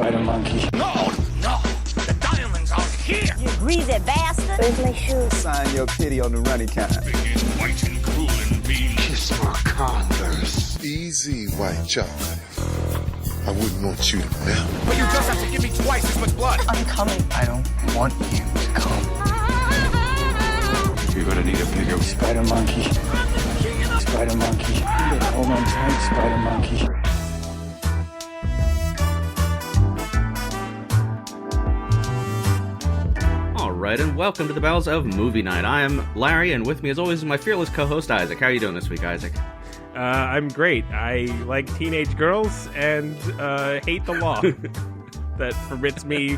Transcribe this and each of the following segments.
spider monkey. No! The diamonds are here! You greasy bastard! Where's my shoes? Sign your pity on the running time. Big and white and cruel and mean. Kiss my Converse. Easy, white chocolate. I wouldn't want you to melt. But you just have to give me twice as much blood! I'm coming. I don't want you to come. You're gonna need a bigger... Spider monkey. Spider monkey. Hold on tight, spider monkey. All right, and welcome to the Bells of Movie Night. I am Larry, and with me, as always, is my fearless co-host Isaac. How are you doing this week, Isaac? I'm great. I like teenage girls and hate the law that forbids me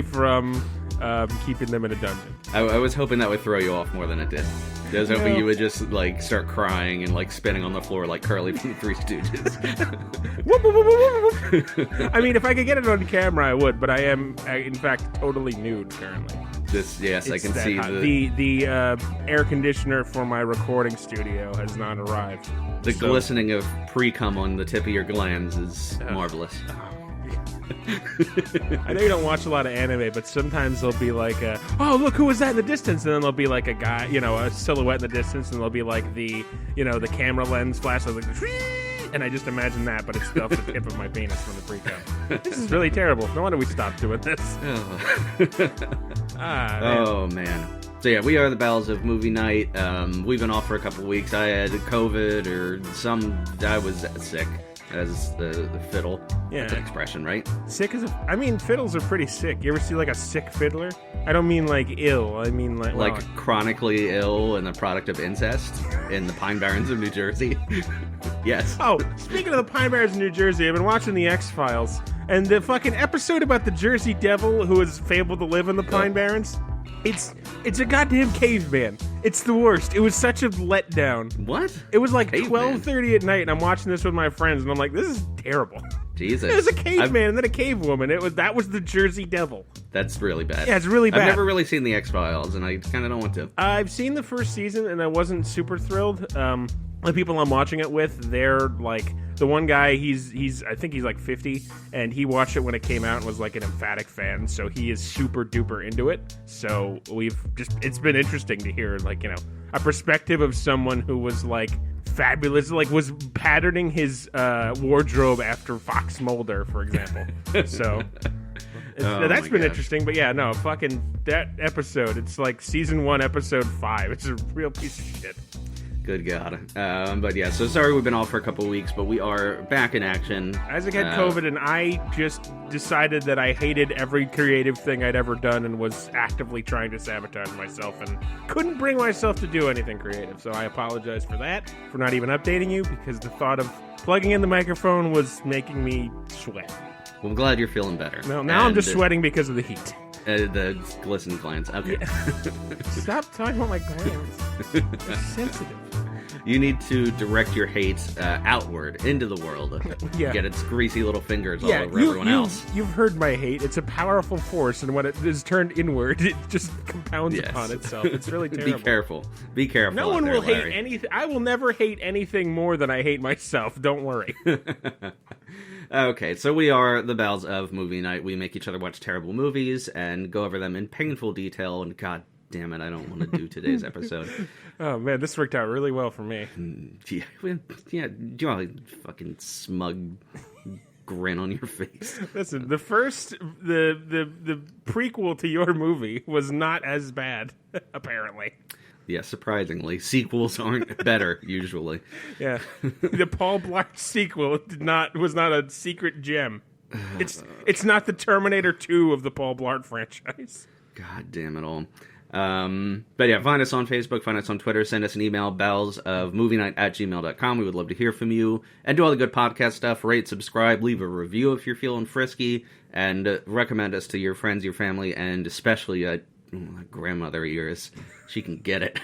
from keeping them in a dungeon. I was hoping that would throw you off more than it did. I was hoping you would just like start crying and like spinning on the floor like Curly from the Three Stooges. Whoop, whoop, whoop, whoop, whoop. I mean, if I could get it on camera, I would. But I am, in fact, totally nude currently. Yes, I can see the air conditioner for my recording studio has not arrived. The glistening of pre-cum on the tip of your glands is marvelous. I know you don't watch a lot of anime, but sometimes there'll be like oh, look, who was that in the distance? And then there'll be like a guy, a silhouette in the distance, and there'll be like the camera lens flash, like, and I just imagine that, but it's still the tip of my penis from the pre-cum. This is really terrible. No wonder we stopped doing this. Oh, man. So yeah, we are the Bells of Movie Night. We've been off for a couple weeks. I had COVID I was sick. As the fiddle. Yeah. That's an expression, right? Sick fiddles are pretty sick. You ever see like a sick fiddler? I don't mean like ill. I mean like chronically ill and the product of incest in the Pine Barrens of New Jersey. Yes. Oh, speaking of the Pine Barrens of New Jersey, I've been watching the X-Files, and the fucking episode about the Jersey Devil who is fabled to live in the Pine Barrens. It's a goddamn caveman. It's the worst. It was such a letdown. What? It was like 12:30 at night, and I'm watching this with my friends, and I'm like, this is terrible. Jesus. It was a caveman and then a cavewoman. That was the Jersey Devil. That's really bad. Yeah, it's really bad. I've never really seen the X-Files, and I kind of don't want to. I've seen the first season, and I wasn't super thrilled. The people I'm watching it with, they're like... The one guy, I think he's like 50, and he watched it when it came out and was like an emphatic fan, so he is super duper into it. So it's been interesting to hear, like, a perspective of someone who was like fabulous, like was patterning his wardrobe after Fox Mulder, for example. So that's been interesting, but yeah, no, fucking that episode, it's like season 1, episode 5. It's a real piece of shit. Good God. But yeah, so sorry we've been off for a couple of weeks, but we are back in action. Isaac had COVID, and I just decided that I hated every creative thing I'd ever done and was actively trying to sabotage myself and couldn't bring myself to do anything creative. So I apologize for that, for not even updating you, because the thought of plugging in the microphone was making me sweat. Well, I'm glad you're feeling better. Well, now I'm just sweating because of the heat. The glistening glands. Okay. Yeah. Stop talking about my glands. They're sensitive. You need to direct your hate outward into the world. Yeah. Get its greasy little fingers all over everyone else. You've heard my hate. It's a powerful force, and when it is turned inward, it just compounds upon itself. It's really terrible. Be careful. No one will hate anything. I will never hate anything more than I hate myself. Don't worry. Okay, so we are the Bells of Movie Night. We make each other watch terrible movies and go over them in painful detail, and God damn it, I don't want to do today's episode. Oh man, this worked out really well for me. Yeah, do you want a fucking smug grin on your face? Listen, the prequel to your movie was not as bad, apparently. Yeah, surprisingly. Sequels aren't better, usually. Yeah. The Paul Blart sequel was not a secret gem. It's not the Terminator 2 of the Paul Blart franchise. God damn it all. But yeah, find us on Facebook, find us on Twitter, send us an email, bellsofmovienight@gmail.com. We would love to hear from you. And do all the good podcast stuff. Rate, subscribe, leave a review if you're feeling frisky, and recommend us to your friends, your family, and especially my grandmother ears. She can get it.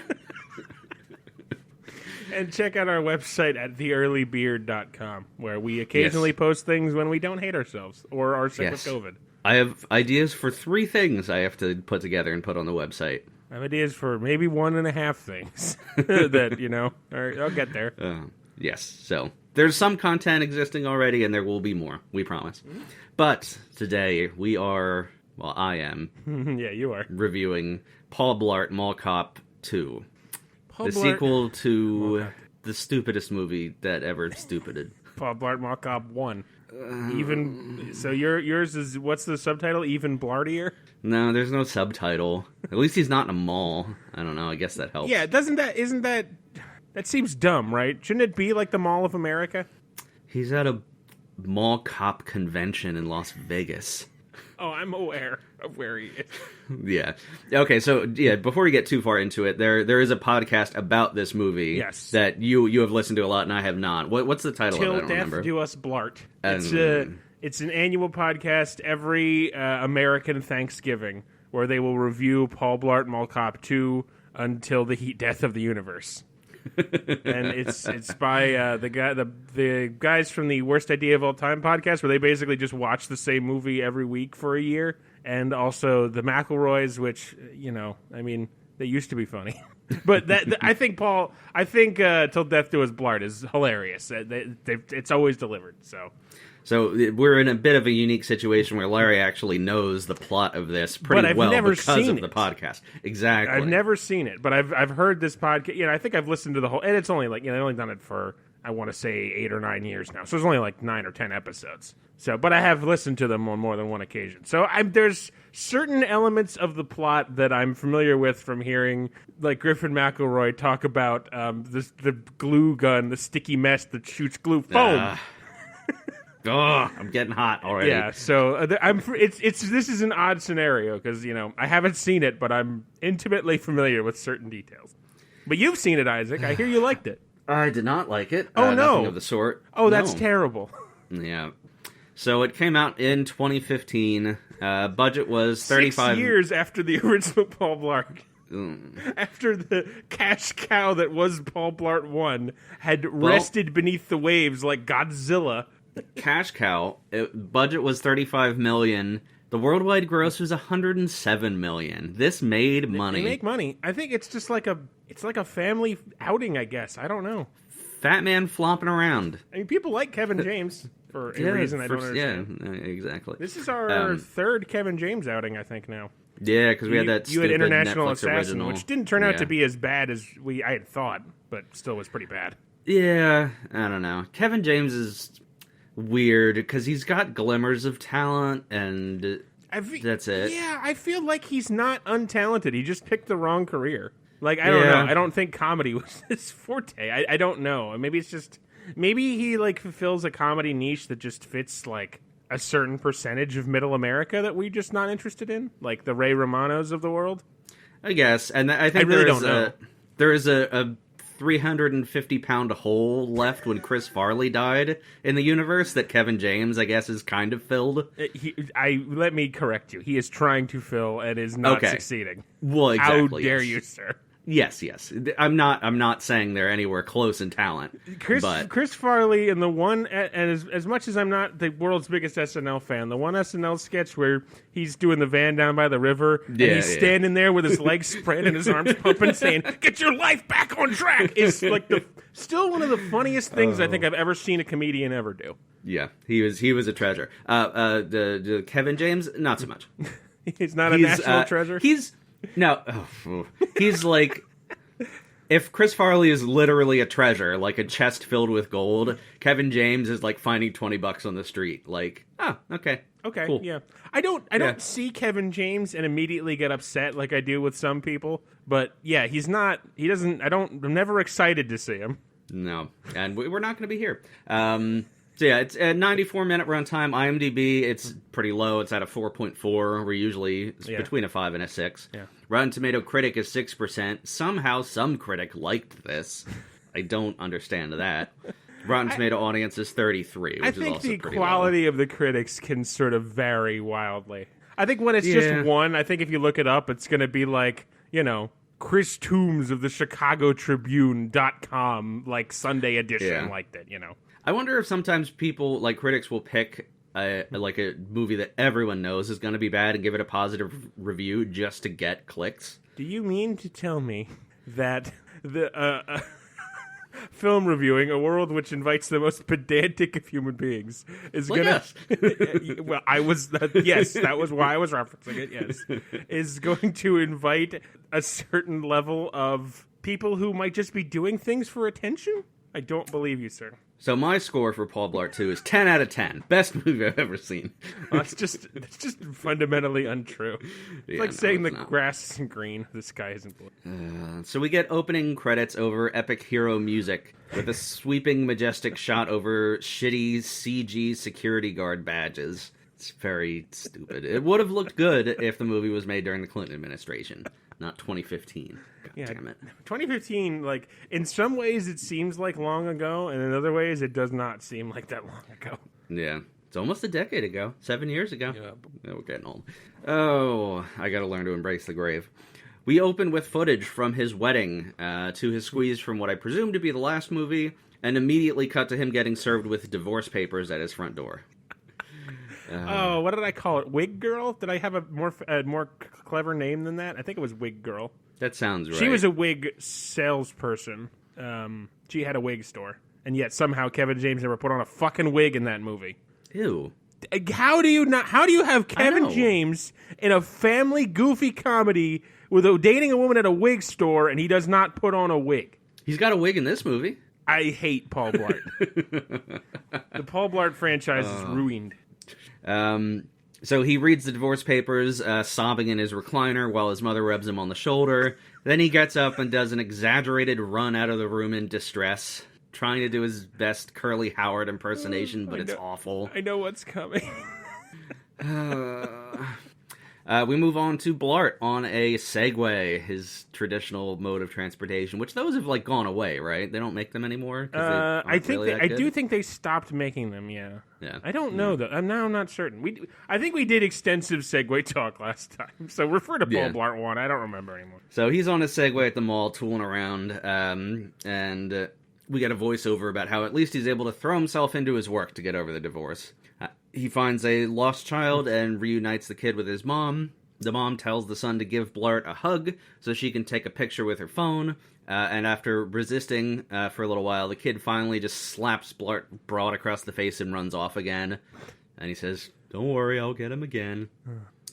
And check out our website at theearlybeard.com, where we occasionally post things when we don't hate ourselves or are sick with COVID. I have ideas for 3 things I have to put together and put on the website. I have ideas for maybe 1.5 things that, all right, I'll get there. Yes, so there's some content existing already, and there will be more. We promise. But today we are, well, I am. Yeah, you are. Reviewing Paul Blart Mall Cop 2. Paul The Blart, sequel to the stupidest movie that ever stupided. Paul Blart Mall Cop 1. Even so, yours is, what's the subtitle? Even Blartier? No, there's no subtitle. At least he's not in a mall. I don't know. I guess that helps. Yeah, isn't that seems dumb, right? Shouldn't it be like the Mall of America? He's at a mall cop convention in Las Vegas. Oh, I'm aware of where he is. Yeah. Okay, so yeah, before we get too far into it, there is a podcast about this movie Yes. that you have listened to a lot and I have not. What's the title of it? I Till don't Death remember. Do Us Blart. Um, It's an annual podcast every American Thanksgiving where they will review Paul Blart Mall Cop 2 until the death of the universe. And it's by the guys from the Worst Idea of All Time podcast, where they basically just watch the same movie every week for a year, and also the McElroys, which they used to be funny, but I think Till Death Do Us Blart is hilarious. It's always delivered. So we're in a bit of a unique situation where Larry actually knows the plot of this pretty well because of the podcast. Exactly. I've never seen it, but I've heard this podcast. I think I've listened to the whole, and it's only they've only done it for, I want to say, 8 or 9 years now. So there's only like 9 or 10 episodes. But I have listened to them on more than one occasion. So there's certain elements of the plot that I'm familiar with from hearing like Griffin McElroy talk about the glue gun, the sticky mess that shoots glue foam. Oh, I'm getting hot already. Yeah, so this is an odd scenario because I haven't seen it, but I'm intimately familiar with certain details. But you've seen it, Isaac. I hear you liked it. I did not like it. Oh no, nothing of the sort. Oh, that's No. terrible. Yeah. So it came out in 2015. Budget was 35 6 years after the original Paul Blart. Mm. After the cash cow that was Paul Blart 1 had rested beneath the waves like Godzilla. Cash cow. Budget was $35 million. The worldwide gross was $107 million. This made money. They make money. I think it's just like a family outing, I guess. I don't know. Fat man flopping around. I mean, people like Kevin James for a reason I don't understand. Yeah, exactly. This is our third Kevin James outing, I think, now. Yeah, because we had that You had stupid International Netflix Assassin, original. which didn't turn out Yeah. to be as bad as I had thought, but still was pretty bad. Yeah, I don't know. Kevin James is weird because he's got glimmers of talent, and that's it. Yeah, I feel like he's not untalented. He just picked the wrong career. Like, I don't know. I don't think comedy was his forte. I don't know. Maybe it's just... Maybe he, like, fulfills a comedy niche that just fits, like, a certain percentage of middle America that we're just not interested in. Like the Ray Romanos of the world. I guess. And I think there is a 350-pound hole left when Chris Farley died in the universe that Kevin James, I guess, is kind of filled. Let me correct you. He is trying to fill and is not succeeding. Well, exactly. How dare you, sir? Yes. I'm not saying they're anywhere close in talent. Chris Farley and the one, and as much as I'm not the world's biggest SNL fan, the one SNL sketch where he's doing the van down by the river and he's standing there with his legs spread and his arms pumping, saying "Get your life back on track" is like still one of the funniest things I think I've ever seen a comedian ever do. Yeah, he was a treasure. The Kevin James, not so much. He's not a national treasure. He's like, if Chris Farley is literally a treasure, like a chest filled with gold, Kevin James is like finding $20 on the street. Like, okay, cool. Yeah. I don't see Kevin James and immediately get upset like I do with some people. But yeah, I'm never excited to see him. No, and we're not going to be here. So yeah, it's a 94-minute runtime. IMDb, it's pretty low. It's at a 4.4. We're usually between a 5 and a 6. Yeah. Rotten Tomato critic is 6%. Somehow some critic liked this. I don't understand that. Rotten Tomato audience is 33, which is also pretty low. I think the quality of the critics can sort of vary wildly. I think when it's just one, I think if you look it up, it's going to be like, Chris Toombs of the Chicago Tribune.com, like Sunday edition liked it, I wonder if sometimes people, like critics, will pick a movie that everyone knows is going to be bad and give it a positive review just to get clicks. Do you mean to tell me that film reviewing, a world which invites the most pedantic of human beings, is Like gonna. us. Well, yes, that was why I was referencing it. Yes, is going to invite a certain level of people who might just be doing things for attention. I don't believe you, sir. So my score for Paul Blart 2 is 10 out of 10. Best movie I've ever seen. Well, it's just fundamentally untrue. It's like saying the not. grass isn't green, the sky isn't blue. So we get opening credits over epic hero music with a sweeping, majestic shot over shitty CG security guard badges. It's very stupid. It would have looked good if the movie was made during the Clinton administration, not 2015. God damn it. 2015, like, in some ways it seems like long ago, and in other ways it does not seem like that long ago. Yeah. It's almost a decade ago. 7 years ago. Yeah, we're getting old. Oh, I gotta learn to embrace the grave. We open with footage from his wedding to his squeeze from what I presume to be the last movie, and immediately cut to him getting served with divorce papers at his front door. Oh, what did I call it? Wig Girl? Did I have a more clever name than that? I think it was Wig Girl. That sounds right. She was a wig salesperson. She had a wig store. And yet somehow Kevin James never put on a fucking wig in that movie. Ew. How do you have Kevin James in a family goofy comedy with dating a woman at a wig store and he does not put on a wig? He's got a wig in this movie. I hate Paul Blart. The Paul Blart franchise is ruined. So he reads the divorce papers, sobbing in his recliner while his mother rubs him on the shoulder. Then he gets up and does an exaggerated run out of the room in distress, trying to do his best Curly Howard impersonation, but it's awful. I know what's coming. We move on to Blart on a Segway, his traditional mode of transportation, which those have like gone away, right? They don't make them anymore. I do think they stopped making them. Yeah. I don't know though. I'm not certain. I think we did extensive Segway talk last time, so refer to Paul Blart 1. I don't remember anymore. So he's on a Segway at the mall, tooling around, and we get a voiceover about how at least he's able to throw himself into his work to get over the divorce. He finds a lost child and reunites the kid with his mom. The mom tells the son to give Blart a hug so she can take a picture with her phone. And after resisting for a little while, the kid finally just slaps Blart broad across the face and runs off again. And he says, "Don't worry, I'll get him again."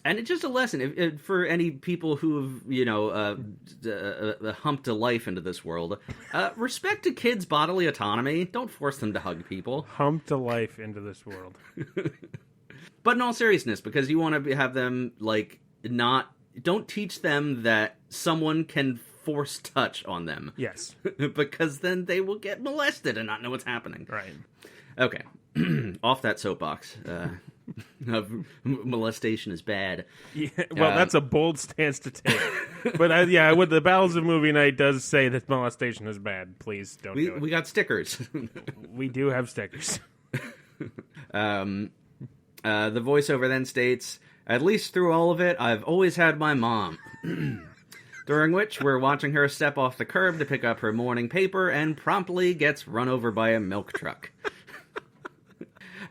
And it's just a lesson for any people who have, humped a life into this world. Respect a kid's bodily autonomy. Don't force them to hug people. Humped a life into this world. But in all seriousness, because you want to have them, don't teach them that someone can force touch on them. Yes. Because then they will get molested and not know what's happening. Right. Okay. Off that soapbox. Molestation is bad. Yeah, well, that's a bold stance to take. But what the Battles of Movie Night does say that molestation is bad. Please don't do it. We got stickers. We do have stickers. The voiceover then states, "At least through all of it, I've always had my mom." During which we're watching her step off the curb to pick up her morning paper and promptly gets run over by a milk truck.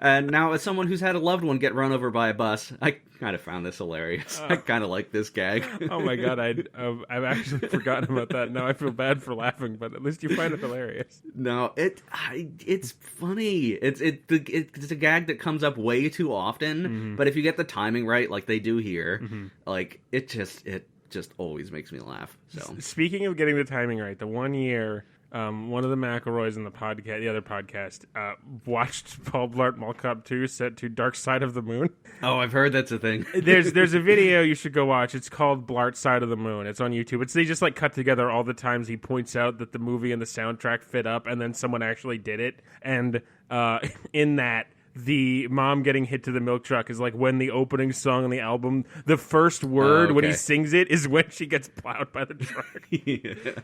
And now, as someone who's had a loved one get run over by a bus, I kind of found this hilarious. I kind of like this gag. Oh my god, I've actually forgotten about that. Now I feel bad for laughing, but at least you find it hilarious. No, it's funny. It's a gag that comes up way too often. But if you get the timing right, like they do here, it just always makes me laugh. So speaking of getting the timing right, the 1 year. One of the McElroys in the other podcast, watched Paul Blart Mall Cop 2 set to Dark Side of the Moon. Oh, I've heard that's a thing. There's a video you should go watch. It's called Blart Side of the Moon. It's on YouTube. They just cut together all the times he points out that the movie and the soundtrack fit up, and then someone actually did it. And in that, the mom getting hit to the milk truck is when the opening song on the album, the first word when he sings it is when she gets plowed by the truck. Yeah.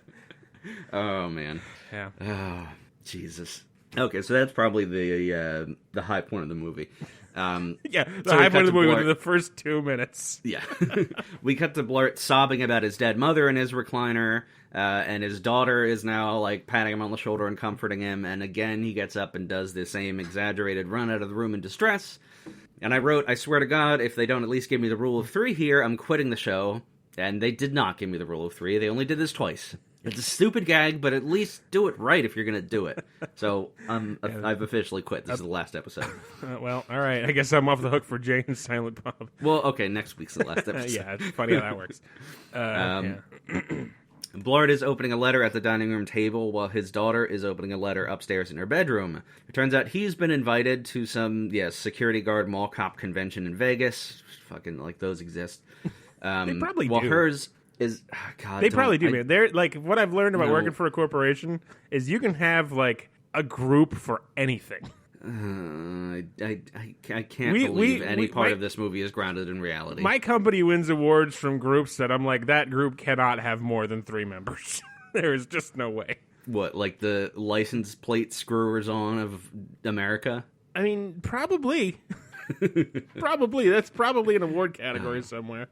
Oh man. Yeah. Oh, Jesus. Okay, so that's probably the high point of the movie. The high point of the movie was the first 2 minutes. Yeah. We cut to Blart sobbing about his dead mother in his recliner, and his daughter is now patting him on the shoulder and comforting him, and again he gets up and does the same exaggerated run out of the room in distress. And I wrote, "I swear to God, if they don't at least give me the rule of 3 here, I'm quitting the show." And they did not give me the rule of 3. They only did this twice. It's a stupid gag, but at least do it right if you're going to do it. So I've officially quit. This is the last episode. Well, all right. I guess I'm off the hook for Jay and Silent Bob. Well, okay, next week's the last episode. Yeah, it's funny how that works. Blart is opening a letter at the dining room table while his daughter is opening a letter upstairs in her bedroom. It turns out he's been invited to some, security guard mall cop convention in Vegas. Fucking, like, those exist. They probably while do. hers is... God, They probably do, man. They're, like, what I've learned about working for a corporation is you can have, like, a group for anything. I can't believe any part of this movie is grounded in reality. My company wins awards from groups that I'm like, that group cannot have more than 3 members. There is just no way. What, like the license plate screwers on of America? I mean, probably. Probably. That's probably an award category somewhere.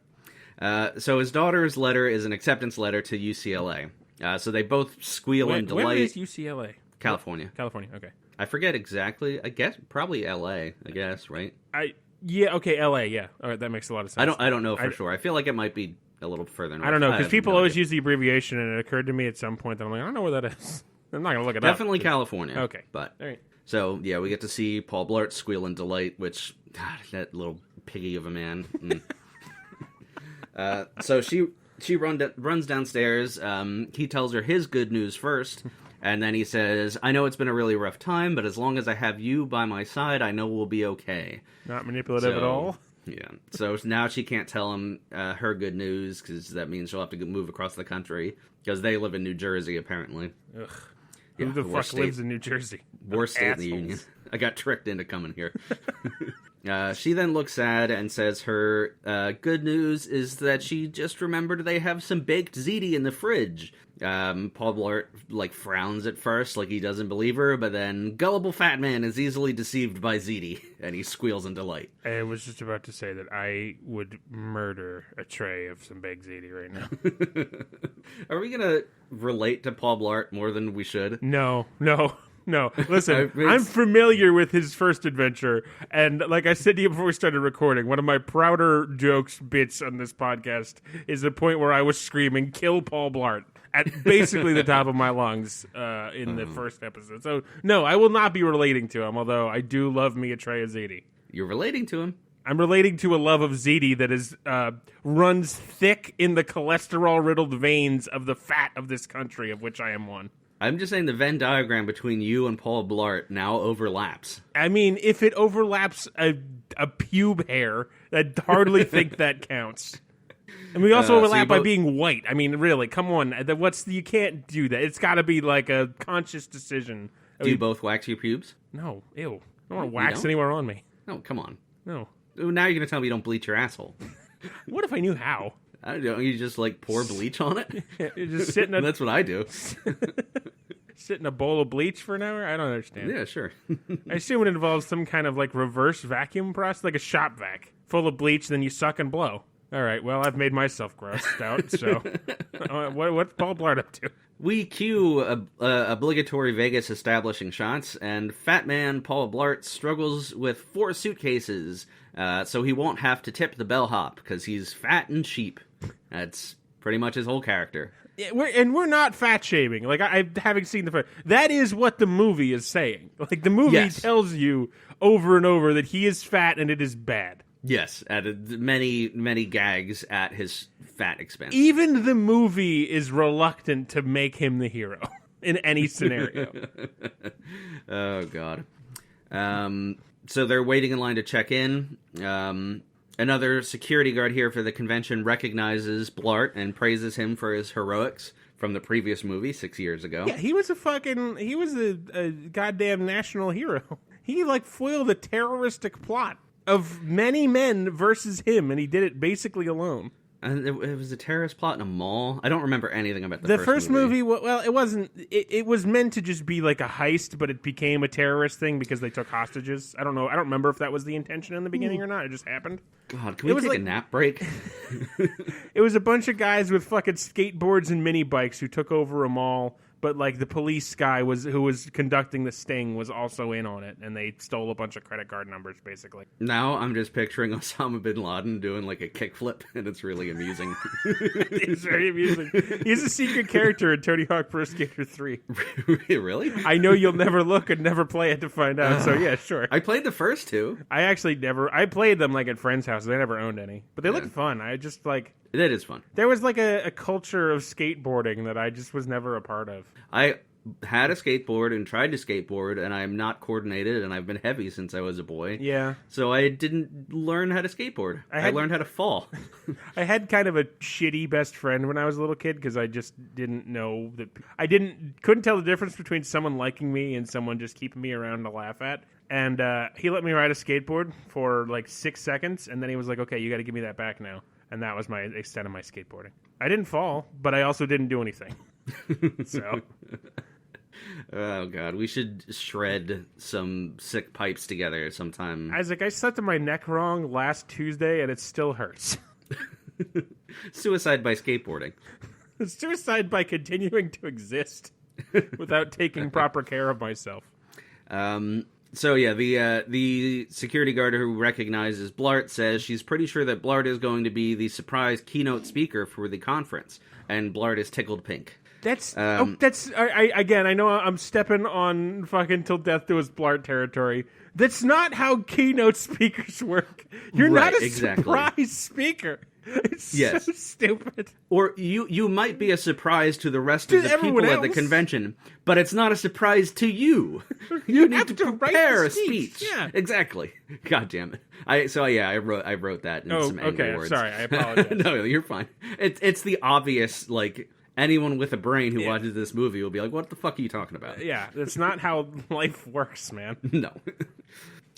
So his daughter's letter is an acceptance letter to UCLA. So they both squeal in delight. Where is UCLA? California. California, okay. I forget exactly. I guess probably LA, I guess, right? Okay, LA, yeah. All right, that makes a lot of sense. I don't know for sure. I feel like it might be a little further north. I don't know, because people always use the abbreviation, and it occurred to me at some point that I'm like, I don't know where that is. I'm not going to look it up. Definitely California. Okay. But, all right. So, yeah, we get to see Paul Blart squeal in delight, which, God, that little piggy of a man. So she runs downstairs. He tells her his good news first, and then he says, I know it's been a really rough time, but as long as I have you by my side, I know we'll be okay. Not manipulative at all. Yeah. So now she can't tell him her good news, because that means she'll have to move across the country, because they live in New Jersey, apparently. Ugh. Yeah, Who the fuck lives in New Jersey? Worst state in the union. I got tricked into coming here. She then looks sad and says her good news is that she just remembered they have some baked ziti in the fridge. Paul Blart, frowns at first, like he doesn't believe her, but then gullible fat man is easily deceived by ziti, and he squeals in delight. I was just about to say that I would murder a tray of some baked ziti right now. Are we going to relate to Paul Blart more than we should? No. Listen, I'm familiar with his first adventure, and like I said to you before we started recording, one of my prouder bits on this podcast is the point where I was screaming, kill Paul Blart, at basically the top of my lungs in the first episode. So, no, I will not be relating to him, although I do love me a tray of ziti. You're relating to him? I'm relating to a love of ziti that is runs thick in the cholesterol-riddled veins of the fat of this country, of which I am one. I'm just saying the Venn diagram between you and Paul Blart now overlaps. I mean, if it overlaps a pube hair, I hardly think that counts. And we also overlap by being white. I mean, really, come on. You can't do that. It's got to be like a conscious decision. Do you both wax your pubes? No, ew. I don't want to wax anywhere on me. No, come on. No. Now you're going to tell me you don't bleach your asshole. What if I knew how? I don't know. You just pour bleach on it? You're just sitting at... That's what I do. Sit in a bowl of bleach for an hour? I don't understand. Yeah, sure. I assume it involves some kind of reverse vacuum process, like a shop vac, full of bleach, then you suck and blow. All right, well, I've made myself grossed out, so what's Paul Blart up to? We cue obligatory Vegas establishing shots, and Fat Man Paul Blart struggles with 4 suitcases, so he won't have to tip the bellhop, because he's fat and cheap. That's pretty much his whole character. Yeah, we're not fat shaming. I haven't seen the... That is what the movie is saying. The movie tells you over and over that he is fat and it is bad. Yes, many, many gags at his fat expense. Even the movie is reluctant to make him the hero in any scenario. Oh, God. So they're waiting in line to check in. Another security guard here for the convention recognizes Blart and praises him for his heroics from the previous movie 6 years ago. Yeah, he was a goddamn national hero. He foiled a terroristic plot of many men versus him, and he did it basically alone. And it was a terrorist plot in a mall. I don't remember anything about the first movie. Well, it wasn't. It was meant to just be like a heist, but it became a terrorist thing because they took hostages. I don't know. I don't remember if that was the intention in the beginning or not. It just happened. God, can we take a nap break? It was a bunch of guys with fucking skateboards and mini bikes who took over a mall, but like the police guy who was conducting the sting was also in on it, and they stole a bunch of credit card numbers, basically. Now I'm just picturing Osama bin Laden doing like a kickflip, and it's really amusing. It's very amusing. He's a secret character in Tony Hawk Pro Skater 3. Really? I know you'll never look and never play it to find out, so yeah, sure. I played the first two. I played them like at friends' houses. I never owned any, but they looked fun. I just like... It is fun. There was like a culture of skateboarding that I just was never a part of. I had a skateboard and tried to skateboard, and I'm not coordinated, and I've been heavy since I was a boy. Yeah. So I didn't learn how to skateboard. I learned how to fall. I had kind of a shitty best friend when I was a little kid because I just didn't know that... couldn't tell the difference between someone liking me and someone just keeping me around to laugh at. And he let me ride a skateboard for like 6 seconds, and then he was like, okay, you got to give me that back now. And that was my extent of my skateboarding. I didn't fall, but I also didn't do anything. So, oh god, we should shred some sick pipes together sometime. Isaac, I slept on my neck wrong last Tuesday, and it still hurts. Suicide by skateboarding. Suicide by continuing to exist without taking proper care of myself. So yeah, the security guard who recognizes Blart says she's pretty sure that Blart is going to be the surprise keynote speaker for the conference, and Blart is tickled pink. Again, I know I'm stepping on fucking till death do us Blart territory. That's not how keynote speakers work. You're not a surprise speaker. It's so stupid. Or you might be a surprise to the rest of the people at the convention, but it's not a surprise to you. You need to prepare a speech. Yeah, exactly. God damn it. I wrote that in some angry words. Sorry, I apologize. No, you're fine. It's the obvious, like, anyone with a brain who watches this movie will be like, what the fuck are you talking about? Yeah, that's not how life works, man. No.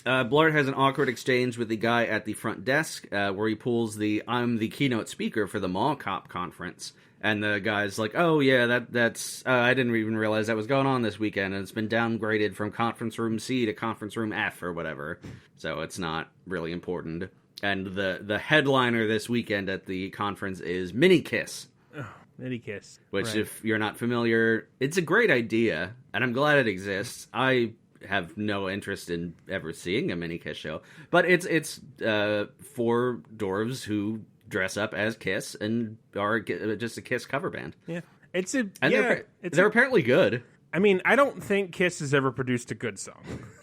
Blart has an awkward exchange with the guy at the front desk where he pulls I'm the keynote speaker for the Mall Cop conference. And the guy's like, oh, yeah, that's I didn't even realize that was going on this weekend. And it's been downgraded from conference room C to conference room F or whatever. So it's not really important. And the headliner this weekend at the conference is Mini Kiss. Oh, Mini Kiss. Which, if you're not familiar, it's a great idea. And I'm glad it exists. I have no interest in ever seeing a Mini Kiss show, but it's for dwarves who dress up as Kiss and are just a Kiss cover band. Yeah, they're apparently good. I mean, I don't think Kiss has ever produced a good song.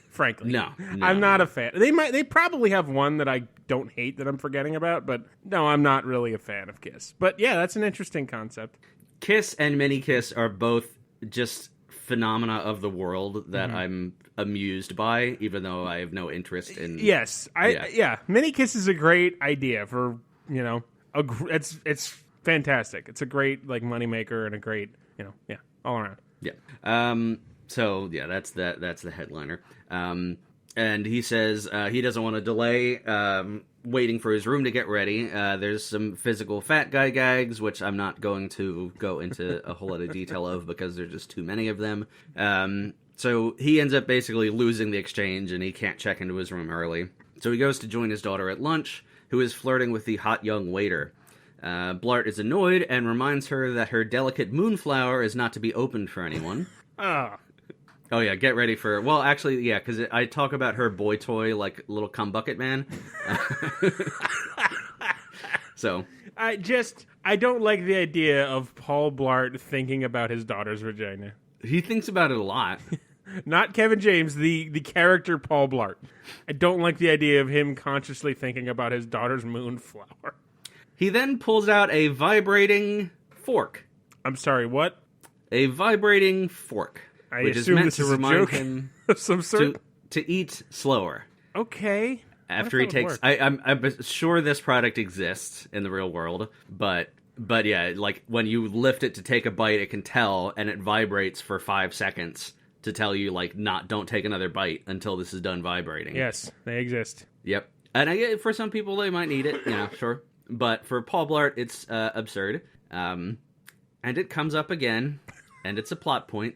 Frankly, no, I'm not a fan. They probably have one that I don't hate that I'm forgetting about, but no, I'm not really a fan of Kiss. But yeah, that's an interesting concept. Kiss and Mini Kiss are both just phenomena of the world that I'm amused by, even though I have no interest in. Yes, Mini Kiss is a great idea for it's fantastic. It's a great like moneymaker and a great all around. Yeah. So yeah, that's the headliner. And he says he doesn't want to delay waiting for his room to get ready. There's some physical fat guy gags, which I'm not going to go into a whole lot of detail of because there's just too many of them. So he ends up basically losing the exchange, and he can't check into his room early. So he goes to join his daughter at lunch, who is flirting with the hot young waiter. Blart is annoyed and reminds her that her delicate moonflower is not to be opened for anyone. Oh, yeah, get ready for... Well, actually, yeah, because I talk about her boy toy like little cum bucket man. So... I don't like the idea of Paul Blart thinking about his daughter's vagina. He thinks about it a lot. Not Kevin James, the character Paul Blart. I don't like the idea of him consciously thinking about his daughter's moonflower. He then pulls out a vibrating fork. I'm sorry, what? A vibrating fork. I which assume is meant this to is remind a joke him of some sort? to eat slower. Okay. After he takes... I'm sure this product exists in the real world, but yeah, like when you lift it to take a bite, it can tell, and it vibrates for 5 seconds to tell you, like, don't take another bite until this is done vibrating. Yes, they exist. Yep. And for some people, they might need it, sure. But for Paul Blart, it's absurd. And it comes up again, and it's a plot point.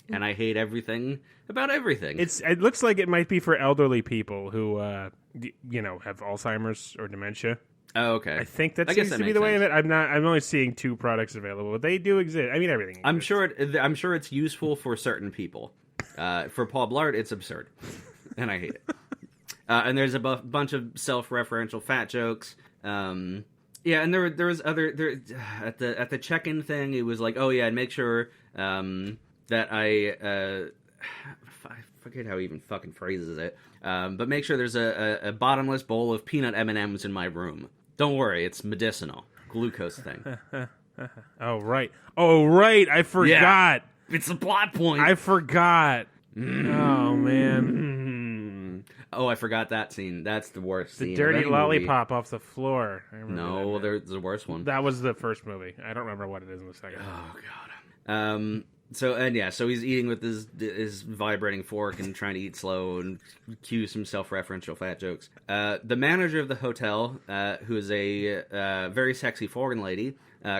And I hate everything about everything. It looks like it might be for elderly people who, have Alzheimer's or dementia. Oh, okay. I think that I guess seems that to be makes the way of sense. it. I'm only seeing 2 products available, but they do exist. I mean, everything exists. I'm sure it's useful for certain people. For Paul Blart, it's absurd, and I hate it. And there's a bunch of self-referential fat jokes. Yeah, and there was other at the check-in thing. It was like, oh yeah, and make sure that I forget how he even fucking phrases it. But make sure there's a bottomless bowl of peanut M&Ms in my room. Don't worry, it's medicinal. Glucose thing. Oh right, I forgot. Yeah, it's a plot point. I forgot. Oh man. Oh, I forgot that scene. That's the worst scene. The dirty of any lollipop off the floor. I remember No, that. there's the worst one. That was the first movie. I don't remember what it is in the second. Oh god. So he's eating with his vibrating fork and trying to eat slow and cue some self-referential fat jokes. The manager of the hotel, who is a very sexy foreign lady,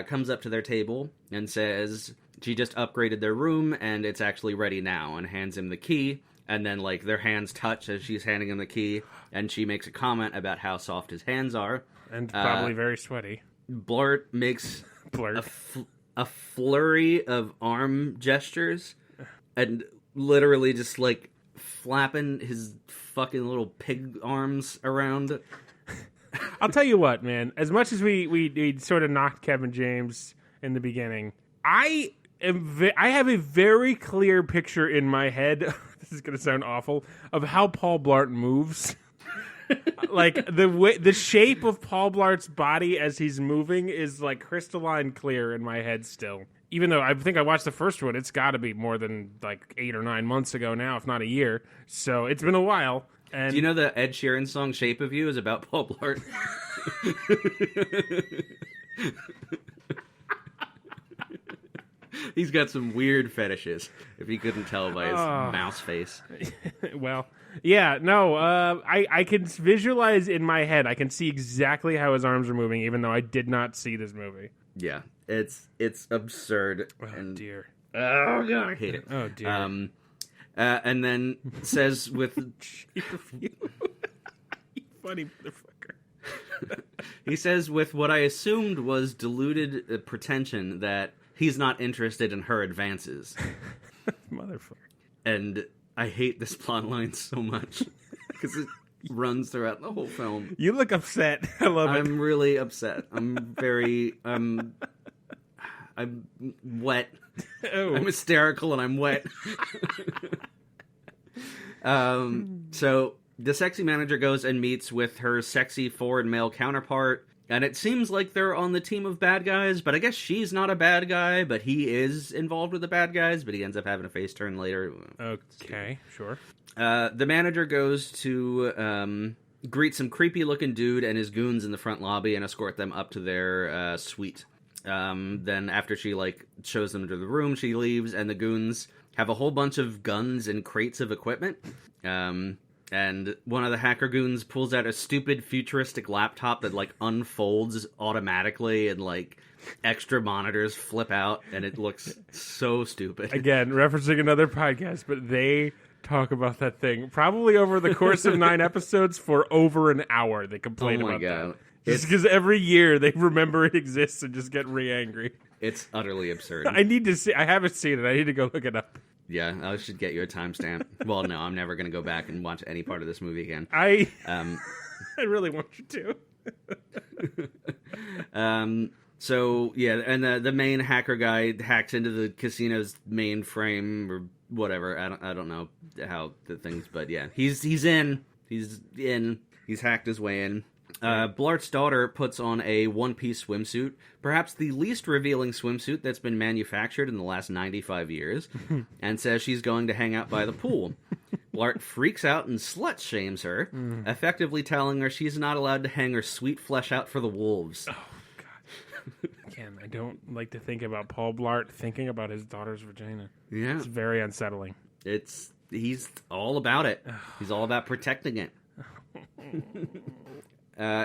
comes up to their table and says she just upgraded their room and it's actually ready now, and hands him the key. And then, like, their hands touch as she's handing him the key, and she makes a comment about how soft his hands are. And probably very sweaty. Blart makes Blart. a flurry of arm gestures, and literally just, like, flapping his fucking little pig arms around. I'll tell you what, man. As much as we sort of knocked Kevin James in the beginning, I have a very clear picture in my head. This is going to sound awful, of how Paul Blart moves. Like the shape of Paul Blart's body as he's moving is like crystalline clear in my head still. Even though I think I watched the first one, it's got to be more than like 8 or 9 months ago now, if not a year. So it's been a while. And Do you know the Ed Sheeran song "Shape of You" is about Paul Blart? He's got some weird fetishes, if you couldn't tell by his mouse face. Well, yeah, no, I can visualize in my head. I can see exactly how his arms are moving, even though I did not see this movie. Yeah, it's absurd. Oh, dear. Oh, God, I hate it. Oh, dear. And then says with... You funny motherfucker. He says with what I assumed was deluded pretension that he's not interested in her advances. Motherfucker. And I hate this plot line so much because it runs throughout the whole film. You look upset. I love it. I'm really upset. I'm wet. Oh. I'm hysterical and I'm wet. So the sexy manager goes and meets with her sexy foreign male counterpart. And it seems like they're on the team of bad guys, but I guess she's not a bad guy, but he is involved with the bad guys, but he ends up having a face turn later. Okay, sure. The manager goes to greet some creepy-looking dude and his goons in the front lobby and escort them up to their suite. Then after she, like, shows them to the room, she leaves, and the goons have a whole bunch of guns and crates of equipment. And one of the hacker goons pulls out a stupid futuristic laptop that, like, unfolds automatically and, like, extra monitors flip out, and it looks so stupid. Again, referencing another podcast, but they talk about that thing probably over the course of 9 episodes for over an hour. They complain about that. Just because every year they remember it exists and just get re-angry. It's utterly absurd. I need to see. I haven't seen it. I need to go look it up. Yeah, I should get you a timestamp. Well, no, I'm never going to go back and watch any part of this movie again. I really want you to. So, yeah, and the main hacker guy hacks into the casino's mainframe or whatever. I don't know how the things, but yeah, he's in. He's hacked his way in. Blart's daughter puts on a one-piece swimsuit, perhaps the least revealing swimsuit that's been manufactured in the last 95 years, and says she's going to hang out by the pool. Blart freaks out and slut-shames her, effectively telling her she's not allowed to hang her sweet flesh out for the wolves. Oh, God. Again, I don't like to think about Paul Blart thinking about his daughter's vagina. Yeah. It's very unsettling. He's all about it. He's all about protecting it.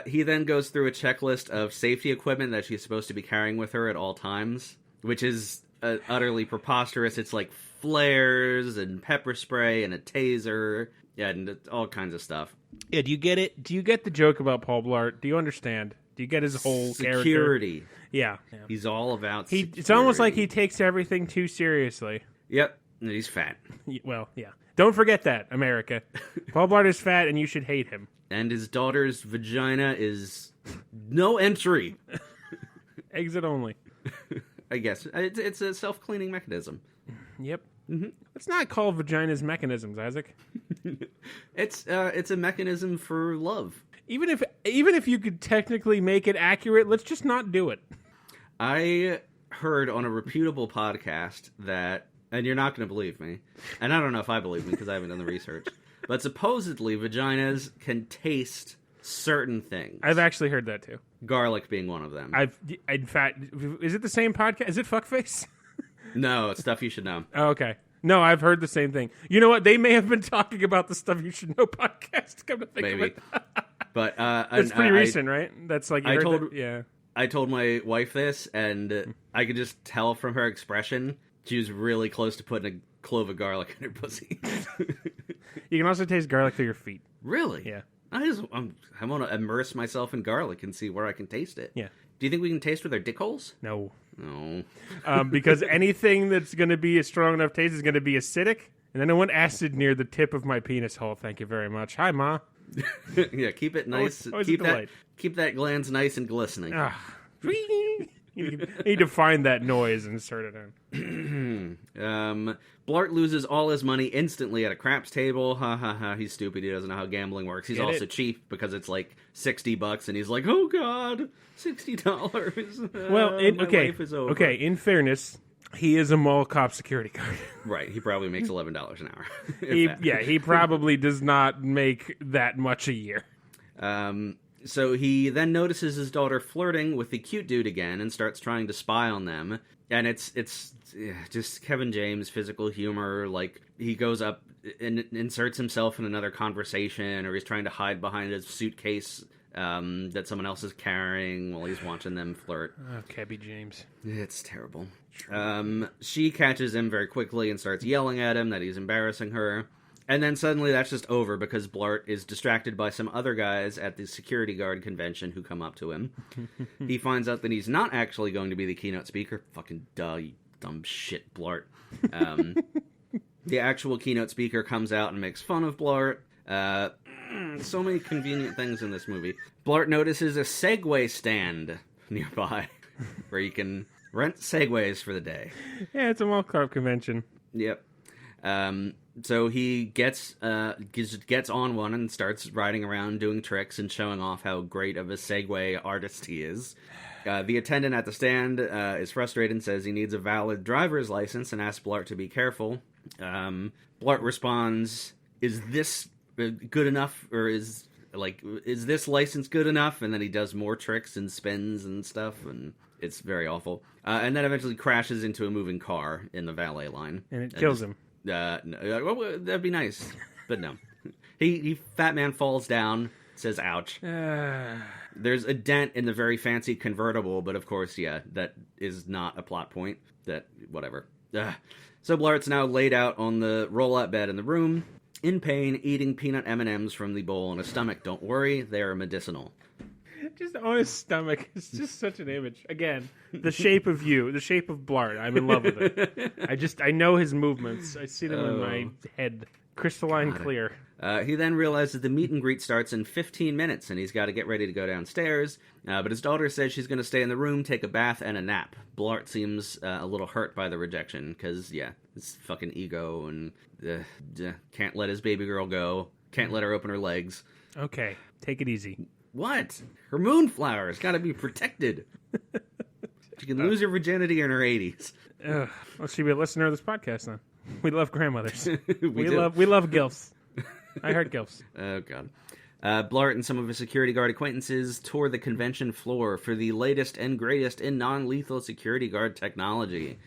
He then goes through a checklist of safety equipment that she's supposed to be carrying with her at all times, which is utterly preposterous. It's like flares and pepper spray and a taser and all kinds of stuff. Yeah, do you get it? Do you get the joke about Paul Blart? Do you understand? Do you get his whole character? Security. Yeah. He's all about It's almost like he takes everything too seriously. Yep, and he's fat. Well, yeah. Don't forget that, America. Paul Blart is fat, and you should hate him. And his daughter's vagina is no entry. Exit only. I guess. It's a self-cleaning mechanism. Yep. Mm-hmm. Let's not call vaginas mechanisms, Isaac. It's a mechanism for love. Even if you could technically make it accurate, let's just not do it. I heard on a reputable podcast that, and you're not going to believe me, and I don't know if I believe me because I haven't done the research, but supposedly vaginas can taste certain things. I've actually heard that too. Garlic being one of them. In fact, is it the same podcast? Is it Fuckface? No, it's Stuff You Should Know. Oh, okay. No, I've heard the same thing. You know what? They may have been talking about the Stuff You Should Know podcast. Come to think of it. But it's pretty recent, right? That's like yeah. I told my wife this, and I could just tell from her expression she was really close to putting a clove of garlic in her pussy. You can also taste garlic through your feet. Really? Yeah. I want to immerse myself in garlic and see where I can taste it. Yeah. Do you think we can taste with our dick holes? No. No. Because anything that's going to be a strong enough taste is going to be acidic, and I don't want acid near the tip of my penis hole. Thank you very much. Hi, Ma. Yeah, keep it nice. Keep that glands nice and glistening. You need to find that noise and insert it in. Blart loses all his money instantly at a craps table. Ha ha ha, he's stupid. He doesn't know how gambling works. He's also cheap because it's like $60 and he's like, oh god, $60. Well, my life is over. Okay, in fairness, he is a mall cop security guard. Right, he probably makes $11 an hour. He probably does not make that much a year. So he then notices his daughter flirting with the cute dude again and starts trying to spy on them. And it's just Kevin James physical humor. Like, he goes up and inserts himself in another conversation, or he's trying to hide behind his suitcase that someone else is carrying while he's watching them flirt. Oh, Kevin James. It's terrible. She catches him very quickly and starts yelling at him that he's embarrassing her. And then suddenly that's just over because Blart is distracted by some other guys at the security guard convention who come up to him. He finds out that he's not actually going to be the keynote speaker. Fucking duh, you dumb shit, Blart. The actual keynote speaker comes out and makes fun of Blart. So many convenient things in this movie. Blart notices a Segway stand nearby where you can rent Segways for the day. Yeah, it's a mall cop convention. Yep. So he gets on one and starts riding around doing tricks and showing off how great of a Segway artist he is. The attendant at the stand is frustrated and says he needs a valid driver's license and asks Blart to be careful. Blart responds, "Is this good enough, or is this license good enough?" And then he does more tricks and spins and stuff, and it's very awful. And then eventually crashes into a moving car in the valet line. And it kills him. No, well, that'd be nice, but no. He fat man falls down, says ouch. There's a dent in the very fancy convertible, but of course, yeah, that is not a plot point. Whatever. So Blart's now laid out on the roll-out bed in the room, in pain, eating peanut M&Ms from the bowl in his stomach. Don't worry, they are medicinal. Just on his stomach. It's just such an image. Again, the shape of you, the shape of Blart. I'm in love with it. I know his movements. I see them in my head. Crystalline clear. He then realizes the meet and greet starts in 15 minutes, and he's got to get ready to go downstairs. But his daughter says she's going to stay in the room, take a bath, and a nap. Blart seems a little hurt by the rejection, because, yeah, his fucking ego, and can't let his baby girl go. Can't let her open her legs. Okay, take it easy. What? Her moonflower's got to be protected. She can lose her virginity in her 80s. Well, she'll be a listener of this podcast then. We love grandmothers. we love gilfs. I heard gilfs. Oh, God. Blart and some of his security guard acquaintances tour the convention floor for the latest and greatest in non-lethal security guard technology.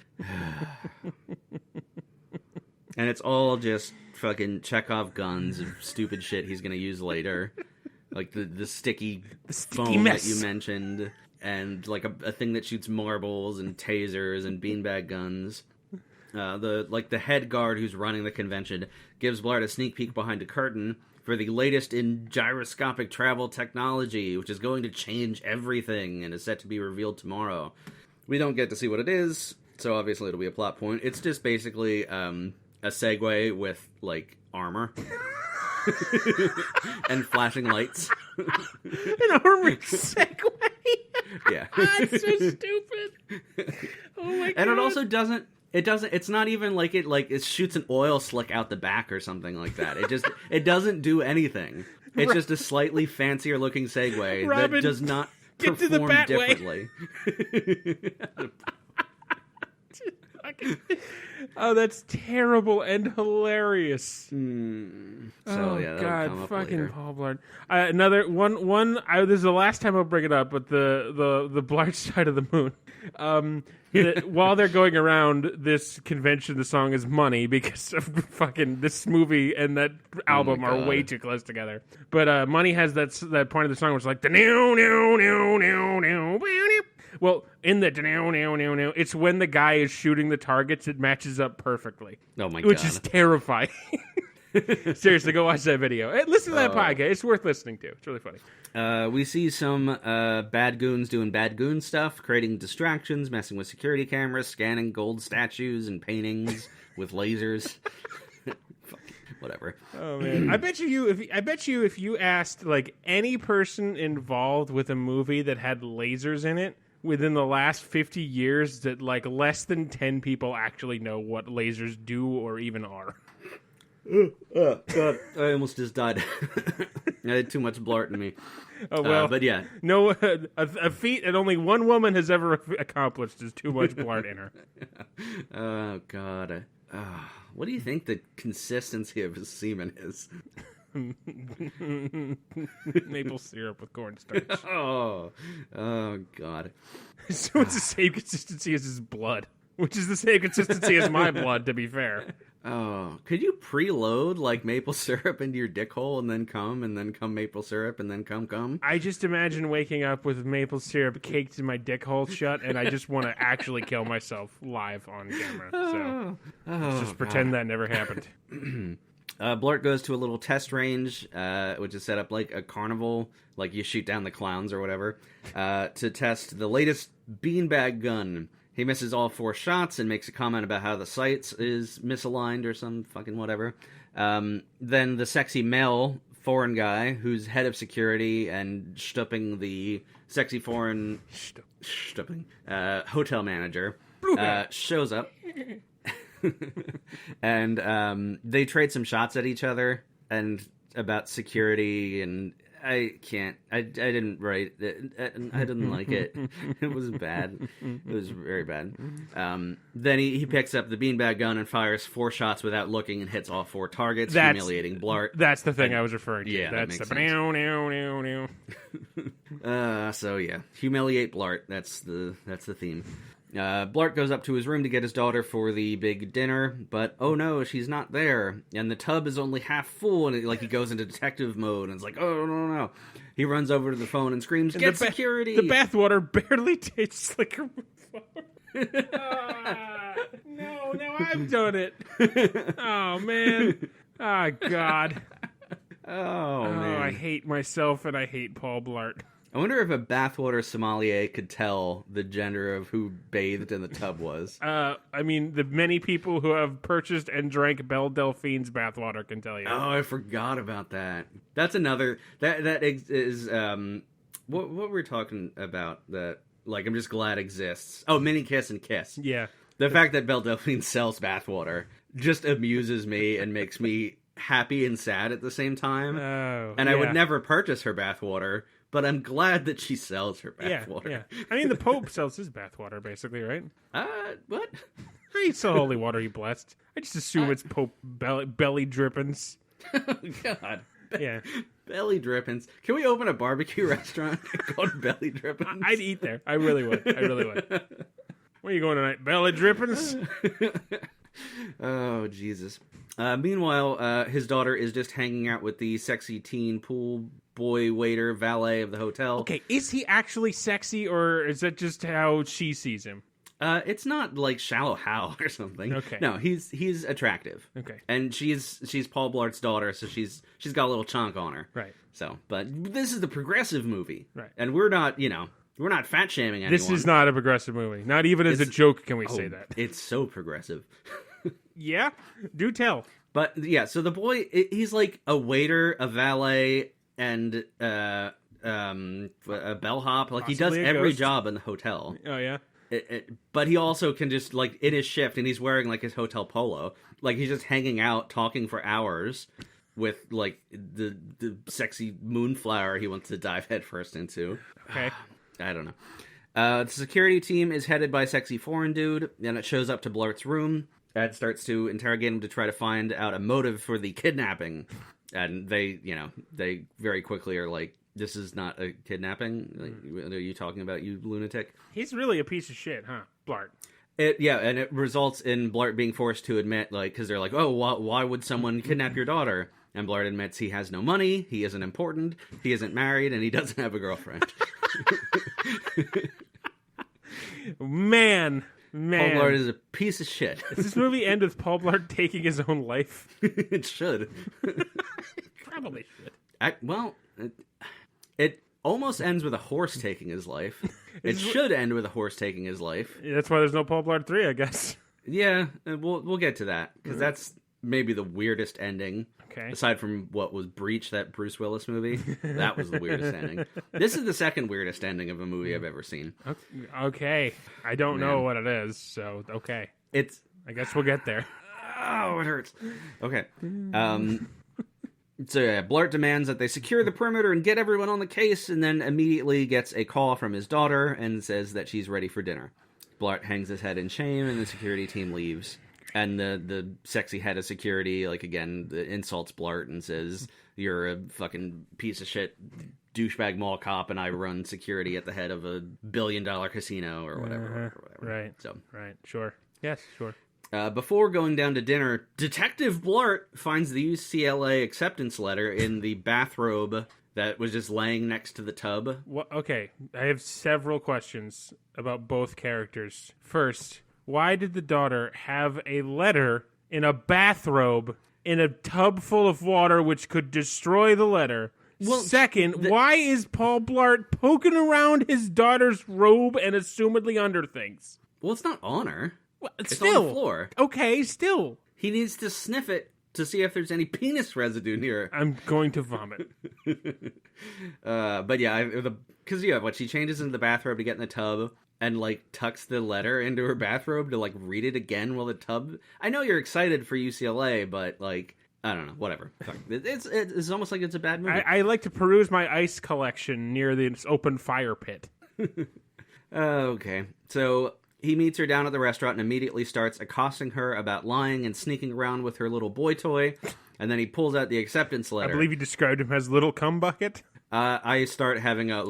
And it's all just fucking Chekhov guns and stupid shit he's going to use later. Like the sticky foam mess that you mentioned, and like a thing that shoots marbles and tasers and beanbag guns. The head guard who's running the convention gives Blart a sneak peek behind a curtain for the latest in gyroscopic travel technology, which is going to change everything and is set to be revealed tomorrow. We don't get to see what it is, so obviously it'll be a plot point. It's just basically a Segway with, like, armor. And flashing lights. An armored Segway? Yeah. That's so stupid. Oh my god. And it also doesn't, it's not even like it shoots an oil slick out the back or something like that. It doesn't do anything. It's just a slightly fancier looking Segway Robin, that does not get to the perform Batway. differently. Oh, that's terrible and hilarious. So Oh yeah, that'll God, come up fucking later. Paul Blart. Another one. This is the last time I'll bring it up, but the Blart side of the moon. While they're going around this convention, the song is "Money" because of fucking this movie and that album are God. way too close together. But "Money" has that part of the song which is like the new. Well, in the it's when the guy is shooting the targets, it matches up perfectly. Oh my Which God. is terrifying. Seriously, go watch that video. Hey, listen to that podcast. It's worth listening to. It's really funny. We see some bad goons doing bad goon stuff, creating distractions, messing with security cameras, scanning gold statues and paintings with lasers. Fuck, whatever. Oh man, I bet you if you asked like any person involved with a movie that had lasers in it within the last 50 years, that like less than 10 people actually know what lasers do or even are. Oh, God. I almost just died. I had too much Blart in me. Oh well, but yeah. No, a feat that only one woman has ever accomplished is too much Blart in her. Oh, God. What do you think the consistency of his semen is? Maple syrup with cornstarch. Oh, God. So it's the same consistency as his blood, which is the same consistency as my blood, to be fair. Oh, could you preload like maple syrup into your dick hole and then come maple syrup and then come? I just imagine waking up with maple syrup caked in my dick hole shut, and I just want to actually kill myself live on camera. So let's just pretend that never happened. Blart goes to a little test range, which is set up like a carnival, like you shoot down the clowns or whatever, to test the latest beanbag gun. He misses all 4 shots and makes a comment about how the sights is misaligned or some fucking whatever. Then the sexy male foreign guy, who's head of security and stupping the sexy foreign hotel manager, shows up. And they trade some shots at each other and about security, and I didn't write it. I didn't like it. It was bad. It was very bad. Then he picks up the beanbag gun and fires 4 shots without looking and hits all 4 targets, humiliating Blart. That's the thing I was referring to. Yeah, that's that the makes So yeah, humiliate Blart. That's the theme. Blart goes up to his room to get his daughter for the big dinner, but oh no, she's not there, and the tub is only half full, and he goes into detective mode, and it's like, oh no. He runs over to the phone and screams, "Get security!" The bathwater barely tastes like a no, I've done it. Oh man. Oh God. Oh man. I hate myself and I hate Paul Blart. I wonder if a bathwater sommelier could tell the gender of who bathed in the tub was. I mean, the many people who have purchased and drank Belle Delphine's bathwater can tell you. Oh, I forgot about that. That's another that is what we're talking about. That like I'm just glad exists. Oh, Mini Kiss and Kiss. Yeah. The fact that Belle Delphine sells bathwater just amuses me and makes me happy and sad at the same time. Oh, and I would never purchase her bathwater. But I'm glad that she sells her bathwater. Yeah. I mean, the Pope sells his bathwater, basically, right? What? He sells holy water he blessed. I just assume it's Pope belly drippings. Oh, God. Yeah. Belly drippings. Can we open a barbecue restaurant called Belly Drippings? I'd eat there. I really would. Where are you going tonight? Belly drippings? Oh, Jesus. Meanwhile, his daughter is just hanging out with the sexy teen pool boy waiter valet of the hotel. Okay, is he actually sexy, or is that just how she sees him? It's not like Shallow Hal or something. Okay. No, he's attractive. Okay. And she's Paul Blart's daughter, so she's got a little chunk on her. Right. So, but this is the progressive movie. Right. And we're not, we're not fat shaming anyone. This is not a progressive movie. Not even as a joke can we say that. It's so progressive. Yeah? Do tell. But yeah, so the boy, he's like a waiter, a valet, and a bellhop. Like he does Possibly a every ghost. job in the hotel. Oh, yeah? But he also can just, like, in his shift, and he's wearing, like, his hotel polo. Like, he's just hanging out, talking for hours with, like, the sexy moonflower he wants to dive headfirst into. Okay. I don't know. The security team is headed by a sexy foreign dude, and it shows up to Blart's room. Ed starts to interrogate him to try to find out a motive for the kidnapping. And they very quickly are like, this is not a kidnapping. Like, are you talking about, you lunatic? He's really a piece of shit, huh? Blart. And it results in Blart being forced to admit, like, because they're like, oh, why would someone kidnap your daughter? And Blart admits he has no money, he isn't important, he isn't married, and he doesn't have a girlfriend. Man. Paul Blart is a piece of shit. Does this movie end with Paul Blart taking his own life? It should. Probably should. It almost ends with a horse taking his life. It should end with a horse taking his life. Yeah, that's why there's no Paul Blart 3, I guess. Yeah, we'll get to that, because that's maybe the weirdest ending. Okay. Aside from what was Breach, that Bruce Willis movie. That was the weirdest ending. This is the second weirdest ending of a movie I've ever seen. Okay. I don't know what it is, so okay. I guess we'll get there. Oh, it hurts. Okay. So yeah, Blart demands that they secure the perimeter and get everyone on the case, and then immediately gets a call from his daughter and says that she's ready for dinner. Blart hangs his head in shame, and the security team leaves. And the sexy head of security, like, again, insults Blart and says, you're a fucking piece of shit douchebag mall cop, and I run security at the head of $1 billion casino, or whatever. Right. So, right. Sure. Yes, sure. before going down to dinner, Detective Blart finds the UCLA acceptance letter in the bathrobe that was just laying next to the tub. Well, okay, I have several questions about both characters. First, why did the daughter have a letter in a bathrobe in a tub full of water which could destroy the letter? Well, second, why is Paul Blart poking around his daughter's robe and assumedly under things? Well, it's not on her. Well, it's still on the floor. Okay, still. He needs to sniff it to see if there's any penis residue near it. I'm going to vomit. But yeah, because what she changes into the bathrobe to get in the tub and like tucks the letter into her bathrobe to like read it again while the tub. I know you're excited for UCLA, but like I don't know, whatever. It's almost like it's a bad movie. I like to peruse my ice collection near this open fire pit. Okay, so he meets her down at the restaurant and immediately starts accosting her about lying and sneaking around with her little boy toy. And then he pulls out the acceptance letter. I believe you described him as Little Cum Bucket. I start having a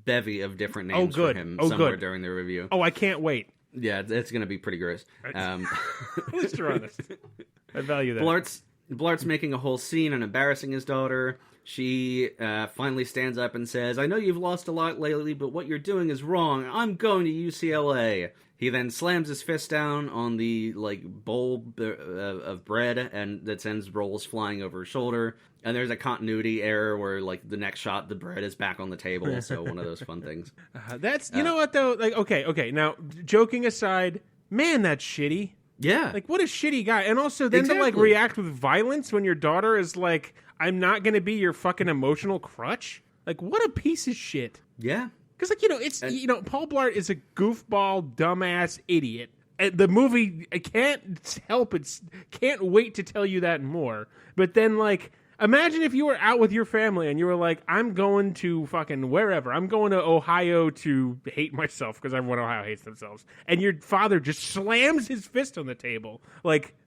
bevy of different names for him somewhere during the review. Oh, I can't wait. Yeah, it's going to be pretty gross. At least you're honest. I value that. Blart's making a whole scene and embarrassing his daughter. She finally stands up and says, I know you've lost a lot lately, but what you're doing is wrong. I'm going to UCLA. He then slams his fist down on the bowl of bread, and that sends rolls flying over his shoulder. And there's a continuity error where the next shot, the bread is back on the table. So one of those fun things. You know what though? Okay. Now, joking aside, man, that's shitty. Yeah. What a shitty guy. And also then to react with violence when your daughter is like, I'm not going to be your fucking emotional crutch. What a piece of shit. Yeah. Because, Paul Blart is a goofball, dumbass idiot. And the movie, I can't wait to tell you that more. But then, imagine if you were out with your family and you were like, I'm going to fucking wherever. I'm going to Ohio to hate myself because everyone in Ohio hates themselves. And your father just slams his fist on the table.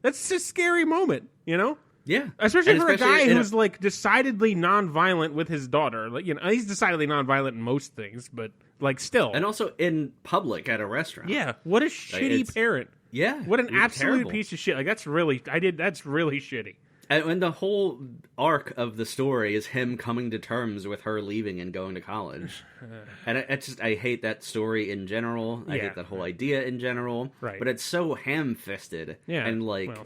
That's a scary moment, you know? Yeah. Especially for a guy who's decidedly nonviolent with his daughter. He's decidedly nonviolent in most things, but still. And also in public at a restaurant. Yeah. What a shitty parent. Yeah. What an absolute terrible piece of shit. That's really shitty. And the whole arc of the story is him coming to terms with her leaving and going to college. And I hate that story in general. I hate that whole idea in general. Right. But it's so ham-fisted and,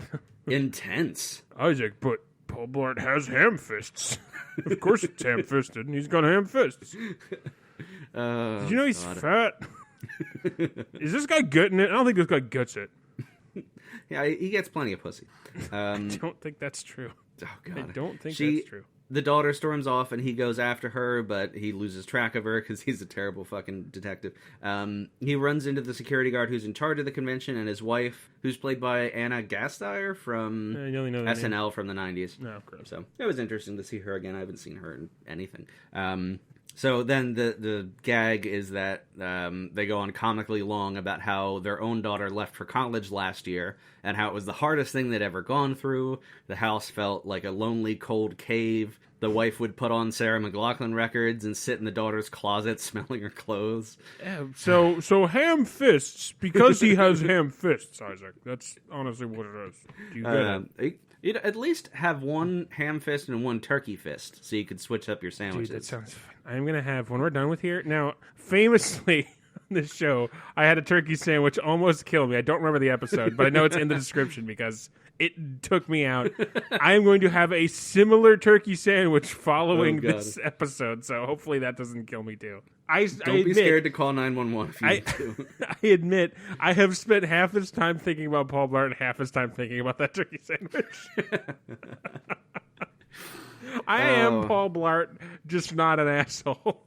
intense. Isaac, but Paul Blart has ham fists. Of course it's ham-fisted, and he's got ham fists. Did you know he's fat? Is this guy gutting it? I don't think this guy guts it. Yeah, he gets plenty of pussy. I don't think that's true. Oh, God. I don't think that's true. The daughter storms off, and he goes after her, but he loses track of her because he's a terrible fucking detective. He runs into the security guard who's in charge of the convention, and his wife, who's played by Anna Gasteyer from SNL from the 90s. No, of course. So it was interesting to see her again. I haven't seen her in anything. So then the gag is that they go on comically long about how their own daughter left for college last year and how it was the hardest thing they'd ever gone through. The house felt like a lonely, cold cave. The wife would put on Sarah McLachlan records and sit in the daughter's closet smelling her clothes. Yeah, so ham fists, because he has ham fists, Isaac. That's honestly what it is. Do you get it? You'd at least have one ham fist and one turkey fist so you could switch up your sandwiches. Dude, that sounds fun. I'm going to have, when we're done with here, now, famously on this show, I had a turkey sandwich almost kill me. I don't remember the episode, but I know it's in the description because it took me out. I'm going to have a similar turkey sandwich following this episode, so hopefully that doesn't kill me too. Don't be scared to call 911 if you need to. I admit, I have spent half this time thinking about Paul Blart and half this time thinking about that turkey sandwich. I am Paul Blart, just not an asshole.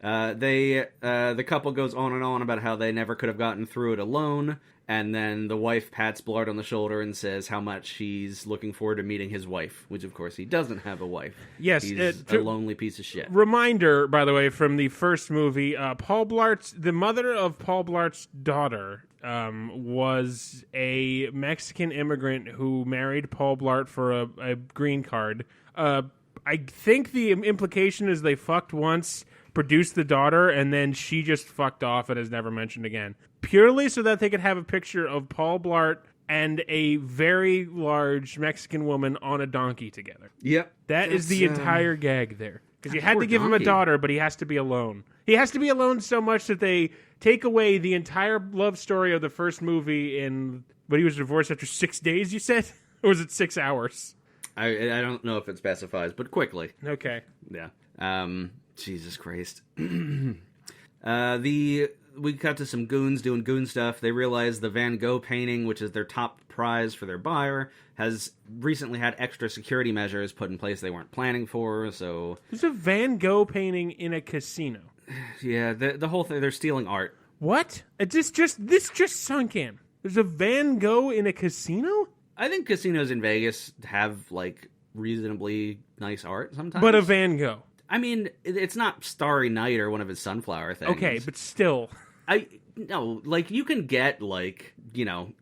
The couple goes on and on about how they never could have gotten through it alone, and then the wife pats Blart on the shoulder and says how much he's looking forward to meeting his wife, which of course he doesn't have a wife. Yes, he's a lonely piece of shit. Reminder, by the way, from the first movie, the mother of Paul Blart's daughter was a Mexican immigrant who married Paul Blart for a green card. I think the implication is they fucked once, produced the daughter, and then she just fucked off and is never mentioned again. Purely so that they could have a picture of Paul Blart and a very large Mexican woman on a donkey together. Yep. That is the entire gag there. Because you had to give him a daughter, but he has to be alone. He has to be alone so much that they take away the entire love story of the first movie but he was divorced after 6 days, you said? Or was it 6 hours? I don't know if it specifies, but quickly. Okay. Yeah. Jesus Christ. We cut to some goons doing goon stuff. They realize the Van Gogh painting, which is their top prize for their buyer, has recently had extra security measures put in place they weren't planning for, so... There's a Van Gogh painting in a casino. Yeah, the whole thing, they're stealing art. What? This just sunk in. There's a Van Gogh in a casino? I think casinos in Vegas have, reasonably nice art sometimes. But a Van Gogh. I mean, it's not Starry Night or one of his sunflower things. Okay, but still. You can get,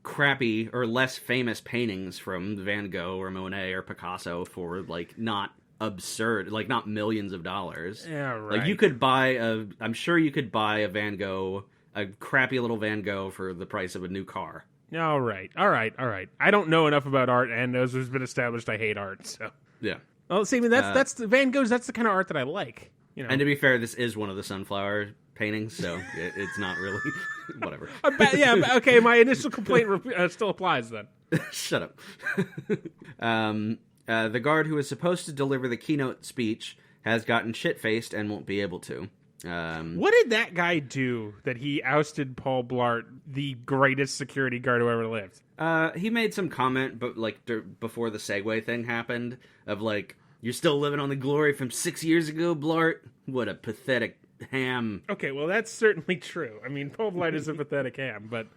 crappy or less famous paintings from Van Gogh or Monet or Picasso for, not absurd, not millions of dollars. Yeah, right. You could I'm sure you could buy a Van Gogh, a crappy little Van Gogh for the price of a new car. All right. I don't know enough about art, and as has been established, I hate art, so. Yeah. Well, see, I mean, that's the Van Goghs. That's the kind of art that I like. You know. And to be fair, this is one of the sunflower paintings, so it's not really whatever. Okay. My initial complaint still applies then. Shut up. The guard who was supposed to deliver the keynote speech has gotten shit-faced and won't be able to. What did that guy do that he ousted Paul Blart, the greatest security guard who ever lived? He made some comment, but before the Segway thing happened, of you're still living on the glory from 6 years ago, Blart? What a pathetic ham. Okay, well, that's certainly true. I mean, Paul Blart is a pathetic ham, but,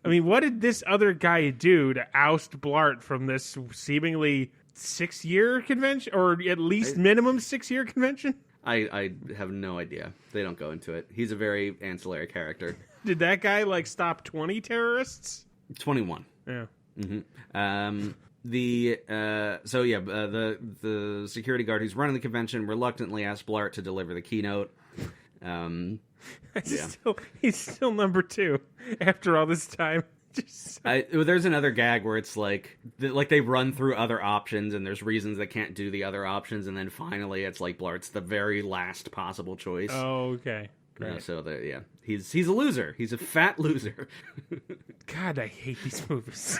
I mean, what did this other guy do to oust Blart from this seemingly 6-year convention, or at least minimum 6-year convention? I have no idea. They don't go into it. He's a very ancillary character. Did that guy, stop 20 terrorists? 21. Yeah. Mm-hmm. The security guard who's running the convention reluctantly asked Blart to deliver the keynote. He's still number 2 after all this time. There's another gag where it's like they run through other options and there's reasons they can't do the other options, and then finally it's like Blart's the very last possible choice. Oh, okay. Great. So he's a loser. He's a fat loser. God, I hate these movies.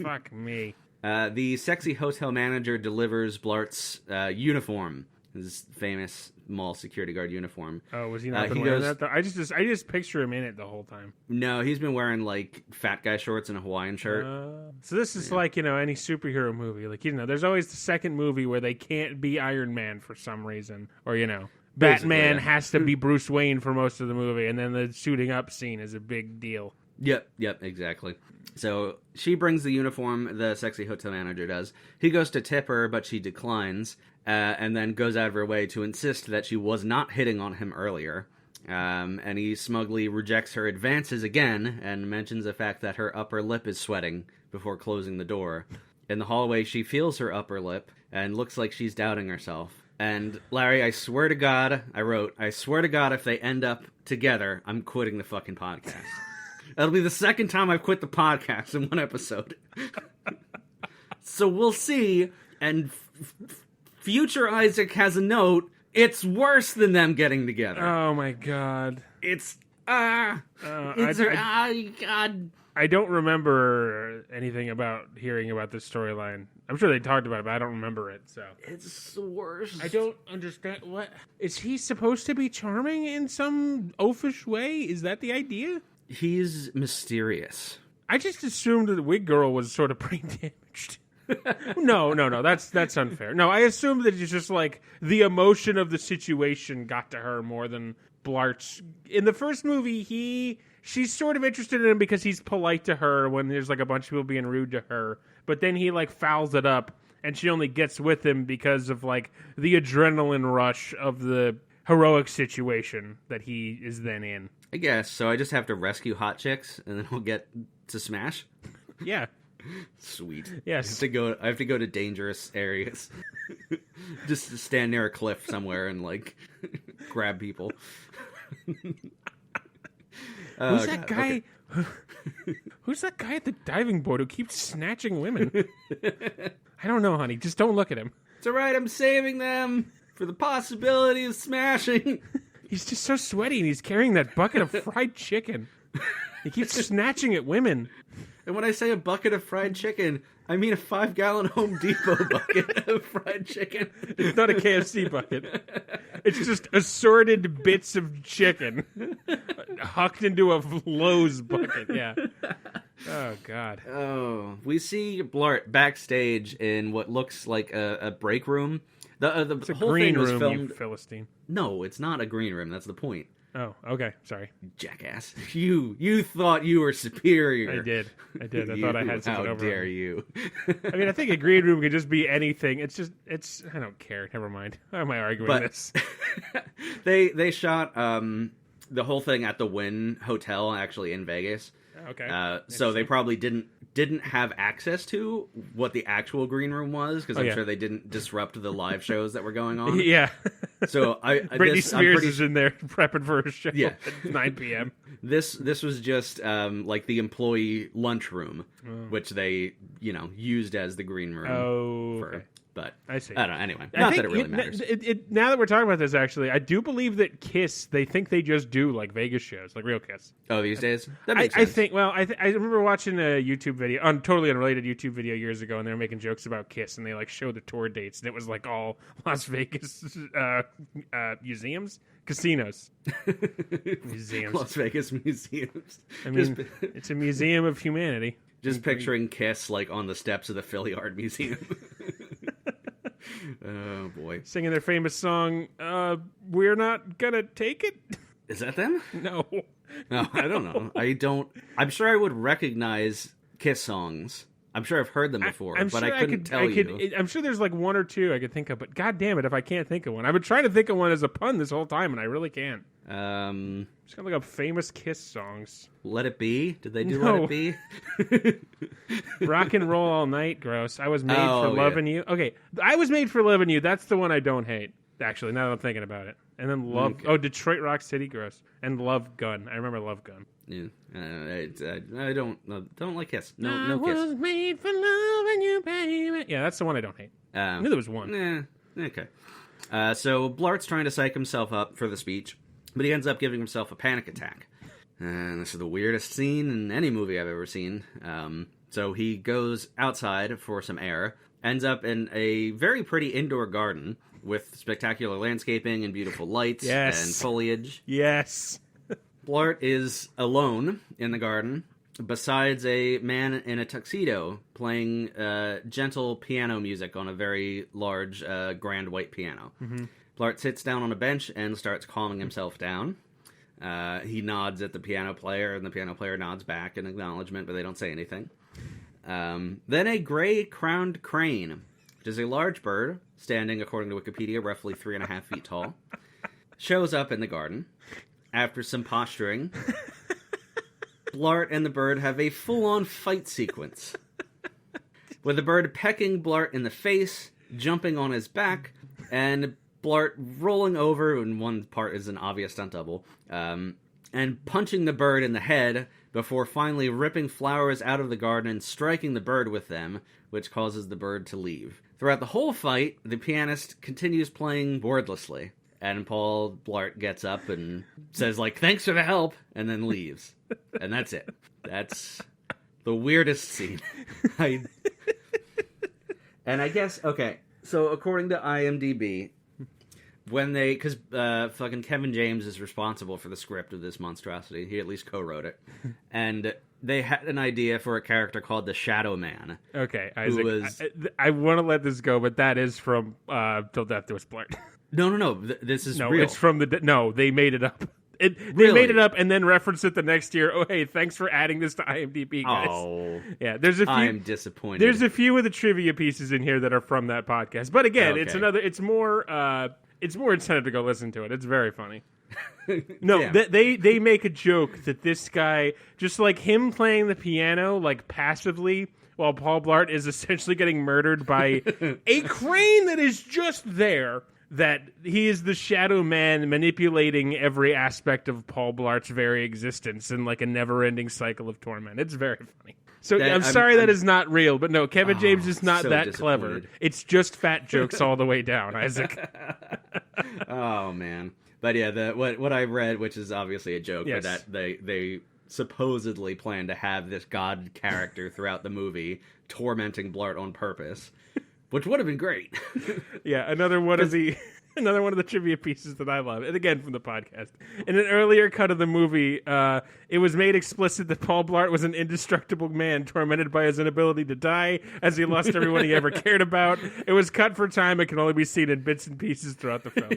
Fuck me. The sexy hotel manager delivers Blart's uniform, his famous mall security guard uniform. Oh, was he not been wearing that though? I just picture him in it the whole time. No, he's been wearing like fat guy shorts and a Hawaiian shirt. So this is like, any superhero movie. Like, there's always the second movie where they can't be Iron Man for some reason. Or, Batman has to be Bruce Wayne for most of the movie, and then the shooting up scene is a big deal. Yep, exactly. So she brings the uniform, the sexy hotel manager does. He goes to tip her, but she declines, and then goes out of her way to insist that she was not hitting on him earlier. And he smugly rejects her advances again, and mentions the fact that her upper lip is sweating before closing the door. In the hallway, she feels her upper lip, and looks like she's doubting herself. And, Larry, I swear to God, I swear to God, if they end up together, I'm quitting the fucking podcast. That'll be the second time I've quit the podcast in one episode. So we'll see, and future Isaac has a note, it's worse than them getting together. Oh my God. God. I don't remember anything about hearing about this storyline. I'm sure they talked about it, but I don't remember it. So It's the worst. I don't understand. What is he supposed to be charming in some oafish way? Is that the idea? He's mysterious. I just assumed that the wig girl was sort of brain damaged. No. That's unfair. No, I assumed that it's just like the emotion of the situation got to her more than Blart's. In the first movie, she's sort of interested in him because he's polite to her when there's like a bunch of people being rude to her. But then he like fouls it up, and she only gets with him because of like the adrenaline rush of the heroic situation that he is then in. I guess. So I just have to rescue hot chicks, and then we'll get to smash? Yeah. Sweet. Yes. I have to go to dangerous areas. Just to stand near a cliff somewhere and like grab people. Who's that guy? Okay. Who's that guy at the diving board who keeps snatching women? I don't know, honey. Just don't look at him. It's alright, I'm saving them for the possibility of smashing. He's just so sweaty, and he's carrying that bucket of fried chicken. He keeps snatching at women. And when I say a bucket of fried chicken, I mean a 5-gallon Home Depot bucket of fried chicken. It's not a KFC bucket. It's just assorted bits of chicken hucked into a Lowe's bucket. Yeah. Oh, God. Oh, we see Blart backstage in what looks like a break room. It's a whole green thing was room, filmed... you Philistine. No, it's not a green room. That's the point. Oh, okay. Sorry. Jackass. You thought you were superior. I did. I thought I had something How over. How dare you? I mean, I think a green room could just be anything. I don't care. Never mind. Why am I arguing this? They shot the whole thing at the Wynn Hotel, actually, in Vegas. Okay. So they probably didn't have access to what the actual green room was, because I'm sure they didn't disrupt the live shows that were going on. Yeah. So Britney Spears is in there prepping for a show at 9 p.m. This was just like the employee lunchroom, which they used as the green room. Oh, okay. But I see. I don't know. Anyway, not that it really matters. Now that we're talking about this, actually, I do believe that Kiss, they think they just do like Vegas shows, like real Kiss. Oh, these days? That makes I sense. think. Well, I remember watching a YouTube video, totally unrelated YouTube video years ago, and they were making jokes about Kiss, and they like showed the tour dates, and it was like all Las Vegas museums, casinos, museums, Las Vegas museums. I mean, it's a museum of humanity. Just picturing Kiss like on the steps of the Philly Art Museum. Oh boy, singing their famous song, "We're Not Gonna Take It." Is that them? No. No, I don't know. I'm sure I would recognize Kiss songs. I'm sure I've heard them before, but I couldn't tell you. I'm sure there's like one or two I could think of, but god damn it if I can't think of one. I've been trying to think of one as a pun this whole time, and I really can't. Just gonna look up famous Kiss songs. Let It Be? Did they do No. Let It Be? Rock and Roll All Night, gross. I Was Made for Loving You. Okay, I Was Made for Loving You. That's the one I don't hate. actually, now that I'm thinking about it. And then Love... Okay. Oh, Detroit Rock City, gross. And Love Gun. I remember Love Gun. Yeah. I don't like Kiss. No Kiss. I was made for loving you, baby. Yeah, that's the one I don't hate. I knew there was one. Okay. So Blart's trying to psych himself up for the speech, but he ends up giving himself a panic attack. And this is the weirdest scene in any movie I've ever seen. So he goes outside for some air, ends up in a very pretty indoor garden with spectacular landscaping and beautiful lights and foliage. Yes. Blart is alone in the garden, besides a man in a tuxedo playing gentle piano music on a very large grand white piano. Mm-hmm. Blart sits down on a bench and starts calming himself down. He nods at the piano player, and the piano player nods back in acknowledgement, but they don't say anything. Then a gray-crowned crane, which is a large bird, standing, according to Wikipedia, roughly 3.5 feet tall, shows up in the garden. After some posturing, Blart and the bird have a full-on fight sequence, with the bird pecking Blart in the face, jumping on his back, and Blart rolling over, and one part is an obvious stunt double, and punching the bird in the head before finally ripping flowers out of the garden and striking the bird with them, which causes the bird to leave. Throughout the whole fight, the pianist continues playing wordlessly, and Paul Blart gets up and says, like, thanks for the help, and then leaves. And that's it. That's the weirdest scene. And I guess, okay, so according to IMDb, because fucking Kevin James is responsible for the script of this monstrosity. He at least co-wrote it. And they had an idea for a character called the Shadow Man. Okay, Isaac, I want to let this go, but that is from Till Death Do Us Part. No. This is real. It's from they made it up. They made it up and then referenced it the next year. Oh, hey, thanks for adding this to IMDb, guys. Oh, yeah. There's a few. I'm disappointed. There's a few of the trivia pieces in here that are from that podcast, but again, okay. It's more incentive to go listen to it. It's very funny. No, yeah. they make a joke that this guy, just like him playing the piano, like passively, while Paul Blart is essentially getting murdered by a crane that is just there, that he is the Shadow Man manipulating every aspect of Paul Blart's very existence in like a never-ending cycle of torment. It's very funny. So I'm sorry that is not real, but no, Kevin James is not so that clever. It's just fat jokes all the way down, Isaac. Oh, man. But yeah, what I read, which is obviously a joke, yes. but that they supposedly plan to have this god character throughout the movie tormenting Blart on purpose, which would have been great. Yeah, another one of the trivia pieces that I love, and again from the podcast. In an earlier cut of the movie, it was made explicit that Paul Blart was an indestructible man tormented by his inability to die, as he lost everyone he ever cared about. It was cut for time and can only be seen in bits and pieces throughout the film.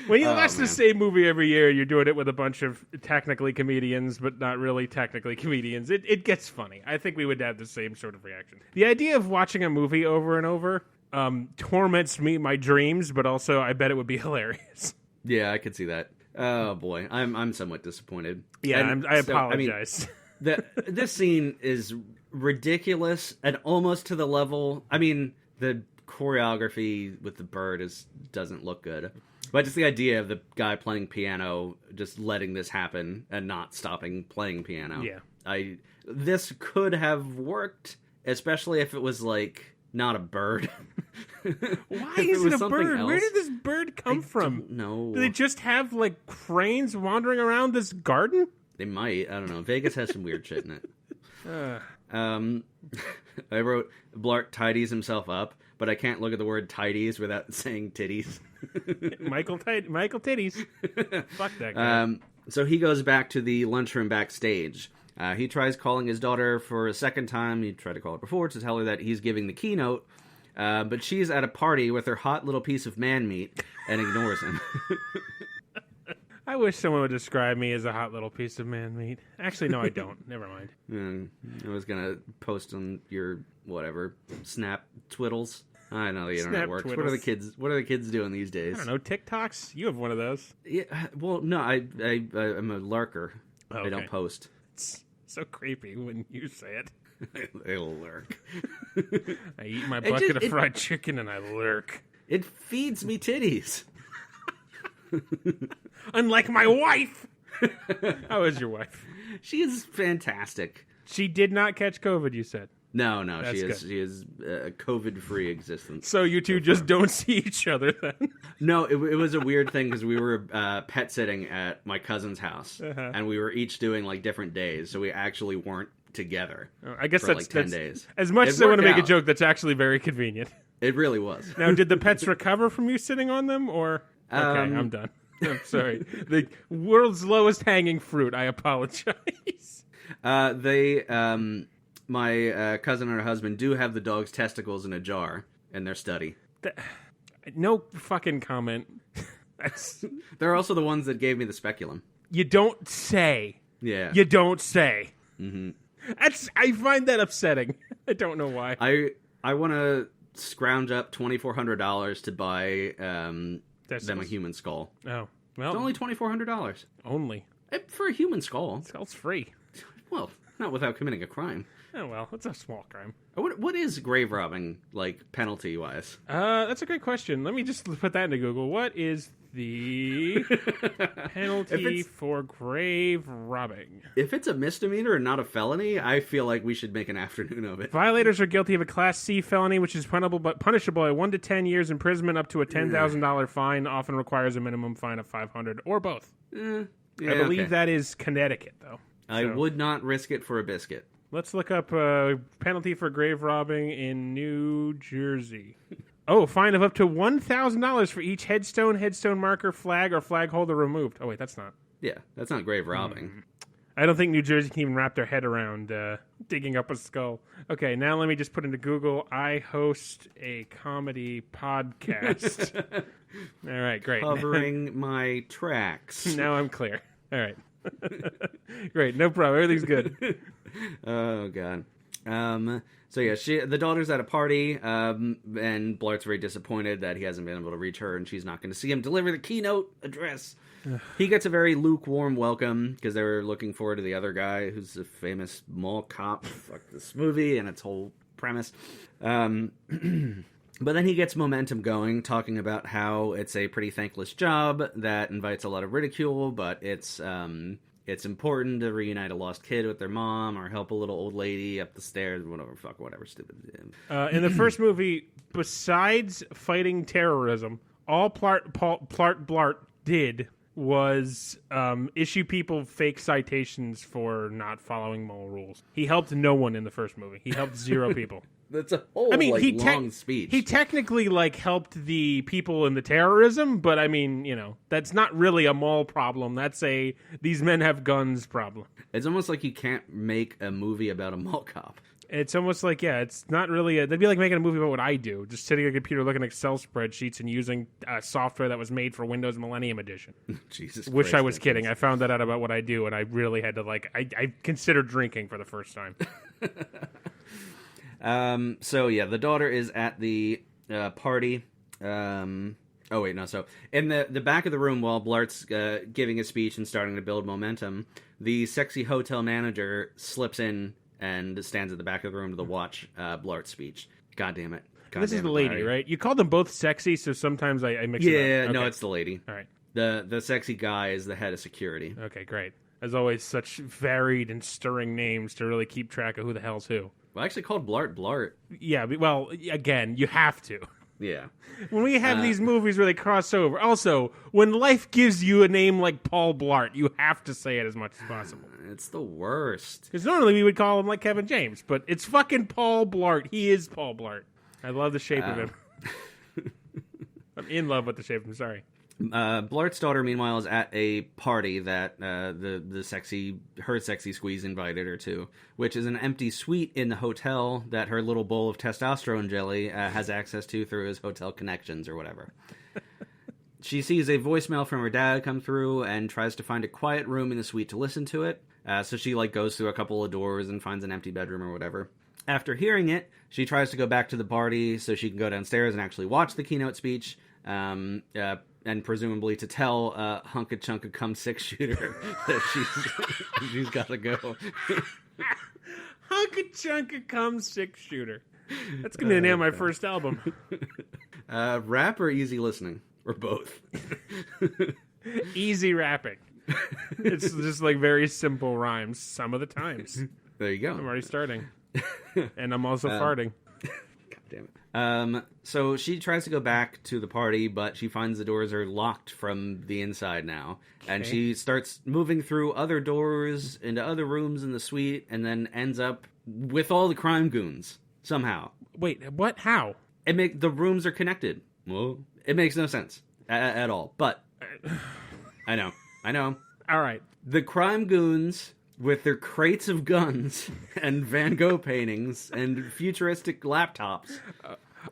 When you watch the same movie every year, you're doing it with a bunch of technically comedians, but not really technically comedians. It gets funny. I think we would have the same sort of reaction. The idea of watching a movie over and over torments me, my dreams, but also I bet it would be hilarious. Yeah, I could see that. Oh boy, I'm somewhat disappointed. Yeah, I apologize. This scene is ridiculous and almost to the level. I mean, the choreography with the bird doesn't look good, but just the idea of the guy playing piano just letting this happen and not stopping playing piano. Yeah, this could have worked, especially if it was like not a bird. Why is it a bird? Else. Where did this bird come from? No. Do they just have like cranes wandering around this garden? They might. I don't know. Vegas has some weird shit in it. I wrote Blart tidies himself up, but I can't look at the word tidies without saying titties. Michael Titties. Fuck that guy. So he goes back to the lunchroom backstage. He tries calling his daughter for a second time. He tried to call her before to tell her that he's giving the keynote, but she's at a party with her hot little piece of man meat and ignores him. I wish someone would describe me as a hot little piece of man meat. Actually, no, I don't. Never mind. I was going to post on your, whatever, Snap Twiddles. I know the internet works. Twiddles. What are the kids doing these days? I don't know. TikToks? You have one of those. Yeah. Well, no, I'm a lurker. Oh, okay. I don't post. It's so creepy when you say it. I lurk. I eat my bucket of fried chicken and I lurk. It feeds me titties. Unlike my wife. How is your wife? She is fantastic. She did not catch COVID, you said. No, That's she good. is a COVID-free existence. So you two just don't see each other then? No, it was a weird thing because we were pet sitting at my cousin's house, and we were each doing like different days, so we actually weren't together. I guess for that's like 10 that's, days. As much It as I want to worked make a out. joke, that's actually very convenient. It really was. Now, did the pets recover from you sitting on them, or... Okay, I'm done. I'm sorry. The world's lowest hanging fruit. I apologize. My cousin and her husband do have the dog's testicles in a jar in their study. No fucking comment. That's... They're also the ones that gave me the speculum. You don't say. Yeah. You don't say. Mm-hmm. I find that upsetting. I don't know why. I want to scrounge up $2,400 to buy them a human skull. Oh, well. It's only $2,400. Only. For a human skull. Skull's free. Well, not without committing a crime. Oh, well, it's a small crime. What is grave robbing, like, penalty-wise? That's a great question. Let me just put that into Google. What is the penalty for grave robbing? If it's a misdemeanor and not a felony, I feel like we should make an afternoon of it. Violators are guilty of a Class C felony, which is punishable by 1 to 10 years imprisonment up to a $10,000 fine, often requires a minimum fine of $500, or both. Yeah, I believe okay. that is Connecticut, though. I would not risk it for a biscuit. Let's look up penalty for grave robbing in New Jersey. Oh, fine of up to $1,000 for each headstone marker, flag, or flag holder removed. Oh, wait, that's not. Yeah, that's not grave robbing. I don't think New Jersey can even wrap their head around digging up a skull. Okay, now let me just put into Google, I host a comedy podcast. All right, great. Covering my tracks. Now I'm clear. All right. Great, no problem. Everything's good. Oh, God. So, yeah, the daughter's at a party, and Blart's very disappointed that he hasn't been able to reach her, and she's not going to see him deliver the keynote address. He gets a very lukewarm welcome, because they were looking forward to the other guy, who's a famous mall cop. Fuck this movie and its whole premise. But then he gets momentum going, talking about how it's a pretty thankless job that invites a lot of ridicule, but it's important to reunite a lost kid with their mom or help a little old lady up the stairs, whatever stupid. In the first movie, besides fighting terrorism, all Blart did was issue people fake citations for not following mall rules. He helped no one in the first movie. He helped 0 people. That's a whole long speech. He technically helped the people in the terrorism, but I mean, that's not really a mall problem. That's a these men have guns problem. It's almost like you can't make a movie about a mall cop. It's almost like, it's not really that'd be like making a movie about what I do, just sitting at a computer looking at Excel spreadsheets and using software that was made for Windows Millennium Edition. Jesus Christ. Wish I was kidding. I found that out about what I do, and I really had to I considered drinking for the first time. So yeah, the daughter is at the party. So in the back of the room while Blart's giving a speech and starting to build momentum, the sexy hotel manager slips in and stands at the back of the room to watch Blart's speech. God damn it. This is the lady, right? You called them both sexy, so sometimes I mix it up. Yeah, Okay. no, it's the lady. All right. The sexy guy is the head of security. Okay, great. As always, such varied and stirring names to really keep track of who the hell's who. Well, I actually called Blart. Yeah, well, again, you have to. Yeah. When we have these movies where they cross over. Also, when life gives you a name like Paul Blart, you have to say it as much as possible. It's the worst. Because normally we would call him like Kevin James, but it's fucking Paul Blart. He is Paul Blart. I love the shape of him. I'm in love with the shape of him, sorry. Blart's daughter, meanwhile, is at a party that her sexy squeeze invited her to, which is an empty suite in the hotel that her little bowl of testosterone jelly has access to through his hotel connections or whatever. She sees a voicemail from her dad come through and tries to find a quiet room in the suite to listen to it. So she goes through a couple of doors and finds an empty bedroom or whatever. After hearing it, she tries to go back to the party so she can go downstairs and actually watch the keynote speech. And presumably to tell Hunka Chunka Cum 6-shooter that she's got to go. Hunka Chunka Cum 6-shooter. That's going to be the name of my first album. Rap or easy listening? Or both? Easy rapping. It's just like very simple rhymes some of the times. There you go. I'm already starting. And I'm also farting. God damn it. So she tries to go back to the party, but she finds the doors are locked from the inside now. And she starts moving through other doors into other rooms in the suite, and then ends up with all the crime goons somehow. Wait, what? How? The rooms are connected. Well, it makes no sense at all. But I know. All right. The crime goons, with their crates of guns and Van Gogh paintings and futuristic laptops,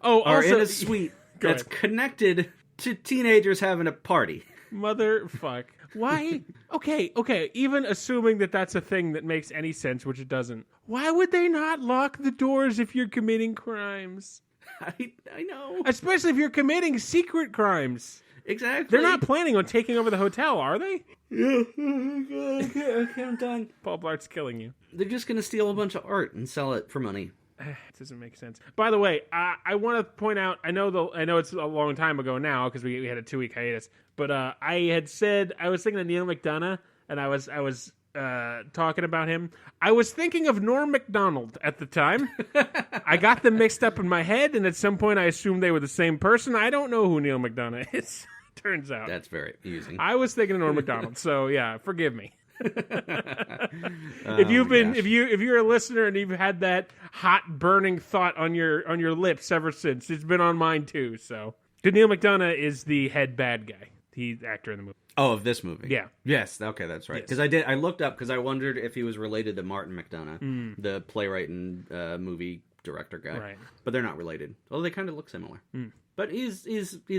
are in a suite that's connected to teenagers having a party. Motherfuck. Why? Okay. Even assuming that that's a thing that makes any sense, which it doesn't. Why would they not lock the doors if you're committing crimes? I know. Especially if you're committing secret crimes. Exactly. They're not planning on taking over the hotel, are they? Yeah. Okay, I'm done. Paul Blart's killing you. They're just going to steal a bunch of art and sell it for money. It doesn't make sense. By the way, I want to point out. I know it's a long time ago now because we had a 2-week hiatus. But I was thinking of Neil McDonough, and I was talking about him. I was thinking of Norm Macdonald at the time. I got them mixed up in my head, and at some point I assumed they were the same person. I don't know who Neil McDonough is. Turns out that's very amusing. I was thinking of Norm Macdonald, so yeah, forgive me. If you're a listener and you've had that hot burning thought on your lips ever since, it's been on mine too. So, Neil McDonough is the head bad guy. He's the actor in the movie. Oh, of this movie. Yeah. Yes. Okay, that's right. Because I looked up because I wondered if he was related to Martin McDonough, the playwright and movie director guy. Right. But they're not related. Although they kind of look similar. But he's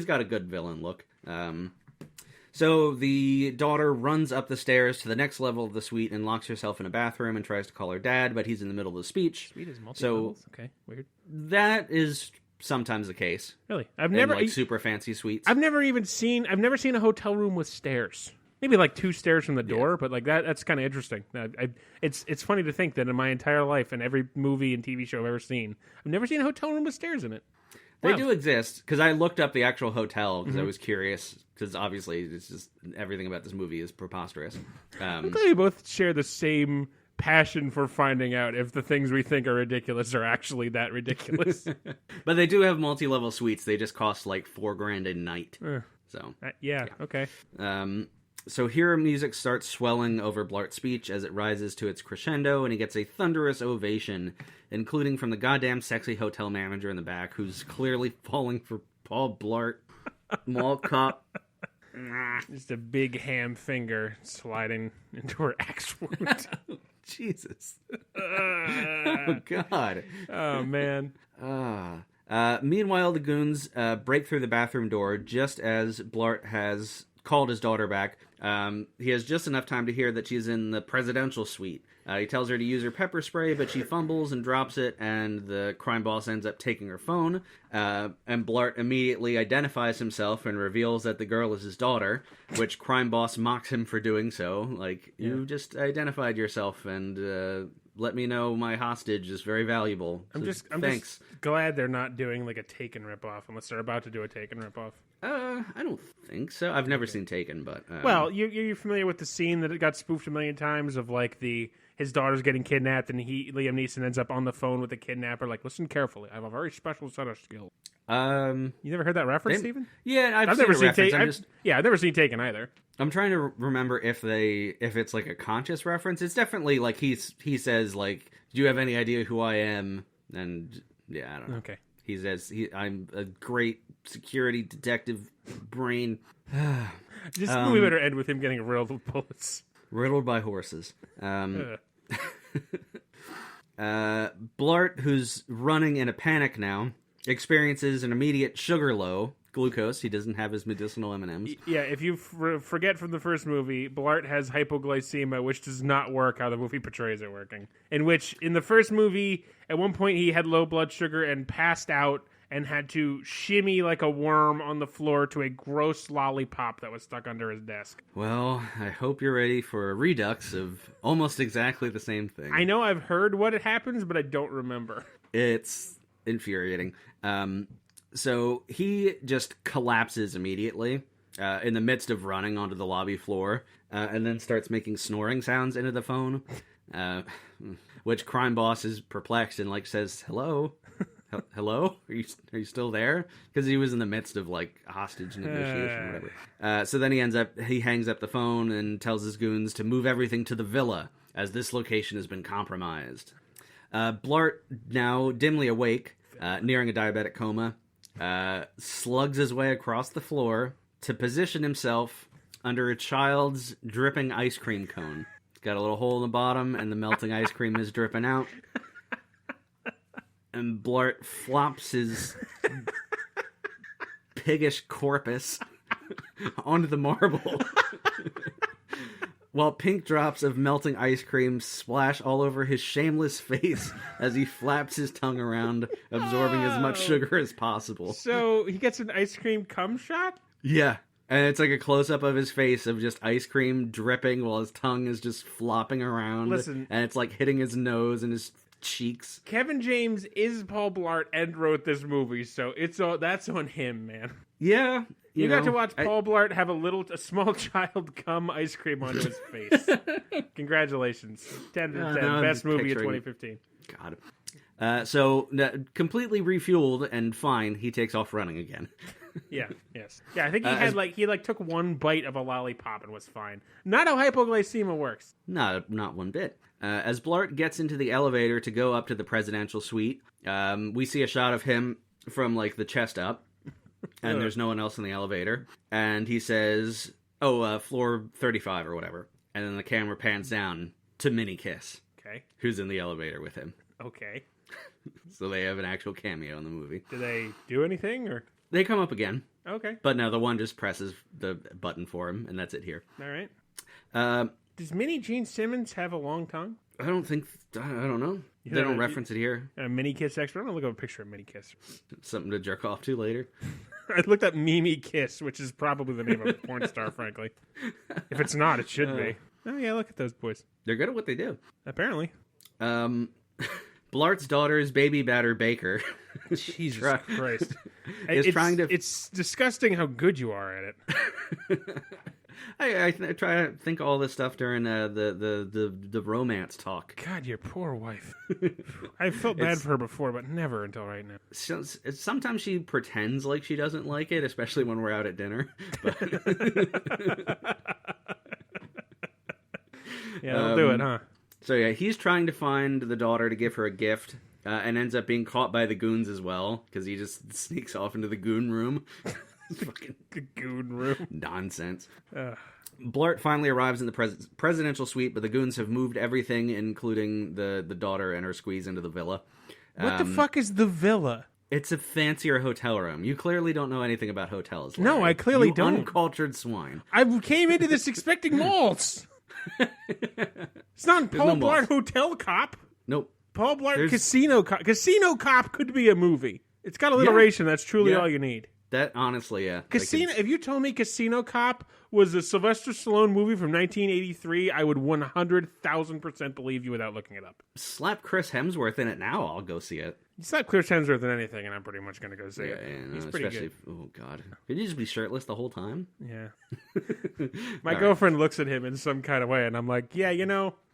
got a good villain look. So the daughter runs up the stairs to the next level of the suite and locks herself in a bathroom and tries to call her dad, but he's in the middle of the speech. Suite is multi-levels? Okay, weird. That is sometimes the case. Really? I've never super fancy suites. I've never seen a hotel room with stairs. Maybe like 2 stairs from the door, but like that's kind of interesting. It's funny to think that in my entire life and every movie and TV show I've ever seen, I've never seen a hotel room with stairs in it. They do exist, because I looked up the actual hotel, because I was curious, because obviously it's just everything about this movie is preposterous. I'm glad we both share the same passion for finding out if the things we think are ridiculous are actually that ridiculous. But they do have multi-level suites. They just cost like $4,000 a night. So yeah, okay. So here music starts swelling over Blart's speech as it rises to its crescendo, and he gets a thunderous ovation, including from the goddamn sexy hotel manager in the back, who's clearly falling for Paul Blart. Mall cop. Just a big ham finger sliding into her axe wound. Jesus. Oh, God. Oh, man. Meanwhile, the goons break through the bathroom door just as Blart has called his daughter back. He has just enough time to hear that she's in the presidential suite. He tells her to use her pepper spray, but she fumbles and drops it, and the crime boss ends up taking her phone. And Blart immediately identifies himself and reveals that the girl is his daughter, which crime boss mocks him for doing so. Like, you just identified yourself, and let me know my hostage is very valuable. I'm just glad they're not doing like a Taken ripoff, unless they're about to do a Taken ripoff. I don't think so. I've never seen Taken, but well, you're familiar with the scene that it got spoofed a million times of like his daughter's getting kidnapped, and Liam Neeson ends up on the phone with the kidnapper, like, listen carefully, I have a very special set of skills. You never heard that reference, Stephen? Yeah, I've never seen Taken. I've never seen Taken either. I'm trying to remember if it's like a conscious reference. It's definitely like he says like, "Do you have any idea who I am?" And yeah, I don't know. Okay. He says I'm a great security detective brain. This movie better end with him getting riddled with bullets. Riddled by horses. Blart, who's running in a panic now, experiences an immediate sugar low. Glucose. He doesn't have his medicinal M&Ms. Yeah, if you forget from the first movie, Blart has hypoglycemia, which does not work how the movie portrays it working. In which, in the first movie, at one point he had low blood sugar and passed out and had to shimmy like a worm on the floor to a gross lollipop that was stuck under his desk. Well, I hope you're ready for a redux of almost exactly the same thing. I know I've heard what it happens, but I don't remember. It's infuriating. So he just collapses immediately in the midst of running onto the lobby floor, and then starts making snoring sounds into the phone, which Crime Boss is perplexed and like says, "Hello, hello, are you still there?" Because he was in the midst of like hostage negotiation or whatever. So then he hangs up the phone and tells his goons to move everything to the villa as this location has been compromised. Blart, now dimly awake, nearing a diabetic coma, slugs his way across the floor to position himself under a child's dripping ice cream cone. It's got a little hole in the bottom, and the melting ice cream is dripping out. And Blart flops his piggish corpus onto the marble. While pink drops of melting ice cream splash all over his shameless face as he flaps his tongue around, absorbing as much sugar as possible. So he gets an ice cream cum shot? Yeah. And it's like a close-up of his face of just ice cream dripping while his tongue is just flopping around. Listen. And it's like hitting his nose and his cheeks. Kevin James is Paul Blart and wrote this movie, so that's on him, man. Yeah. You got to watch Paul Blart have a small child cum ice cream onto his face. Congratulations. 10 to 10. Best movie of 2015. God. So, completely refueled and fine, he takes off running again. Yeah, yes. Yeah, I think he took one bite of a lollipop and was fine. Not how hypoglycemia works. Not one bit. As Blart gets into the elevator to go up to the presidential suite, we see a shot of him from, like, the chest up. And there's no one else in the elevator. And he says, floor 35 or whatever. And then the camera pans down to Minnie Kiss. Okay. Who's in the elevator with him. Okay. So they have an actual cameo in the movie. Do they do anything, or? They come up again. Okay. But no, the one just presses the button for him, and that's it here. All right. Does Minnie Jean Simmons have a long tongue? I don't know. They don't reference it here. A Minnie Kiss expert? I'm going to look up a picture of Minnie Kiss. Something to jerk off to later. I looked up Mimi Kiss, which is probably the name of a porn star, frankly. If it's not, it should be. Oh, yeah, look at those boys. They're good at what they do. Apparently. Blart's daughter's baby batter baker. Jesus Christ. It's disgusting how good you are at it. I try to think all this stuff during the romance talk. God, your poor wife. I felt bad for her before, but never until right now. Sometimes she pretends like she doesn't like it, especially when we're out at dinner. Yeah, I'll do it, huh? So yeah, he's trying to find the daughter to give her a gift, and ends up being caught by the goons as well, because he just sneaks off into the goon room. Fucking goon room. Nonsense. Blart finally arrives in the presidential suite, but the goons have moved everything, including the daughter and her squeeze, into the villa. What the fuck is the villa? It's a fancier hotel room. You clearly don't know anything about hotels. Larry. No, I clearly don't. Uncultured swine. I came into this expecting malls. It's not Paul Blart Hotel Cop. Nope. Paul Blart Casino Cop. Casino Cop could be a movie. It's got alliteration. That's truly all you need. That, honestly, yeah. Casino. If you told me Casino Cop was a Sylvester Stallone movie from 1983, I would 100,000% believe you without looking it up. Slap Chris Hemsworth in it now, I'll go see it. You slap Chris Hemsworth in anything, and I'm pretty much going to go see it. Yeah, no, he's pretty good. Oh, God. Could you just be shirtless the whole time? Yeah. My girlfriend looks at him in some kind of way, and I'm like, yeah,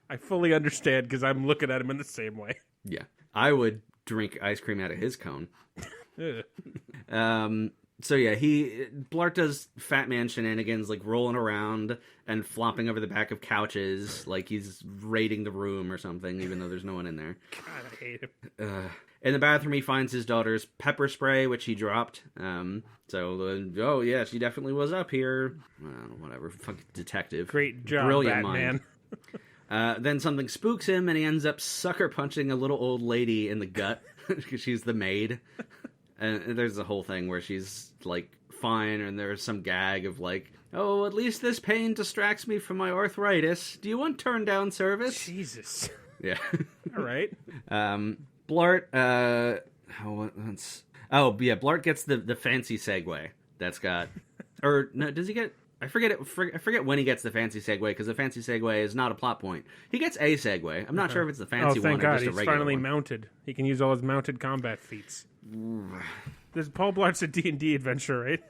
I fully understand, because I'm looking at him in the same way. Yeah. I would drink ice cream out of his cone. So yeah, Blart does fat man shenanigans, like rolling around and flopping over the back of couches like he's raiding the room or something, even though there's no one in there. God, I hate him. In the bathroom, he finds his daughter's pepper spray, which he dropped. She definitely was up here. Whatever, fucking detective. Great job, brilliant Batman. Mind. Then something spooks him, and he ends up sucker punching a little old lady in the gut because she's the maid. And there's a whole thing where she's, like, fine, and there's some gag of, like, oh, at least this pain distracts me from my arthritis. Do you want turn-down service? Jesus. Yeah. All right. Blart, Blart gets the fancy Segway that's got... Or, no, does he get... I forget when he gets the fancy Segway, because the fancy Segway is not a plot point. He gets a Segway. I'm not sure if it's the fancy one or just a regular one. He's finally mounted. He can use all his mounted combat feats. There's Paul Blart's a D&D adventure, right?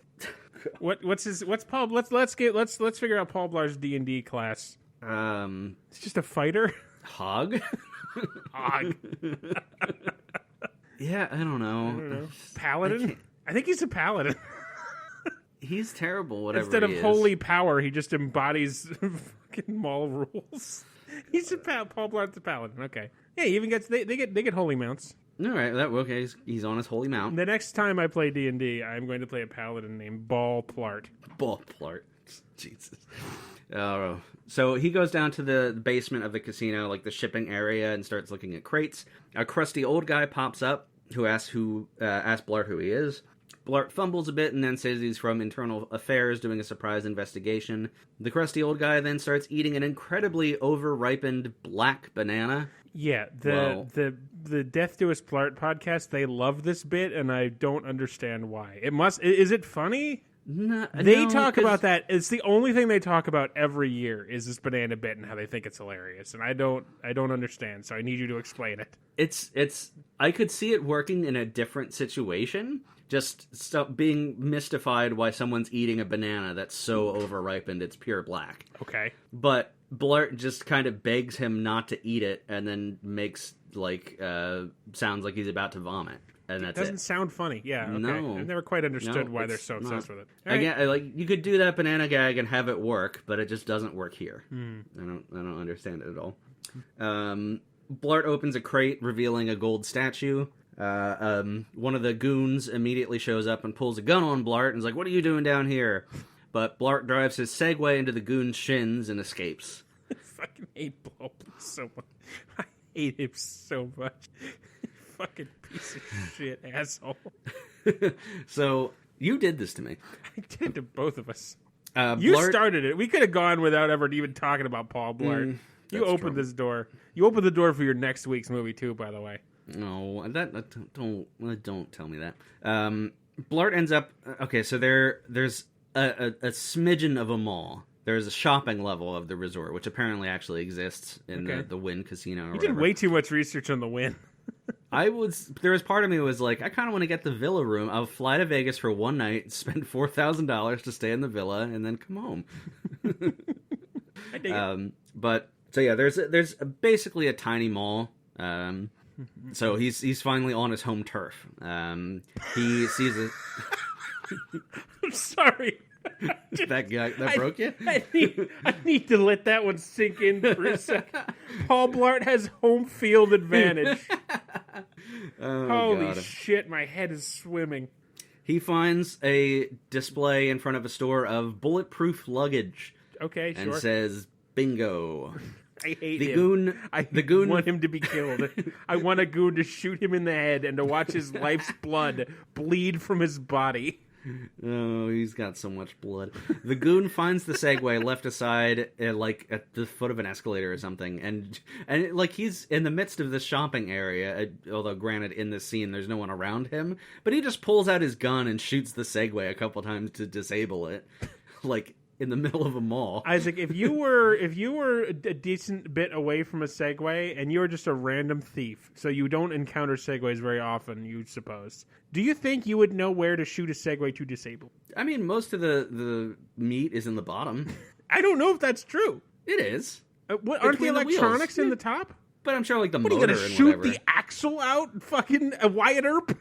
What's Paul? Let's figure out Paul Blart's D&D class. It's just a fighter. Hog. Hog. Yeah, I don't know. Paladin. I think he's a paladin. He's terrible. Whatever. Instead of he is. holy power, he just embodies fucking mall rules. He's Paul Blart's a paladin. Okay. Yeah, he even gets they get holy mounts. All right. Okay. He's on his holy mount. The next time I play D&D, I'm going to play a paladin named Blart. Blart. Jesus. So he goes down to the basement of the casino, like the shipping area, and starts looking at crates. A crusty old guy pops up who asks Blart who he is. Blart fumbles a bit and then says he's from Internal Affairs doing a surprise investigation. The crusty old guy then starts eating an incredibly over-ripened black banana. Yeah, the Death to Us Blart podcast, they love this bit, and I don't understand why. Is it funny? They talk about that. It's the only thing they talk about every year is this banana bit and how they think it's hilarious. And I don't understand. So I need you to explain it. I could see it working in a different situation. Just stop being mystified why someone's eating a banana that's so over-ripened it's pure black. Okay. But Blart just kind of begs him not to eat it and then makes sounds like he's about to vomit. And that's doesn't sound funny. Yeah, okay. No. I've never quite understood why they're so obsessed with it. Right. Again, you could do that banana gag and have it work, but it just doesn't work here. I don't understand it at all. Blart opens a crate, revealing a gold statue. One of the goons immediately shows up and pulls a gun on Blart and is like, "What are you doing down here?" But Blart drives his Segway into the goon's shins and escapes. I fucking hate Blart so much. I hate him so much. Fucking piece of shit, asshole. So, you did this to me. I did to both of us. You Blart started it. We could have gone without ever even talking about Paul Blart. You opened this door. You opened the door for your next week's movie, too, by the way. No, don't tell me that. Blart ends up... Okay, so there's a smidgen of a mall. There's a shopping level of the resort, which apparently actually exists in the Wynn Casino or whatever. You did way too much research on the Wynn. There was part of me who was like, I kind of want to get the villa room. I'll fly to Vegas for one night, spend $4,000 to stay in the villa, and then come home. I dig it. But so yeah, there's basically a tiny mall. So he's finally on his home turf. He sees a. I'm sorry. that broke you? I need to let that one sink in for a second. Paul Blart has home field advantage. Holy shit, my head is swimming. He finds a display in front of a store of bulletproof luggage. Okay, sure. And says, bingo. I hate the him. Goon want him to be killed. I want a goon to shoot him in the head and to watch his life's blood bleed from his body. Oh, he's got so much blood. The goon finds the Segway left aside, like at the foot of an escalator or something, and like he's in the midst of this shopping area. Although, granted, in this scene, there's no one around him, but he just pulls out his gun and shoots the Segway a couple times to disable it, like in the middle of a mall. Isaac, if you were a decent bit away from a Segway and you're just a random thief, so you don't encounter Segways very often, you suppose, do you think you would know where to shoot a Segway to disable? I mean, most of the meat is in the bottom. I don't know if that's true. It is. Aren't the electronics in the top? But I'm sure, like, the motor What, are you and going to shoot whatever. the axle out? Fucking a Wyatt Earp?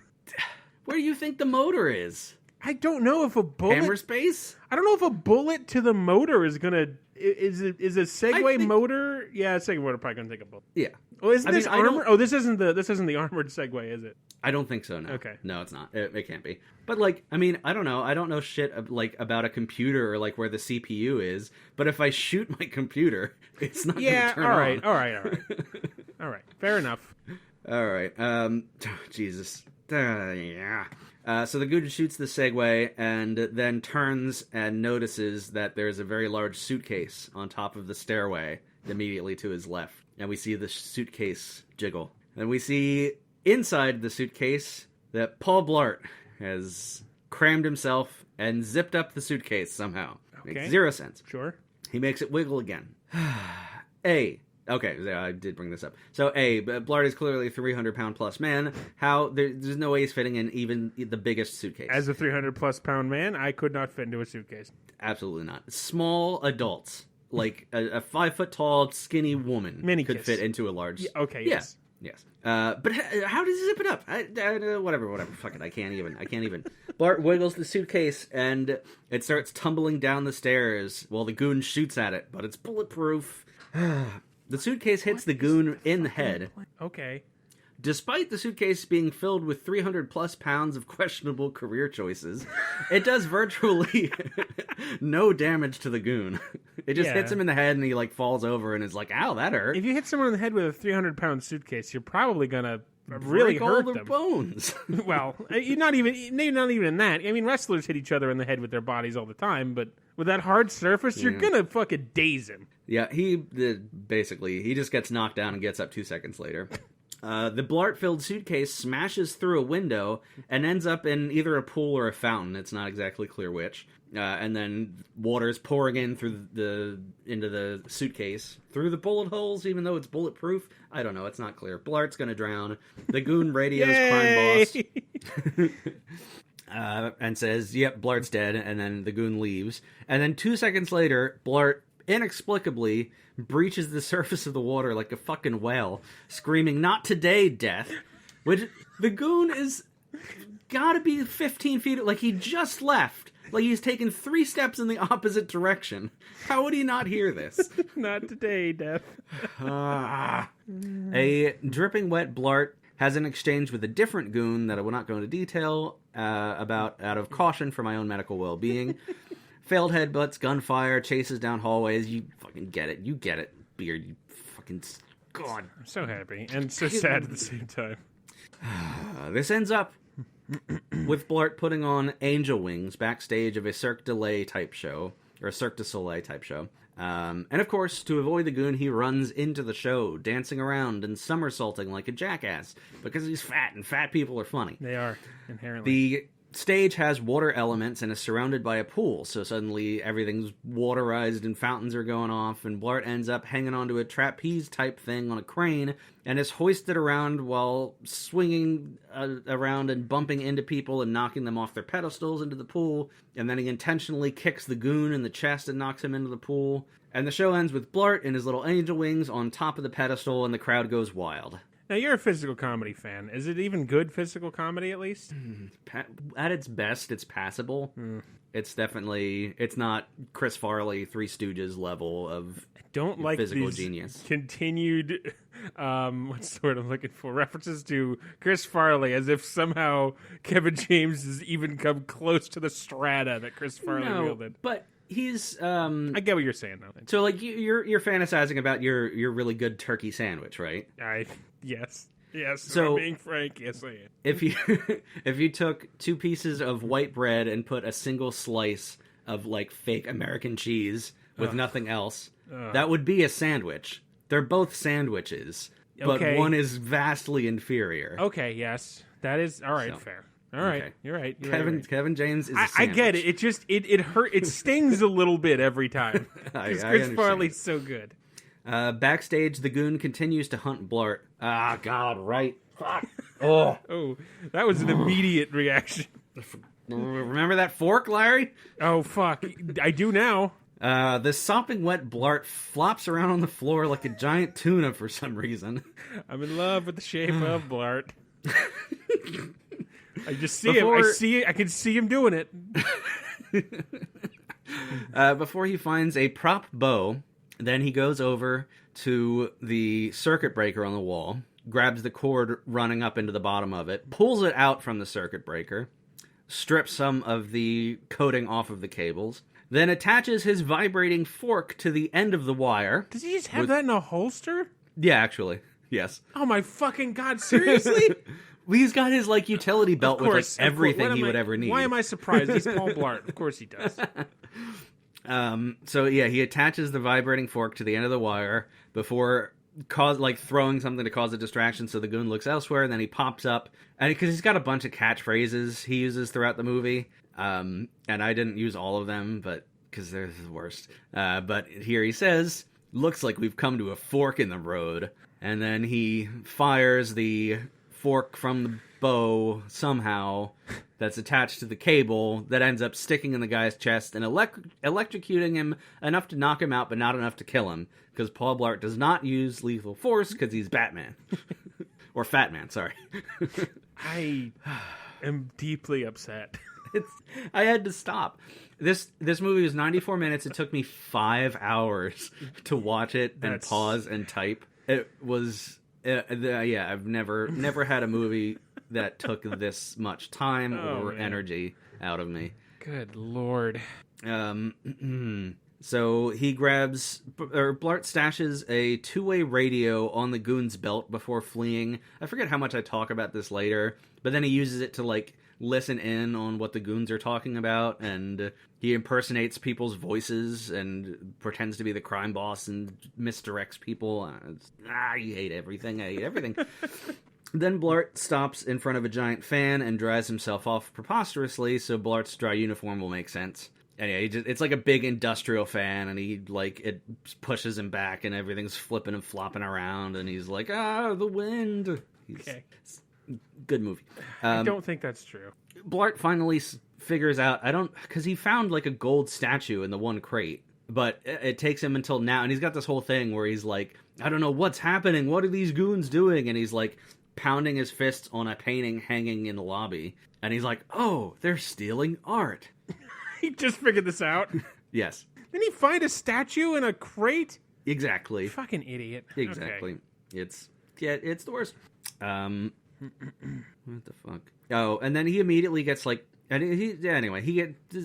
Where do you think the motor is? I don't know if a bullet... Hammer space? I don't know if a bullet to the motor is gonna... Is a Segway motor? Yeah, a Segway motor probably gonna take a bullet. Yeah. Oh, isn't this armor? Oh, this isn't the armored Segway, is it? I don't think so. No. Okay. No, it's not. It can't be. But like, I mean, I don't know. I don't know shit like about a computer or like where the CPU is. But if I shoot my computer, it's not. Yeah. Gonna turn on. All right. All right. Fair enough. All right. Jesus. Yeah. So the goon shoots the Segway and then turns and notices that there's a very large suitcase on top of the stairway immediately to his left. And we see the suitcase jiggle. And we see inside the suitcase that Paul Blart has crammed himself and zipped up the suitcase somehow. Okay. Makes zero sense. Sure. He makes it wiggle again. A, Okay, yeah, I did bring this up. So, Blart is clearly a 300-pound plus man. How there's no way he's fitting in even the biggest suitcase. As a 300-plus pound man, I could not fit into a suitcase. Absolutely not. Small adults, like a 5-foot-tall, skinny woman, could fit into a large. Yeah, okay. Yes. Yes. But how does he zip it up? Whatever. Fuck it. I can't even. Blart wiggles the suitcase, and it starts tumbling down the stairs while the goon shoots at it, but it's bulletproof. The suitcase hits the goon in the head. Okay. Despite the suitcase being filled with 300-plus pounds of questionable career choices, it does virtually no damage to the goon. It just hits him in the head, and he falls over and is like, "Ow, that hurt." If you hit someone in the head with a 300-pound suitcase, you're probably gonna really break all hurt their them. bones. Well, not even in that. I mean, wrestlers hit each other in the head with their bodies all the time, but with that hard surface, you're gonna fucking daze him. Yeah, he just gets knocked down and gets up 2 seconds later. The Blart-filled suitcase smashes through a window and ends up in either a pool or a fountain. It's not exactly clear which. And then water's pouring in into the suitcase through the bullet holes, even though it's bulletproof. I don't know. It's not clear. Blart's gonna drown. The goon radios crime boss and says, "Yep, Blart's dead." And then the goon leaves. And then 2 seconds later, Blart inexplicably breaches the surface of the water like a fucking whale, screaming, "Not today, death!" Which the goon is gotta be 15 feet. Like, he just left. Like, he's taken 3 steps in the opposite direction. How would he not hear this? Not today, death. A dripping wet Blart has an exchange with a different goon that I will not go into detail about out of caution for my own medical well-being. Failed headbutts, gunfire, chases down hallways. You fucking get it. You get it, Beard. You fucking... God. I'm so happy and so sad at the same time. This ends up with Blart putting on angel wings backstage of a Cirque du Soleil type show. And of course, to avoid the goon, he runs into the show, dancing around and somersaulting like a jackass, because he's fat, and fat people are funny. They are, inherently. The stage has water elements and is surrounded by a pool, so suddenly everything's waterized and fountains are going off, and Blart ends up hanging onto a trapeze-type thing on a crane and is hoisted around while swinging around and bumping into people and knocking them off their pedestals into the pool, and then he intentionally kicks the goon in the chest and knocks him into the pool. And the show ends with Blart in his little angel wings on top of the pedestal, and the crowd goes wild. Now, you're a physical comedy fan. Is it even good physical comedy, at least? At its best, it's passable. It's definitely... It's not Chris Farley, Three Stooges level of don't like physical these genius. Continued, what's the word I'm looking for? References to Chris Farley, as if somehow Kevin James has even come close to the strata that Chris Farley wielded. But... He's I get what you're saying though. So like you're fantasizing about your really good turkey sandwich, right? Yes. So I'm being frank, yes I am. If you took 2 pieces of white bread and put a single slice of like fake American cheese with nothing else, that would be a sandwich. They're both sandwiches, but one is vastly inferior. Okay, yes. That is all right, fair. All right, okay. You're right. Kevin James is a sandwich. I get it. It just it hurt. It stings a little bit every time because Chris Farley's so good. Backstage, the goon continues to hunt Blart. Ah, God, right? Fuck. Oh, that was an immediate reaction. Remember that fork, Larry? Oh, fuck. I do now. The sopping wet Blart flops around on the floor like a giant tuna for some reason. I'm in love with the shape of Blart. I just see him. I can see him doing it. Before he finds a prop bow, then he goes over to the circuit breaker on the wall, grabs the cord running up into the bottom of it, pulls it out from the circuit breaker, strips some of the coating off of the cables, then attaches his vibrating fork to the end of the wire. Does he just have that in a holster? Yeah, actually. Yes. Oh my fucking God, seriously? He's got his like utility belt with like everything he would ever need. Why am I surprised? He's Paul Blart. Of course he does. So yeah, he attaches the vibrating fork to the end of the wire before throwing something to cause a distraction. So the goon looks elsewhere, and then he pops up, and because he's got a bunch of catchphrases he uses throughout the movie, and I didn't use all of them, but because they're the worst. But here he says, looks like we've come to a fork in the road. And then he fires the fork from the bow somehow that's attached to the cable that ends up sticking in the guy's chest and electrocuting him enough to knock him out, but not enough to kill him. Because Paul Blart does not use lethal force because he's Batman. Or Fat Man, sorry. I am deeply upset. I had to stop. This movie was 94 minutes. It took me 5 hours to watch it and pause and type. It was... I've never had a movie that took this much time or energy out of me. Good Lord. So he grabs, or Blart stashes a two-way radio on the goon's belt before fleeing. I forget how much I talk about this later, but then he uses it to, like, listen in on what the goons are talking about, and he impersonates people's voices and pretends to be the crime boss and misdirects people. You hate everything. I hate everything. Then Blart stops in front of a giant fan and dries himself off preposterously, so Blart's dry uniform will make sense. Anyway, it's like a big industrial fan, and it pushes him back, and everything's flipping and flopping around, and he's like, the wind. Okay. Good movie. I don't think that's true. Blart finally figures out, because he found like a gold statue in the one crate, but it takes him until now, and he's got this whole thing where he's like, I don't know what's happening, what are these goons doing? And he's like pounding his fists on a painting hanging in the lobby, and he's like, oh, they're stealing art. He just figured this out? Yes. Didn't he find a statue in a crate? Exactly. Fucking idiot. Exactly. Okay. It's the worst. What the fuck? Oh, and then he immediately gets like,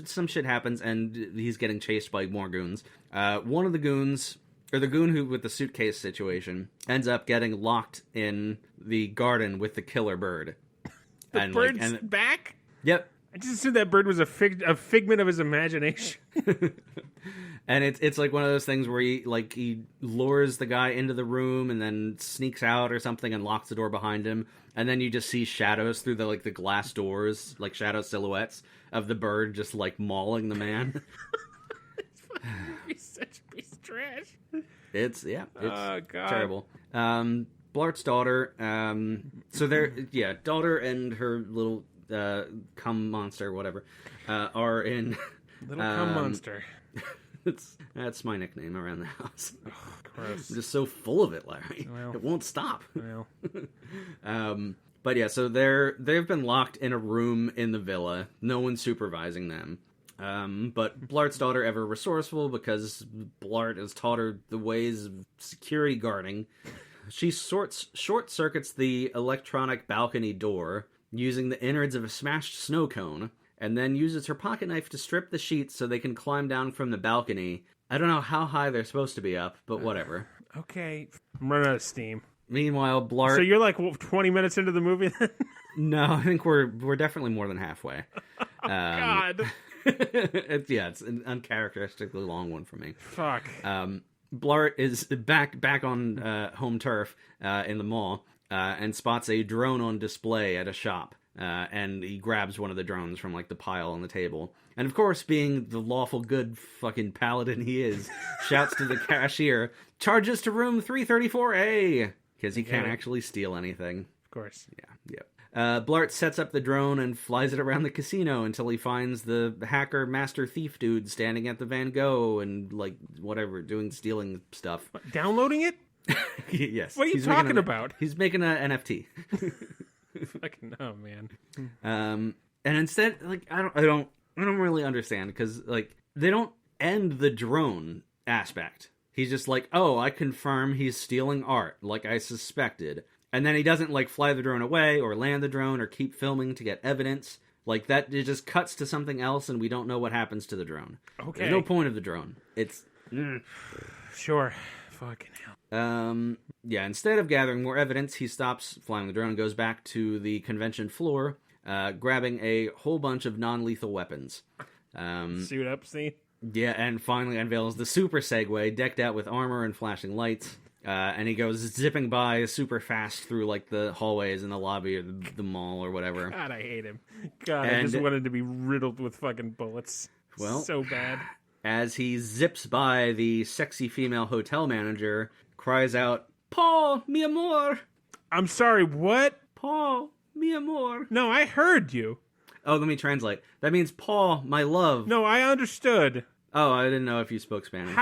some shit happens, and he's getting chased by more goons. One of the goons, or the goon who with the suitcase situation, ends up getting locked in the garden with the killer bird. The bird's back? Yep. I just assumed that bird was a figment of his imagination. And it's like one of those things where he lures the guy into the room and then sneaks out or something and locks the door behind him, and then you just see shadows through the glass doors, like shadow silhouettes of the bird just like mauling the man. He's such a piece of trash. It's God. terrible. Blart's daughter, daughter and her little cum monster, whatever, are in Little cum monster. That's my nickname around the house. Oh, gross. I'm just so full of it, Larry. Well, it won't stop. Well. But yeah, so they've been locked in a room in the villa. No one's supervising them. But Blart's daughter, ever resourceful because Blart has taught her the ways of security guarding, she short circuits the electronic balcony door using the innards of a smashed snow cone, and then uses her pocket knife to strip the sheets so they can climb down from the balcony. I don't know how high they're supposed to be up, but whatever. Okay. I'm running out of steam. Meanwhile, Blart... So you're like 20 minutes into the movie then? No, I think we're definitely more than halfway. God. It's an uncharacteristically long one for me. Fuck. Blart is back on home turf in the mall and spots a drone on display at a shop. And he grabs one of the drones from like the pile on the table. And of course, being the lawful good fucking paladin he is, shouts to the cashier, "Charges to room 334A!" Because he can't actually steal anything. Of course. Yeah. Blart sets up the drone and flies it around the casino until he finds the hacker master thief dude standing at the Van Gogh and like whatever, stealing stuff. What, downloading it? Yes. What are you talking about? He's making an NFT. Fucking oh man. And instead, like I don't really understand because like they don't end the drone aspect. He's just like, oh, I confirm he's stealing art, like I suspected. And then he doesn't like fly the drone away or land the drone or keep filming to get evidence. Like that, it just cuts to something else, and we don't know what happens to the drone. Okay. There's no point of the drone. It's sure. Fucking hell. Yeah, instead of gathering more evidence, he stops flying the drone and goes back to the convention floor, grabbing a whole bunch of non-lethal weapons. Suit up scene? Yeah, and finally unveils the super Segway, decked out with armor and flashing lights. And he goes zipping by super fast through like the hallways in the lobby or the mall or whatever. God, I hate him. God, I just wanted to be riddled with fucking bullets. Well, so bad. as he zips by the sexy female hotel manager, cries out, "Paul, mi amor." I'm sorry, what? Paul, mi amor. No, I heard you. Oh, let me translate. That means Paul, my love. No, I understood. Oh, I didn't know if you spoke Spanish.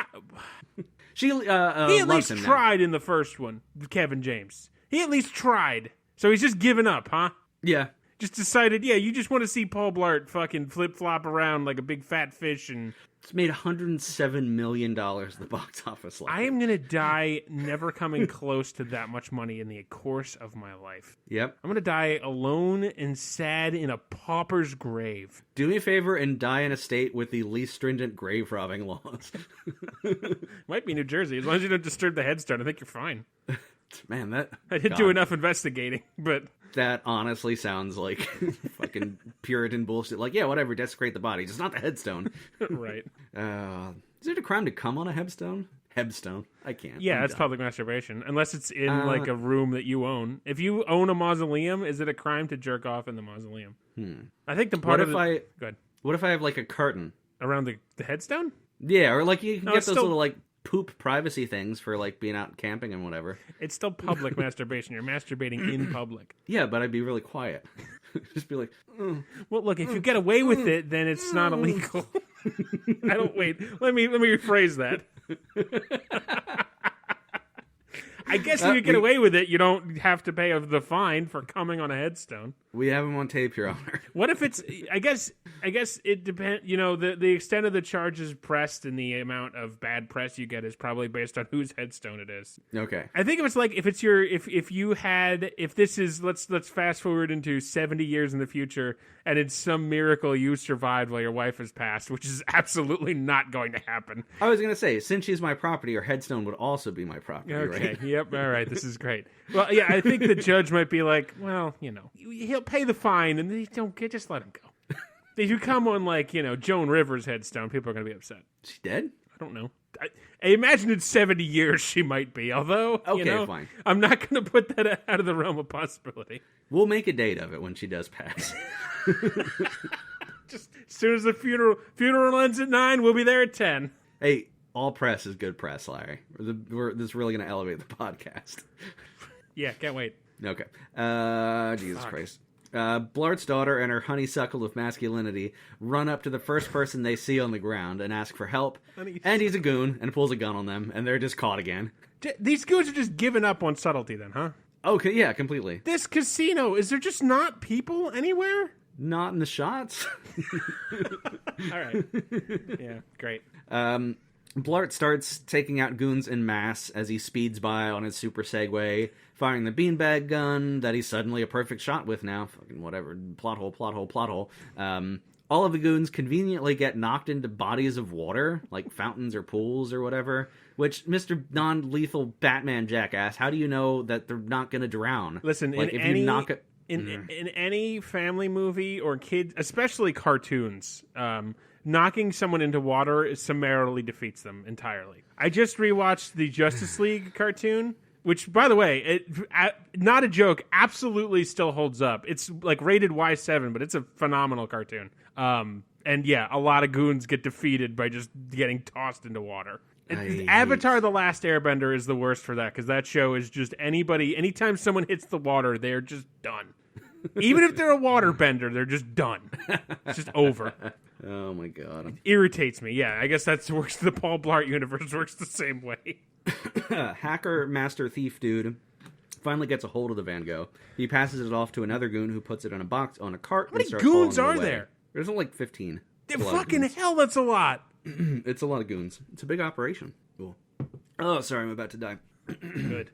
She He at loves least him now. tried in the first one, Kevin James. He at least tried. So he's just given up, huh? Yeah. Just decided, yeah, you just want to see Paul Blart fucking flip-flop around like a big fat fish and... It's made $107 million at the box office. I am going to die never coming close to that much money in the course of my life. Yep. I'm going to die alone and sad in a pauper's grave. Do me a favor and die in a state with the least stringent grave robbing laws. Might be New Jersey. As long as you don't disturb the headstone, I think you're fine. Man, that... I didn't do enough investigating, but... That honestly sounds like fucking Puritan bullshit. Like, yeah, whatever, desecrate the body, just not the headstone. Right. Is it a crime to come on a headstone? Headstone. I can't. Yeah, I'm that's done. public masturbation. Unless it's in, like, a room that you own. If you own a mausoleum, is it a crime to jerk off in the mausoleum? I think the part What of if Go ahead. What if I have, like, a curtain? Around the headstone? Yeah, or, like, you can No, get it's those still- little, like, poop privacy things for, like, being out camping and whatever. It's still public masturbation. You're masturbating in public. Yeah, but I'd be really quiet. Just be like, Well, look, if you get away with it, then it's not illegal. I don't wait. Let me rephrase that. I guess if you get away with it, you don't have to pay the fine for coming on a headstone. we have him on tape, Your Honor. What if it's? I guess it depends. You know, the extent of the charges pressed and the amount of bad press you get is probably based on whose headstone it is. Okay. I think it was like if this is let's fast forward into 70 years in the future, and it's some miracle you survived while your wife has passed, which is absolutely not going to happen. I was going to say, since she's my property, her headstone would also be my property, Okay. right? Yep. All right. This is great. Well, yeah. I think the judge might be like, well, you know, he'll pay the fine, and they don't get. Just let him go. If you come on like Joan Rivers' headstone, people are going to be upset. She's dead? I don't know. I imagine in 70 years she might be. Although, Okay, fine. I'm not going to put that out of the realm of possibility. We'll make a date of it when she does pass. Just as soon as the funeral ends at 9, we'll be there at 10. Hey, all press is good press, Larry. This is really going to elevate the podcast. Yeah, can't wait. Okay. Jesus Christ. Blart's daughter and her honeysuckle of masculinity run up to the first person they see on the ground and ask for help. And he's a goon and pulls a gun on them, and they're just caught again. These goons are just giving up on subtlety then, huh? Okay, yeah, completely. This casino, is there just not people anywhere? Not in the shots. All right. Yeah, great. Blart starts taking out goons en masse as he speeds by on his super Segway, firing the beanbag gun that he's suddenly a perfect shot with now. Fucking whatever. Plot hole, plot hole, plot hole. All of the goons conveniently get knocked into bodies of water, like fountains or pools or whatever, which, Mr. Non-Lethal Batman Jackass, how do you know that they're not going to drown? Listen, like, in if any... you knock it... In any family movie or kid, especially cartoons, knocking someone into water summarily defeats them entirely. I just rewatched the Justice League cartoon, which, by the way, not a joke, absolutely still holds up. It's like rated Y7, but it's a phenomenal cartoon. And yeah, a lot of goons get defeated by just getting tossed into water. Avatar: The Last Airbender is the worst for that, because that show is just anytime someone hits the water, they're just done. Even if they're a waterbender, they're just done. It's just over. Oh my god. It irritates me. Yeah, I guess that works. The Paul Blart universe works the same way. Hacker master thief dude finally gets a hold of the Van Gogh. He passes it off to another goon who puts it in a box on a cart. How many goons are there? There's only like 15. Fucking hell, that's a lot. It's a lot of goons. It's a big operation. Cool. Oh, sorry, I'm about to die. Good.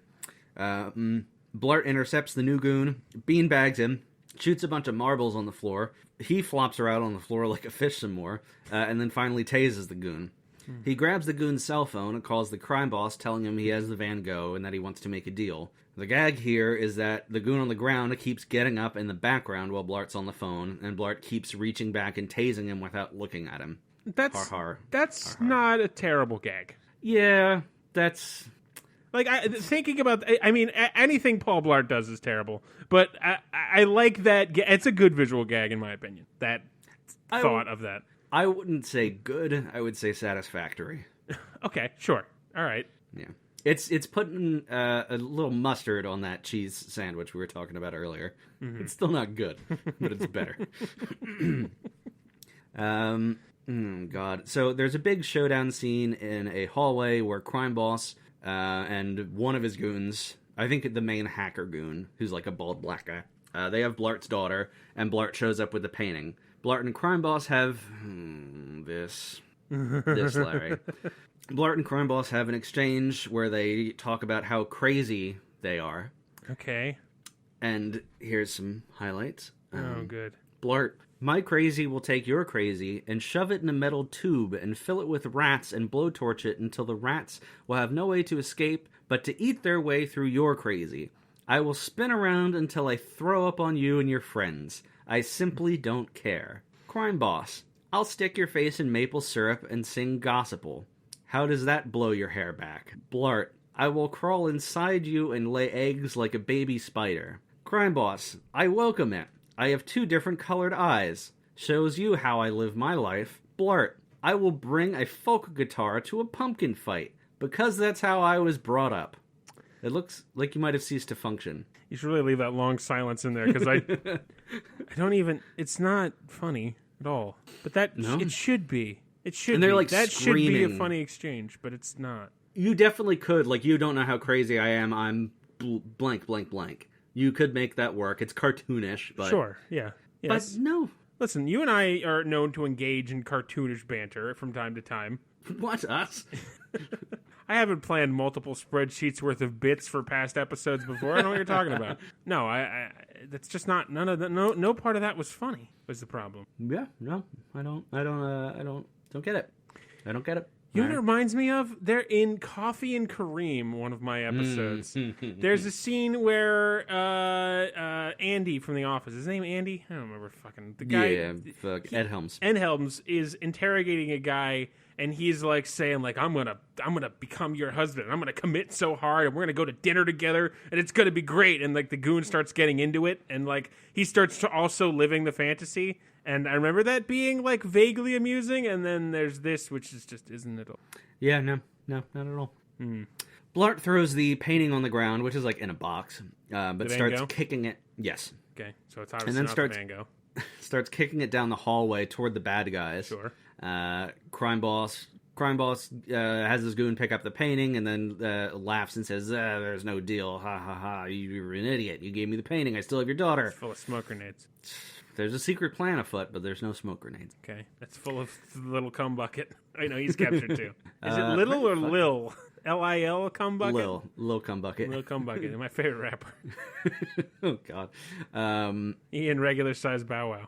Blart intercepts the new goon, beanbags him, shoots a bunch of marbles on the floor. He flops her out on the floor like a fish some more, and then finally tases the goon. He grabs the goon's cell phone and calls the crime boss, telling him he has the Van Gogh and that he wants to make a deal. The gag here is that the goon on the ground keeps getting up in the background while Blart's on the phone, and Blart keeps reaching back and tasing him without looking at him. That's Har har. That's not a terrible gag. Yeah, that's... Like, thinking about... I mean, anything Paul Blart does is terrible. But I like that... It's a good visual gag, in my opinion. That thought of that. I wouldn't say good. I would say satisfactory. Okay, sure. All right. Yeah. It's putting a little mustard on that cheese sandwich we were talking about earlier. It's still not good, but it's better. God. So there's a big showdown scene in a hallway where Crime Boss and one of his goons, I think the main hacker goon, who's like a bald black guy, they have Blart's daughter, and Blart shows up with the painting. Blart and Crime Boss have this, Larry. Blart and Crime Boss have an exchange where they talk about how crazy they are. Okay. And here's some highlights. Oh, good. Blart, my crazy will take your crazy and shove it in a metal tube and fill it with rats and blowtorch it until the rats will have no way to escape but to eat their way through your crazy. I will spin around until I throw up on you and your friends. I simply don't care. Crime Boss, I'll stick your face in maple syrup and sing Gospel. How does that blow your hair back? Blart, I will crawl inside you and lay eggs like a baby spider. Crime Boss, I welcome it. I have 2 different colored eyes. Shows you how I live my life. Blart, I will bring a folk guitar to a pumpkin fight, because that's how I was brought up. It looks like you might have ceased to function. You should really leave that long silence in there, because I don't even, it's not funny at all. But it should be. It should And they're be. like that screaming. should be a funny exchange, but it's not. You definitely could. Like, you don't know how crazy I am. I'm blank, blank, blank. You could make that work. It's cartoonish, but... Sure, yeah. Yes. But no. Listen, you and I are known to engage in cartoonish banter from time to time. What, us? I haven't planned multiple spreadsheets worth of bits for past episodes before. I don't know what you're talking about. No, I that's just not, none of that, no part of that was funny, was the problem. Yeah, no, I don't get it. I don't get it. You know what it reminds me of? They're in Coffee and Kareem, one of my episodes. There's a scene where Andy from The Office, his name Andy? I don't remember fucking the guy. Yeah, fuck, Ed Helms. Ed Helms is interrogating a guy, and he's like saying like, I'm gonna become your husband. I'm gonna commit so hard, and we're gonna go to dinner together, and it's gonna be great. And like the goon starts getting into it, and like he starts to also living the fantasy. And I remember that being, like, vaguely amusing, and then there's this, which is just isn't at all. Yeah, no, not at all. Blart throws the painting on the ground, which is, like, in a box, but starts kicking it. Yes. Okay, so it's obviously not the Van Gogh. Starts kicking it down the hallway toward the bad guys. Sure. Crime Boss has his goon pick up the painting and then laughs and says, there's no deal. Ha, ha, ha. You're an idiot. You gave me the painting. I still have your daughter. It's full of smoke grenades. There's a secret plan afoot, but there's no smoke grenades. Okay, that's full of little cum bucket. I know he's captured too. Is it Little or Lil? L-I-L cum bucket? Lil cum bucket. Lil cum bucket. My favorite rapper. Oh God. Ian regular size Bow Wow.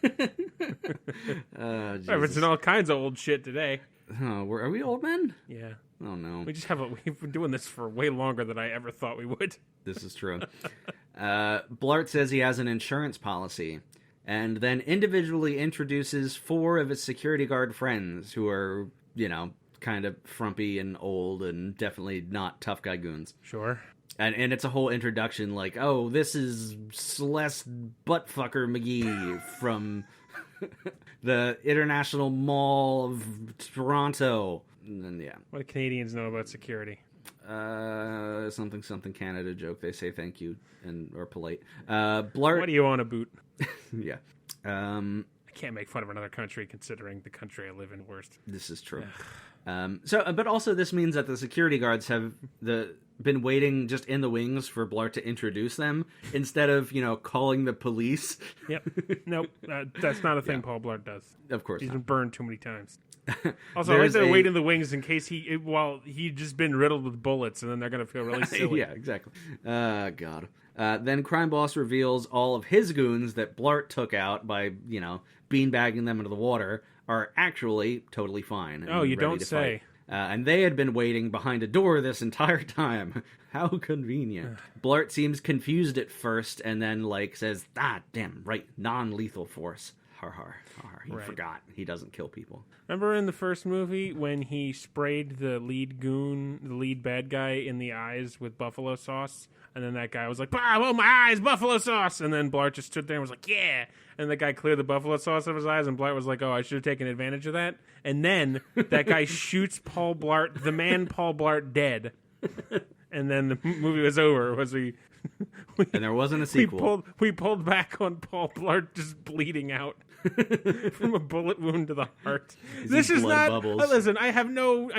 Jesus. It's in all kinds of old shit today. Oh, are we old men? Yeah. Oh no. We've been doing this for way longer than I ever thought we would. This is true. Blart says he has an insurance policy, and then individually introduces 4 of his security guard friends who are, kind of frumpy and old and definitely not tough guy goons. Sure. And it's a whole introduction like, oh, this is Celeste Buttfucker McGee from the International Mall of Toronto. And then, yeah. What do Canadians know about security? Something Canada joke. They say thank you and or polite. Blart. What do you want a boot? Yeah. I can't make fun of another country considering the country I live in worst. This is true. But also this means that the security guards have been waiting just in the wings for Blart to introduce them instead of, calling the police. Yep. Nope. That's not a thing Paul Blart does. Of course He's not. been burned too many times. Also, I like that they're waiting in the wings in case he'd just been riddled with bullets, and then they're going to feel really silly. Yeah, exactly. God. Then Crime Boss reveals all of his goons that Blart took out by, beanbagging them into the water are actually totally fine. Oh, you don't say. And they had been waiting behind a door this entire time. How convenient. Blart seems confused at first and then, says, damn, right, non-lethal force. Har har har. He Right. forgot. He doesn't kill people. Remember in the first movie when he sprayed the lead goon, the lead bad guy, in the eyes with buffalo sauce? And then that guy was like, oh, my eyes, buffalo sauce! And then Blart just stood there and was like, yeah! And the guy cleared the buffalo sauce out of his eyes, and Blart was like, oh, I should have taken advantage of that. And then that guy shoots Paul Blart, the man Paul Blart, dead. And then the movie was over. And there wasn't a sequel. We pulled back on Paul Blart just bleeding out from a bullet wound to the heart. This is blood not. bubbles. Listen, I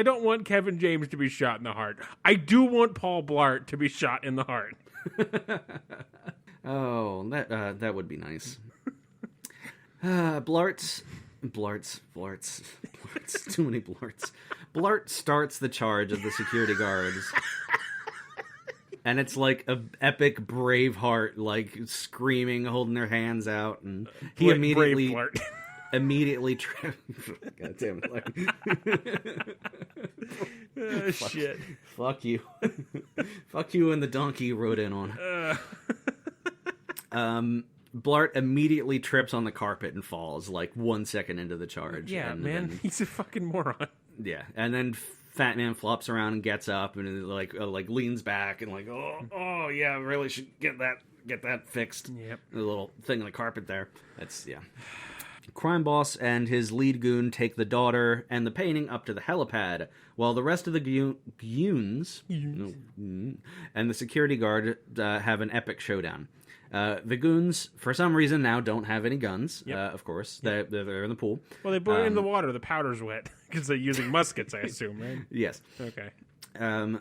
don't want Kevin James to be shot in the heart. I do want Paul Blart to be shot in the heart. Oh, that would be nice. Blart's. Too many Blarts. Blart starts the charge of the security guards. And it's like an epic Braveheart, like screaming, holding their hands out, and he immediately God damn it! Shit. Fuck you, fuck you, and the donkey you rode in on. Blart immediately trips on the carpet and falls like 1 second into the charge. Yeah, and man, then, he's a fucking moron. yeah, and then Fat Man flops around and gets up and like leans back and like, oh yeah, I really should get that fixed. Yep. The little thing on the carpet there. That's Crime Boss and his lead goon take the daughter and the painting up to the helipad, while the rest of the goons and the security guard have an epic showdown. The goons, for some reason, now don't have any guns. Yep. Of course, they're in the pool. Well, they put it in the water. The powder's wet because they're using muskets, I assume, right? Yes. Okay.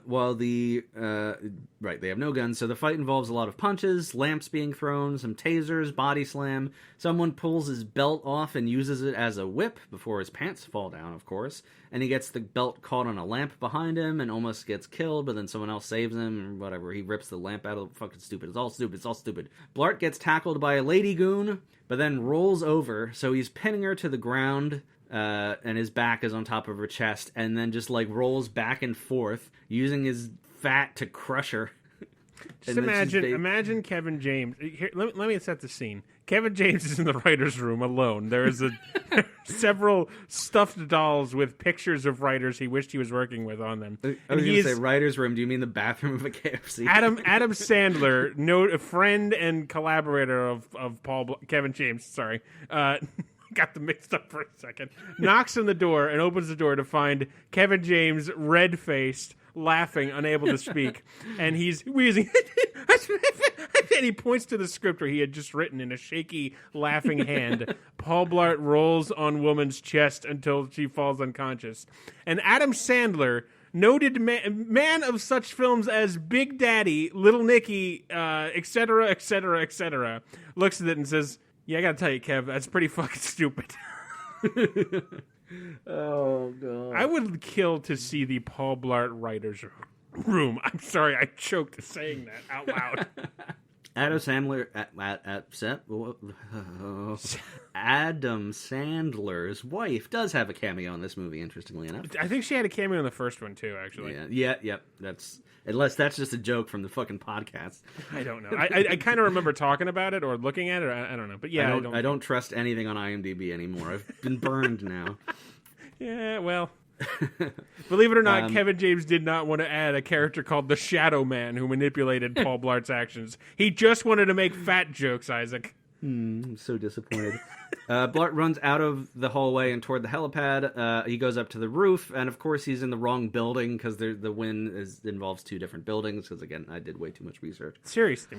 While they have no guns, so the fight involves a lot of punches, lamps being thrown, some tasers, body slam. Someone pulls his belt off and uses it as a whip before his pants fall down, of course. And he gets the belt caught on a lamp behind him and almost gets killed, but then someone else saves him, or whatever. He rips the lamp out of the fucking stupid. It's all stupid. Blart gets tackled by a lady goon, but then rolls over, so he's pinning her to the ground. And his back is on top of her chest, and then just like rolls back and forth using his fat to crush her. Just imagine Kevin James. Here, let me set the scene. Kevin James is in the writer's room alone. There is several stuffed dolls with pictures of writers he wished he was working with on them. I was going to say writer's room. Do you mean the bathroom of a KFC? Adam Sandler, a friend and collaborator of Kevin James. Sorry. Got them mixed up for a second. Knocks on the door and opens the door to find Kevin James, red-faced, laughing, unable to speak. And he's wheezing. And he points to the script where he had just written in a shaky, laughing hand. Paul Blart rolls on woman's chest until she falls unconscious. And Adam Sandler, noted man of such films as Big Daddy, Little Nicky, etc., etc., etc., looks at it and says, yeah, I gotta tell you, Kev, that's pretty fucking stupid. Oh, God. I would kill to see the Paul Blart writer's room. I'm sorry, I choked saying that out loud. Adam Sandler's wife does have a cameo in this movie, interestingly enough. I think she had a cameo in the first one, too, actually. Yep. Unless that's just a joke from the fucking podcast. I don't know. I kind of remember talking about it or looking at it. I don't know. But yeah, I don't trust anything on IMDb anymore. I've been burned now. Yeah, well... Believe it or not, Kevin James did not want to add a character called the Shadow Man who manipulated Paul Blart's actions. He just wanted to make fat jokes, Isaac. I'm so disappointed. Blart runs out of the hallway and toward the helipad. He goes up to the roof, and of course he's in the wrong building because the win involves two different buildings. Because again, I did way too much research. Seriously,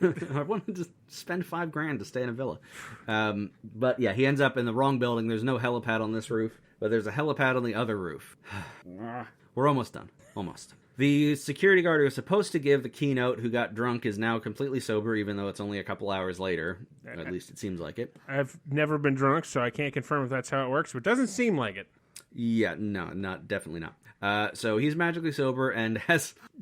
I wanted to spend $5,000 to stay in a villa. But yeah, he ends up in the wrong building. There's no helipad on this roof, but there's a helipad on the other roof. We're almost done. Almost. The security guard who was supposed to give the keynote, who got drunk, is now completely sober, even though it's only a couple hours later. At least it seems like it. I've never been drunk, so I can't confirm if that's how it works, but it doesn't seem like it. Yeah, no, definitely not. So he's magically sober and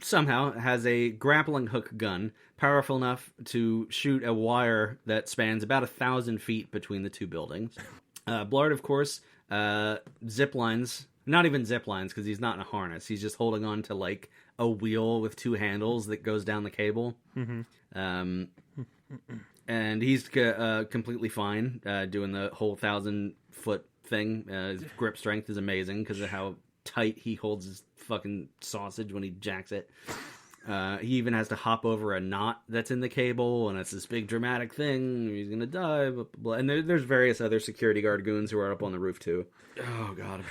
somehow has a grappling hook gun, powerful enough to shoot a wire that spans about 1,000 feet between the two buildings. Blart, of course, zip lines. Not even zip lines, because he's not in a harness. He's just holding on to, like, a wheel with two handles that goes down the cable. Mm-hmm. And he's completely fine doing the whole 1,000-foot thing. His grip strength is amazing because of how tight he holds his fucking sausage when he jacks it. He even has to hop over a knot that's in the cable, and it's this big dramatic thing. He's gonna die, blah, blah, blah. And there's various other security guard goons who are up on the roof too. Oh god,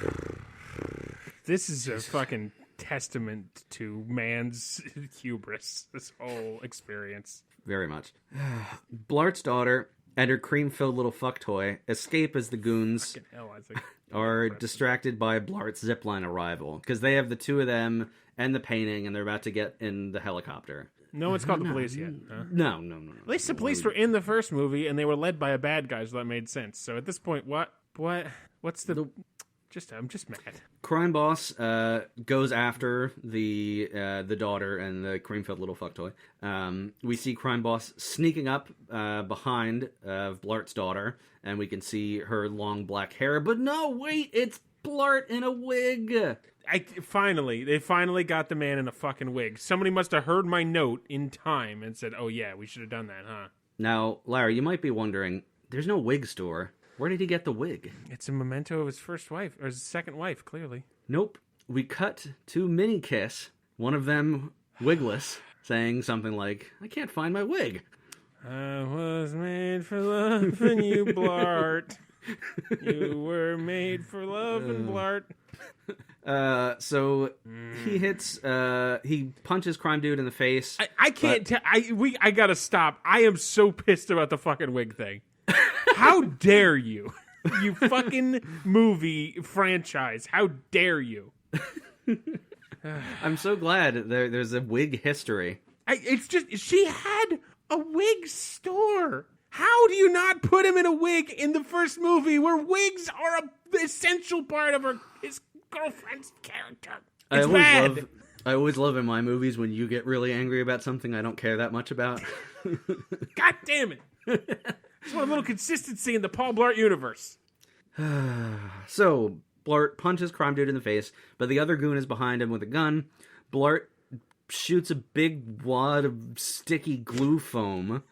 This is a fucking testament to man's hubris. This whole experience. very much. Blart's daughter and her cream-filled little fuck toy escape as the goons Fucking hell, Isaac. are distracted by Blart's zipline arrival because they have the two of them and the painting, and they're about to get in the helicopter. No one's called the police yet. Huh? No. At least the police were in the first movie, and they were led by a bad guy, so that made sense. So at this point, what's the... I'm just mad. Crime boss goes after the daughter and the cream-filled little fuck toy. We see crime boss sneaking up behind Blart's daughter, and we can see her long black hair. But no, wait, it's Blart in a wig. They finally got the man in a fucking wig. Somebody must have heard my note in time and said, "Oh yeah, we should have done that, huh?" Now, Larry, you might be wondering, there's no wig store. Where did he get the wig? It's a memento of his first wife, or his second wife, clearly. Nope. We cut to Mini Kiss, one of them wigless, saying something like, "I can't find my wig." I was made for loving you, Blart. You were made for loving Blart. So he punches crime dude in the face. I can't tell. I gotta stop. I am so pissed about the fucking wig thing. How dare you? You fucking movie franchise. How dare you? I'm so glad there's a wig history. It's just, she had a wig store. How do you not put him in a wig in the first movie where wigs are an essential part of his girlfriend's character? It's bad. I always love in my movies when you get really angry about something I don't care that much about. God damn it. Just want a little consistency in the Paul Blart universe. So, Blart punches crime dude in the face, but the other goon is behind him with a gun. Blart shoots a big wad of sticky glue foam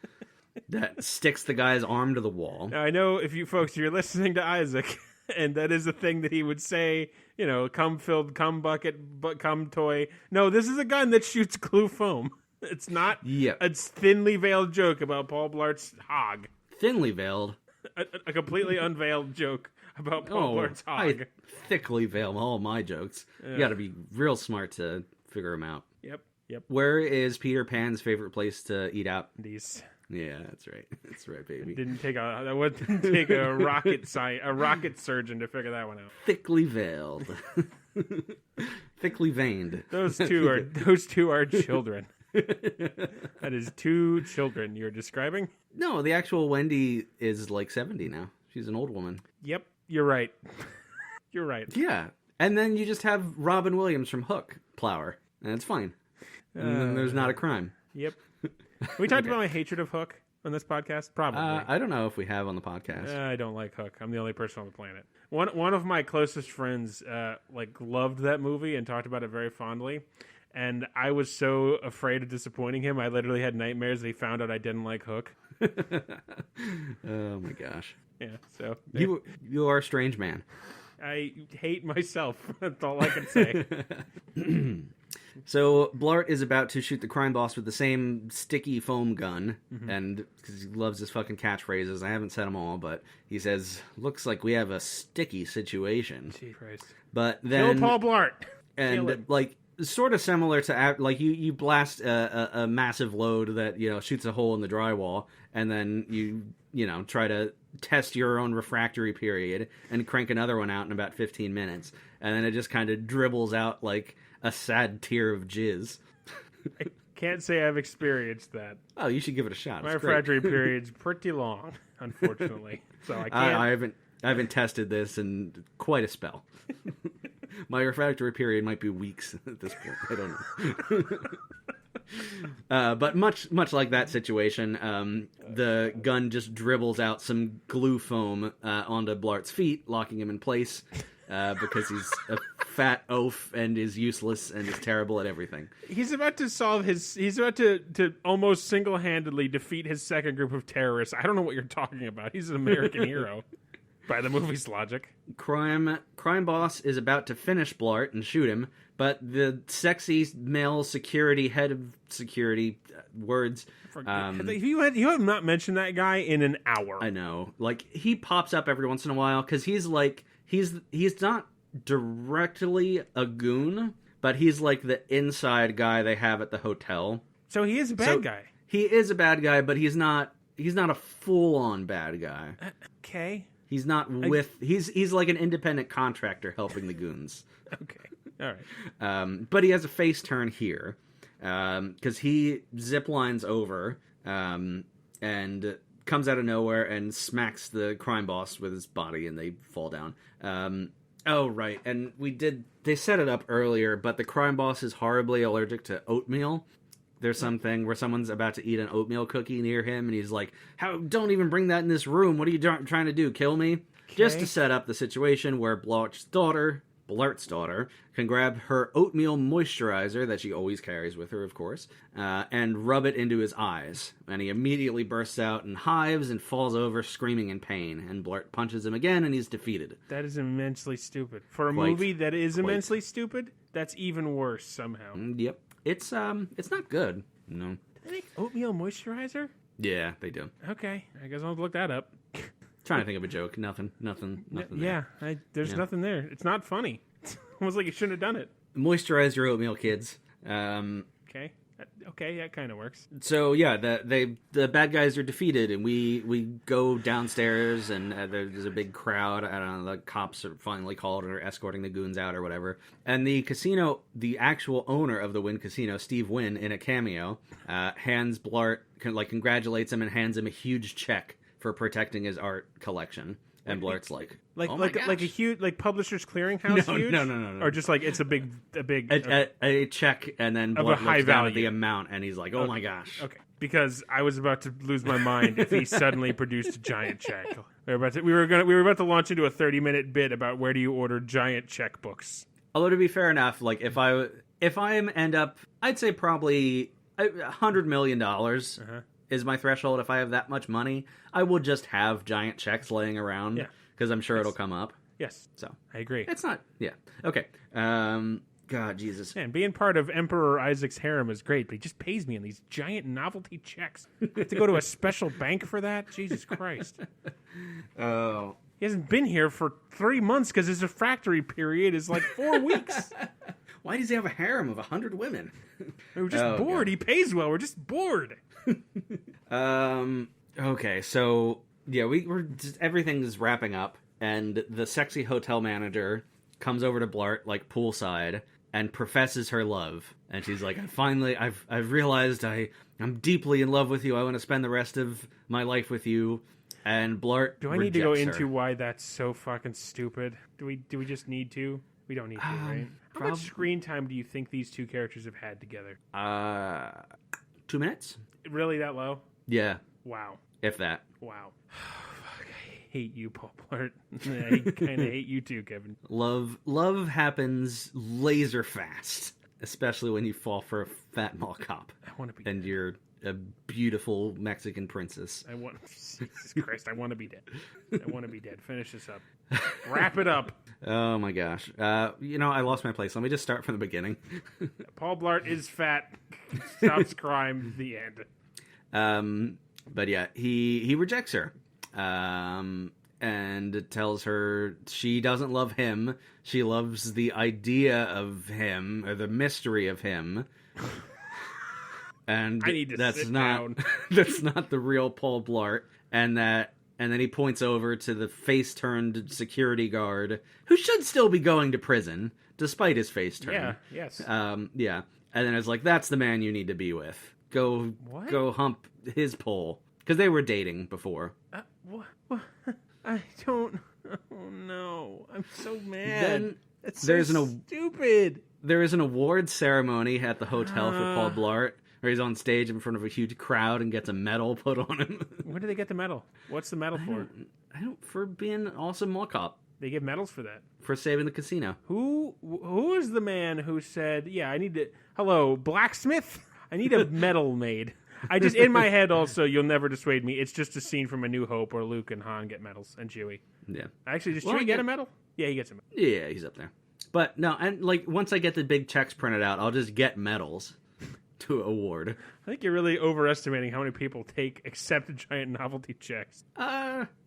that sticks the guy's arm to the wall. Now, I know if you folks, you're listening to Isaac, and that is a thing that he would say, you know, cum filled, cum bucket, but cum toy. No, this is a gun that shoots glue foam. It's not a thinly veiled joke about Paul Blart's hog. Thinly veiled? A completely unveiled joke about Paul Blart's hog. I thickly veil all my jokes. You gotta be real smart to figure them out. Yep. Where is Peter Pan's favorite place to eat out? These. Yeah, that's right. That's right, baby. Didn't take a rocket surgeon to figure that one out. Thickly veiled. Thickly veined. Those two are children. That is two children you're describing? No, the actual Wendy is like 70 now. She's an old woman. Yep, you're right. You're right. Yeah. And then you just have Robin Williams from Hook plow her, and it's fine. And then there's not a crime. Yep. We talked about my hatred of Hook on this podcast? Probably. I don't know if we have on the podcast. I don't like Hook. I'm the only person on the planet. One of my closest friends loved that movie and talked about it very fondly. And I was so afraid of disappointing him, I literally had nightmares that he found out I didn't like Hook. Oh my gosh. Yeah, so... You are a strange man. I hate myself. That's all I can say. So Blart is about to shoot the crime boss with the same sticky foam gun, and because he loves his fucking catchphrases, I haven't said them all, but he says, "Looks like we have a sticky situation." Jeez Christ. But then... Kill Paul Blart! And, sort of similar to, you blast a massive load that, shoots a hole in the drywall, and then you try to test your own refractory period and crank another one out in about 15 minutes. And then it just kind of dribbles out like a sad tear of jizz. I can't say I've experienced that. Oh, you should give it a shot. My refractory period's pretty long, unfortunately. So I can't... I haven't tested this in quite a spell. My refractory period might be weeks at this point. I don't know. But much like that situation, the gun just dribbles out some glue foam onto Blart's feet, locking him in place because he's a fat oaf and is useless and is terrible at everything. He's about to solve his. He's about to almost single-handedly defeat his second group of terrorists. I don't know what you're talking about. He's an American hero by the movie's logic. Crime boss is about to finish Blart and shoot him, but the sexy male security head of security words. You have not mentioned that guy in an hour. I know, like he pops up every once in a while because he's like he's not directly a goon, but he's like the inside guy they have at the hotel. So he is a bad guy. He is a bad guy, but he's not a full on bad guy. Okay. He's not he's like an independent contractor helping the goons. Okay. All right. But he has a face turn here because he zip lines over and comes out of nowhere and smacks the crime boss with his body, and they fall down. Oh, right. And they set it up earlier, but the crime boss is horribly allergic to oatmeal. There's something where someone's about to eat an oatmeal cookie near him, and he's like, don't even bring that in this room. What are you trying to do? Kill me? Okay. Just to set up the situation where Blart's daughter, can grab her oatmeal moisturizer that she always carries with her, of course, and rub it into his eyes. And he immediately bursts out in hives and falls over screaming in pain. And Blart punches him again, and he's defeated. That is immensely stupid. For a movie that is immensely stupid, that's even worse somehow. Yep. It's not good. No. Do they make oatmeal moisturizer? Yeah, they do. Okay. I guess I'll have to look that up. Trying to think of a joke. Nothing there. Yeah, there's nothing there. It's not funny. It's almost like you shouldn't have done it. Moisturize your oatmeal, kids. Okay, that kind of works. So yeah, the bad guys are defeated, and we go downstairs, and there's a big crowd. I don't know. The cops are finally called and are escorting the goons out or whatever. And the casino, the actual owner of the Wynn Casino, Steve Wynn, in a cameo, hands Blart, congratulates him and hands him a huge check for protecting his art collection. And Blart's like a huge Publishers Clearinghouse. No. Or just like it's a big a check, and then Blart looks down at the amount, and he's like, "Oh my gosh!" Okay, because I was about to lose my mind if he suddenly produced a giant check. We were about to launch into a 30-minute bit about where do you order giant checkbooks. Although to be fair enough, like if I end up, I'd say probably $100 million. Is my threshold. If I have that much money, I will just have giant checks laying around because I'm sure it'll come up. Yes. So I agree. It's not. Yeah. Okay. God, Jesus. Man, being part of Emperor Isaac's harem is great, but he just pays me in these giant novelty checks. I have to go to a special bank for that? Jesus Christ. Oh. He hasn't been here for 3 months because his refractory period is like 4 weeks. Why does he have a harem of 100 women? We're just bored. God. He pays well. We're just bored. Okay, so yeah, we're just, everything's wrapping up, and the sexy hotel manager comes over to Blart like poolside and professes her love, and she's like, I've realized I'm deeply in love with you. I want to spend the rest of my life with you. And Blart, do I need to go into why that's so fucking stupid? Do we just need to? We don't need to, right? How much screen time do you think these two characters have had together? 2 minutes. Really that low? Yeah. Wow. If that. Wow. I hate you, Paul Blart. I kind of hate you too, Kevin. Love happens laser fast, especially when you fall for a fat mall cop. I want to be. And dead. You're a beautiful Mexican princess. Jesus Christ, I want to be dead. I want to be dead. Finish this up. Wrap it up. Oh my gosh. I lost my place. Let me just start from the beginning. Paul Blart is fat. Stops crime. The end. But yeah, he rejects her. And tells her she doesn't love him. She loves the idea of him, or the mystery of him. And I need to that's sit not down. That's not the real Paul Blart. And then he points over to the face-turned security guard, who should still be going to prison, despite his face turn. Yeah, yes. Yeah. And then it's like, that's the man you need to be with. Go hump his pole. Because they were dating before. What? I don't... Oh, no. I'm so mad. Then That's so stupid. There is an awards ceremony at the hotel for Paul Blart, where he's on stage in front of a huge crowd and gets a medal put on him. Where do they get the medal? What's the medal for? I don't for being an awesome mall cop. They give medals for that. for saving the casino. Who is the man who said, "Yeah, I need to"? Hello, blacksmith. I need a medal made. I just in my head also. You'll never dissuade me. It's just a scene from A New Hope where Luke and Han get medals and Chewie. Yeah. Actually, does Well, Chewie get a medal? Yeah, he gets a medal. Yeah, he's up there. But no, and like once I get the big checks printed out, I'll just get medals to award. I think you're really overestimating how many people accept giant novelty checks.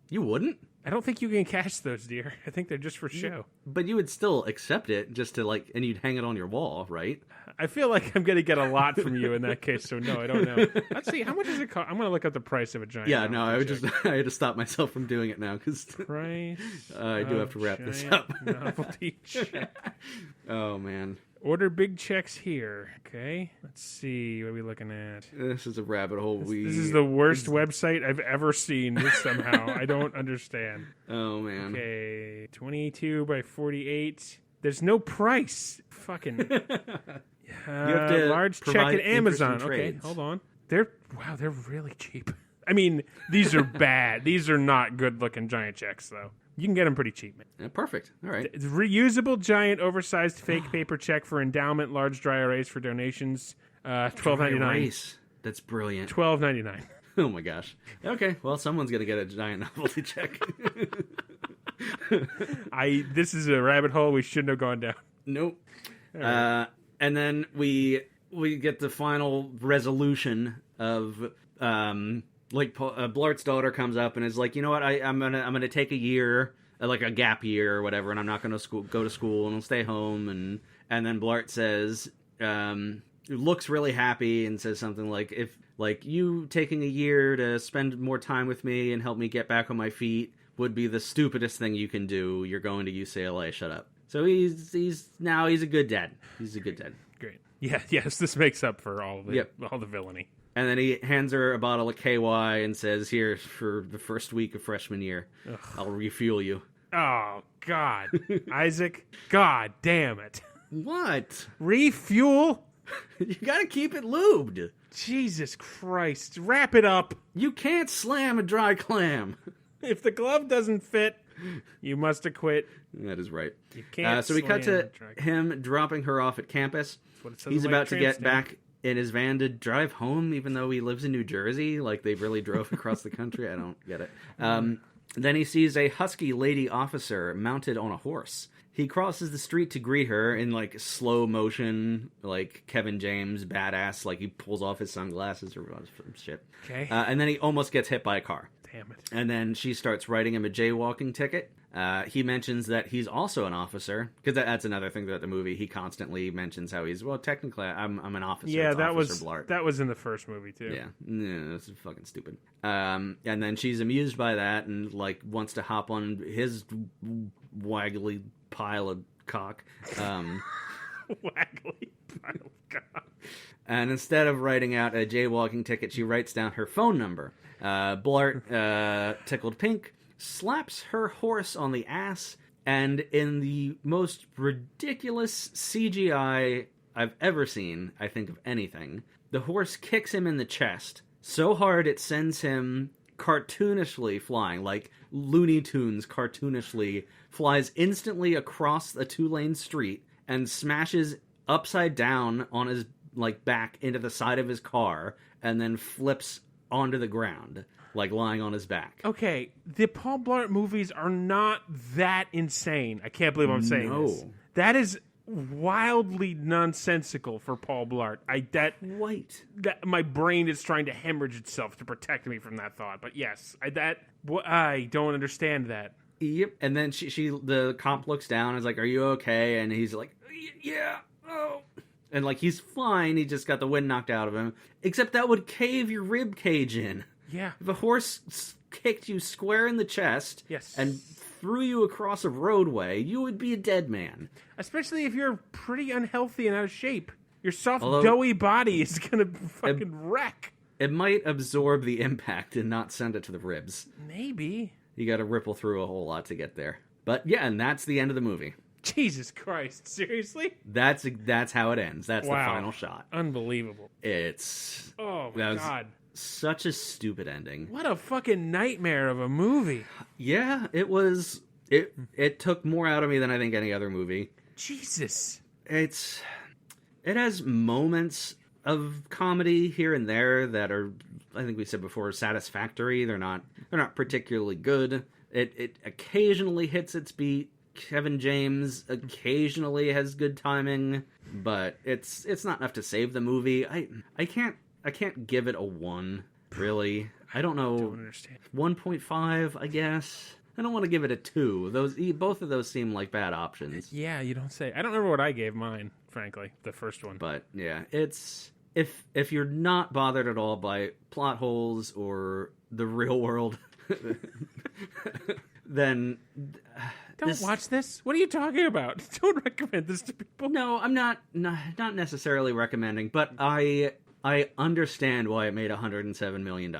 You wouldn't? I don't think you can cash those, dear. I think they're just for show. But you would still accept it just to like, and you'd hang it on your wall, right? I feel like I'm going to get a lot from you in that case, so no, I don't know. Let's see, how much does it cost? I'm going to look up the price of a giant Yeah, no, I would novelty just, I had to stop myself from doing it now because price I do have to wrap this giant up. Novelty check. Oh, man. Order big checks here. Okay, let's see. What are we looking at? This is a rabbit hole. This is the worst website I've ever seen somehow. I don't understand. Oh, man. Okay, 22 by 48. There's no price. Fucking. You have to large check provide at Amazon. interesting Okay, trades. hold on. They're really cheap. I mean, these are bad. These are not good looking giant checks though. You can get them pretty cheap, man. Yeah, perfect. All right. It's reusable giant oversized fake paper check for endowment, large dry erase for donations. $12.99. Nice. That's brilliant. $12.99. Oh my gosh. Okay, well, someone's gonna get a giant novelty check. This is a rabbit hole we shouldn't have gone down. Nope. And then we get the final resolution of Blart's daughter comes up and is like, you know what, I'm gonna take a year, like a gap year or whatever, and I'm not gonna go to school and I'll stay home. And then Blart says, looks really happy and says something like, if like you taking a year to spend more time with me and help me get back on my feet would be the stupidest thing you can do. You're going to UCLA. Shut up. So he's a good dad. He's a good dad. Great. Yeah. Yes. This makes up for all the Yep. all the villainy. And then he hands her a bottle of KY and says, "Here for the first week of freshman year, I'll refuel you." Oh God, Isaac. God damn it. What? Refuel. You gotta keep it lubed. Jesus Christ. Wrap it up. You can't slam a dry clam. If the glove doesn't fit, you must acquit. That is right. You can't. So we cut slam to a dry- him dropping her off at campus. what it says He's on my about to tramp get stamp. back in his van to drive home, even though he lives in New Jersey. Like, they really drove across the country. I don't get it. Then he sees a husky lady officer mounted on a horse. He crosses the street to greet her in, like, slow motion, like Kevin James, badass. Like, he pulls off his sunglasses or some shit. Okay. And then he almost gets hit by a car. Damn it. And then she starts writing him a jaywalking ticket. He mentions that he's also an officer, because that's another thing about the movie. He constantly mentions how he's, well, technically, I'm an officer. Yeah, It's that Officer was Blart. that was in the first movie too. Yeah, no, this is fucking stupid. And then she's amused by that and like wants to hop on his waggly pile of cock. Waggly pile of cock. And instead of writing out a jaywalking ticket, she writes down her phone number. Blart, tickled pink, slaps her horse on the ass, and in the most ridiculous CGI I've ever seen, I think, of anything, the horse kicks him in the chest so hard it sends him cartoonishly flying, like Looney Tunes cartoonishly, flies instantly across a 2-lane street and smashes upside down on his like back into the side of his car and then flips onto the ground, like lying on his back. Okay, the Paul Blart movies are not that insane. I can't believe I'm saying this. That is wildly nonsensical for Paul Blart. That my brain is trying to hemorrhage itself to protect me from that thought. But yes, I don't understand that. Yep. And then the cop looks down and is like, "Are you okay?" And he's like, "Yeah, oh." And like he's fine. He just got the wind knocked out of him. Except that would cave your rib cage in. Yeah. If a horse kicked you square in the chest, Yes. and threw you across a roadway, you would be a dead man. Especially if you're pretty unhealthy and out of shape. Your soft, Although- doughy body is gonna fucking wreck. It might absorb the impact and not send it to the ribs. Maybe. You got to ripple through a whole lot to get there. But yeah, and that's the end of the movie. Jesus Christ. Seriously? That's how it ends. That's Wow. the final shot. Unbelievable. It's Oh that my was God. such a stupid ending. What a fucking nightmare of a movie. Yeah, it was It took more out of me than I think any other movie. Jesus. It has moments of comedy here and there that are, I think we said before, satisfactory. They're not particularly good. It occasionally hits its beat. Kevin James occasionally has good timing, but it's not enough to save the movie. I can't give it a 1, really. I don't know. I don't understand. 1.5, I guess. I don't want to give it a 2. Both of those seem like bad options. Yeah, you don't say. I don't remember what I gave mine, frankly, the first one. But yeah, it's if you're not bothered at all by plot holes or the real world, then Don't watch this. What are you talking about? Don't recommend this to people. No, I'm not necessarily recommending, but I understand why it made $107 million.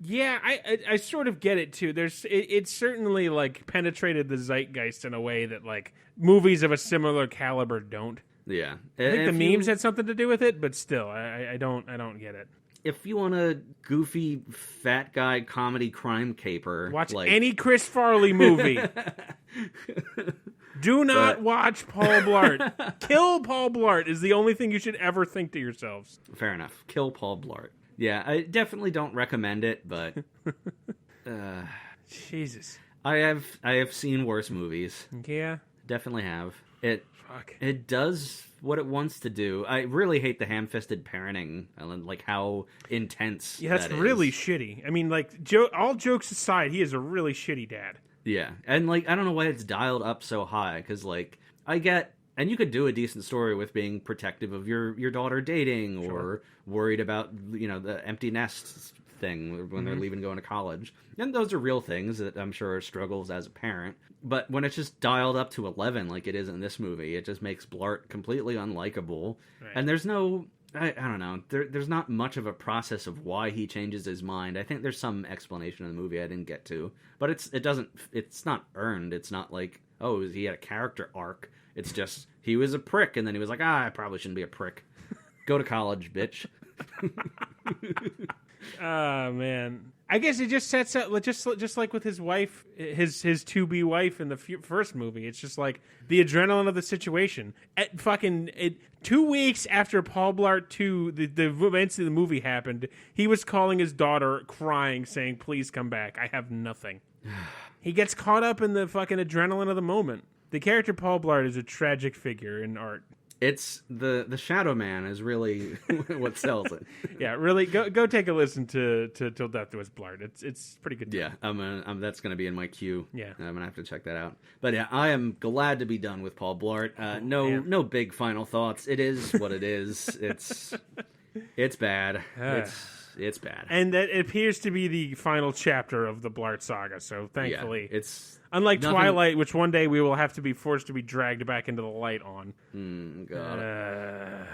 Yeah, I sort of get it too. It's certainly like penetrated the zeitgeist in a way that like movies of a similar caliber don't. Yeah, I think the memes had something to do with it, but still, I don't get it. If you want a goofy fat guy comedy crime caper, watch any Chris Farley movie. Do not watch Paul Blart. Kill Paul Blart is the only thing you should ever think to yourselves. Fair enough. Kill Paul Blart. Yeah, I definitely don't recommend it, but Jesus, I have seen worse movies. Yeah, definitely have. Fuck. It does what it wants to do. I really hate the ham-fisted parenting and like how intense. Yeah, that's really shitty. I mean, like all jokes aside, he is a really shitty dad. Yeah, and like I don't know why it's dialed up so high because like I get. And you could do a decent story with being protective of your daughter dating or worried about, the empty nest thing when they're leaving going to college. And those are real things that I'm sure are struggles as a parent. But when it's just dialed up to 11 like it is in this movie, it just makes Blart completely unlikable. Right. And there's no... I don't know. There's not much of a process of why he changes his mind. I think there's some explanation in the movie I didn't get to. But it's not earned. It's not like, oh, he had a character arc. It's just, he was a prick, and then he was like, I probably shouldn't be a prick. Go to college, bitch. Oh, man. I guess it just sets up, just like with his wife, his to-be wife in the first movie. It's just like the adrenaline of the situation. 2 weeks after Paul Blart 2, the events of the movie happened, he was calling his daughter, crying, saying, please come back. I have nothing. He gets caught up in the fucking adrenaline of the moment. The character Paul Blart is a tragic figure in art. It's the Shadow Man is really what sells it. Yeah, really. Go take a listen to Till Death Do Us Blart. It's pretty good. Yeah, that's gonna be in my queue. Yeah, I'm gonna have to check that out. But yeah, I am glad to be done with Paul Blart. No big final thoughts. It is what it is. It's bad. It's bad. And that appears to be the final chapter of the Blart saga. So thankfully, it's. Unlike Twilight, which one day we will have to be forced to be dragged back into the light on. God.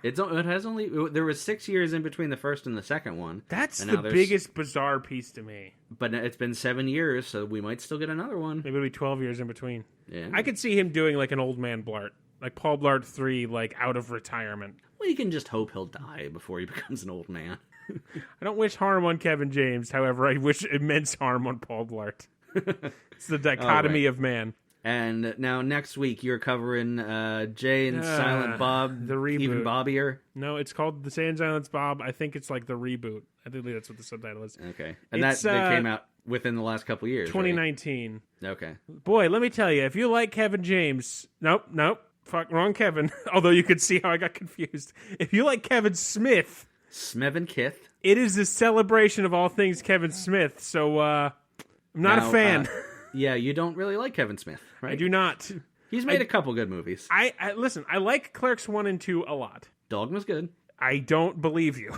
It has only... There was 6 years in between the first and the second one. That's the biggest bizarre piece to me. But it's been 7 years, so we might still get another one. Maybe it'll be 12 years in between. Yeah. I could see him doing like an old man Blart. Like Paul Blart 3, like out of retirement. Well, you can just hope he'll die before he becomes an old man. I don't wish harm on Kevin James. However, I wish immense harm on Paul Blart. It's the dichotomy of man. And now next week you're covering Jay and Silent Bob, the reboot. Even Bobbier. No, it's called The Jay and Silent Bob. I think it's like the reboot. I think that's what the subtitle is. Okay, and that came out within the last couple of years. 2019. Right? Okay. Boy, let me tell you, if you like Kevin James, nope, fuck, wrong Kevin. Although you could see how I got confused. If you like Kevin Smith, Smevin Kith, it is the celebration of all things Kevin Smith. So I'm not a fan. Yeah, you don't really like Kevin Smith, right? I do not. He's made a couple good movies. I listen, I like Clerks 1 and 2 a lot. Dogma's good. I don't believe you.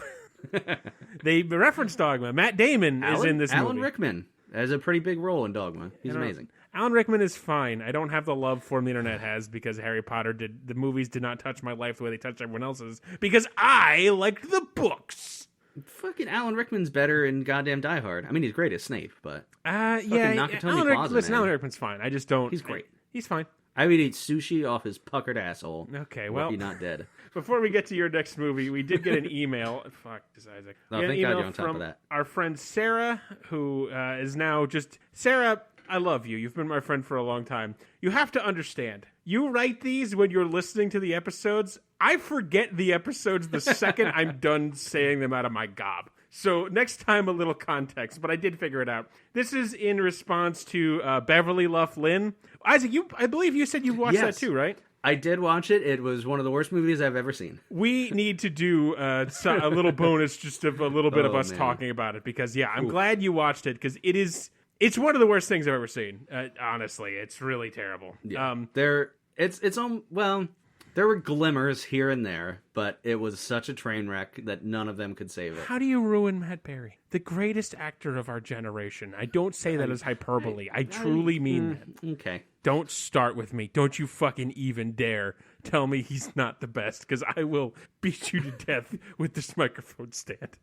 They reference Dogma. Matt Damon is in this movie. Alan Rickman has a pretty big role in Dogma. He's amazing. Alan Rickman is fine. I don't have the love for him the internet has because Harry Potter the movies did not touch my life the way they touched everyone else's because I liked the books. Fucking Alan Rickman's better in goddamn Die Hard. I mean, he's great as Snape, but Alan Rickman's fine. I just don't. He's great. He's fine. I would eat sushi off his puckered asshole. Okay, well, he's not dead. Before we get to your next movie, we did get an email. Fuck, this Isaac. Oh, thank God you're on top of that. Our friend Sarah, who is now just Sarah. I love you. You've been my friend for a long time. You have to understand. You write these when you're listening to the episodes. I forget the episodes the second I'm done saying them out of my gob. So next time, a little context, but I did figure it out. This is in response to Beverly Luff Lynn. Isaac, I believe you said you watched that too, right? I did watch it. It was one of the worst movies I've ever seen. We need to do a little bonus, just of a little bit of us talking about it, because I'm glad you watched it, because it's one of the worst things I've ever seen. Honestly, it's really terrible. Yeah. There were glimmers here and there, but it was such a train wreck that none of them could save it. How do you ruin Matt Berry, the greatest actor of our generation? I don't say that as hyperbole. I truly mean that. Okay. Don't start with me. Don't you fucking even dare tell me he's not the best, because I will beat you to death with this microphone stand.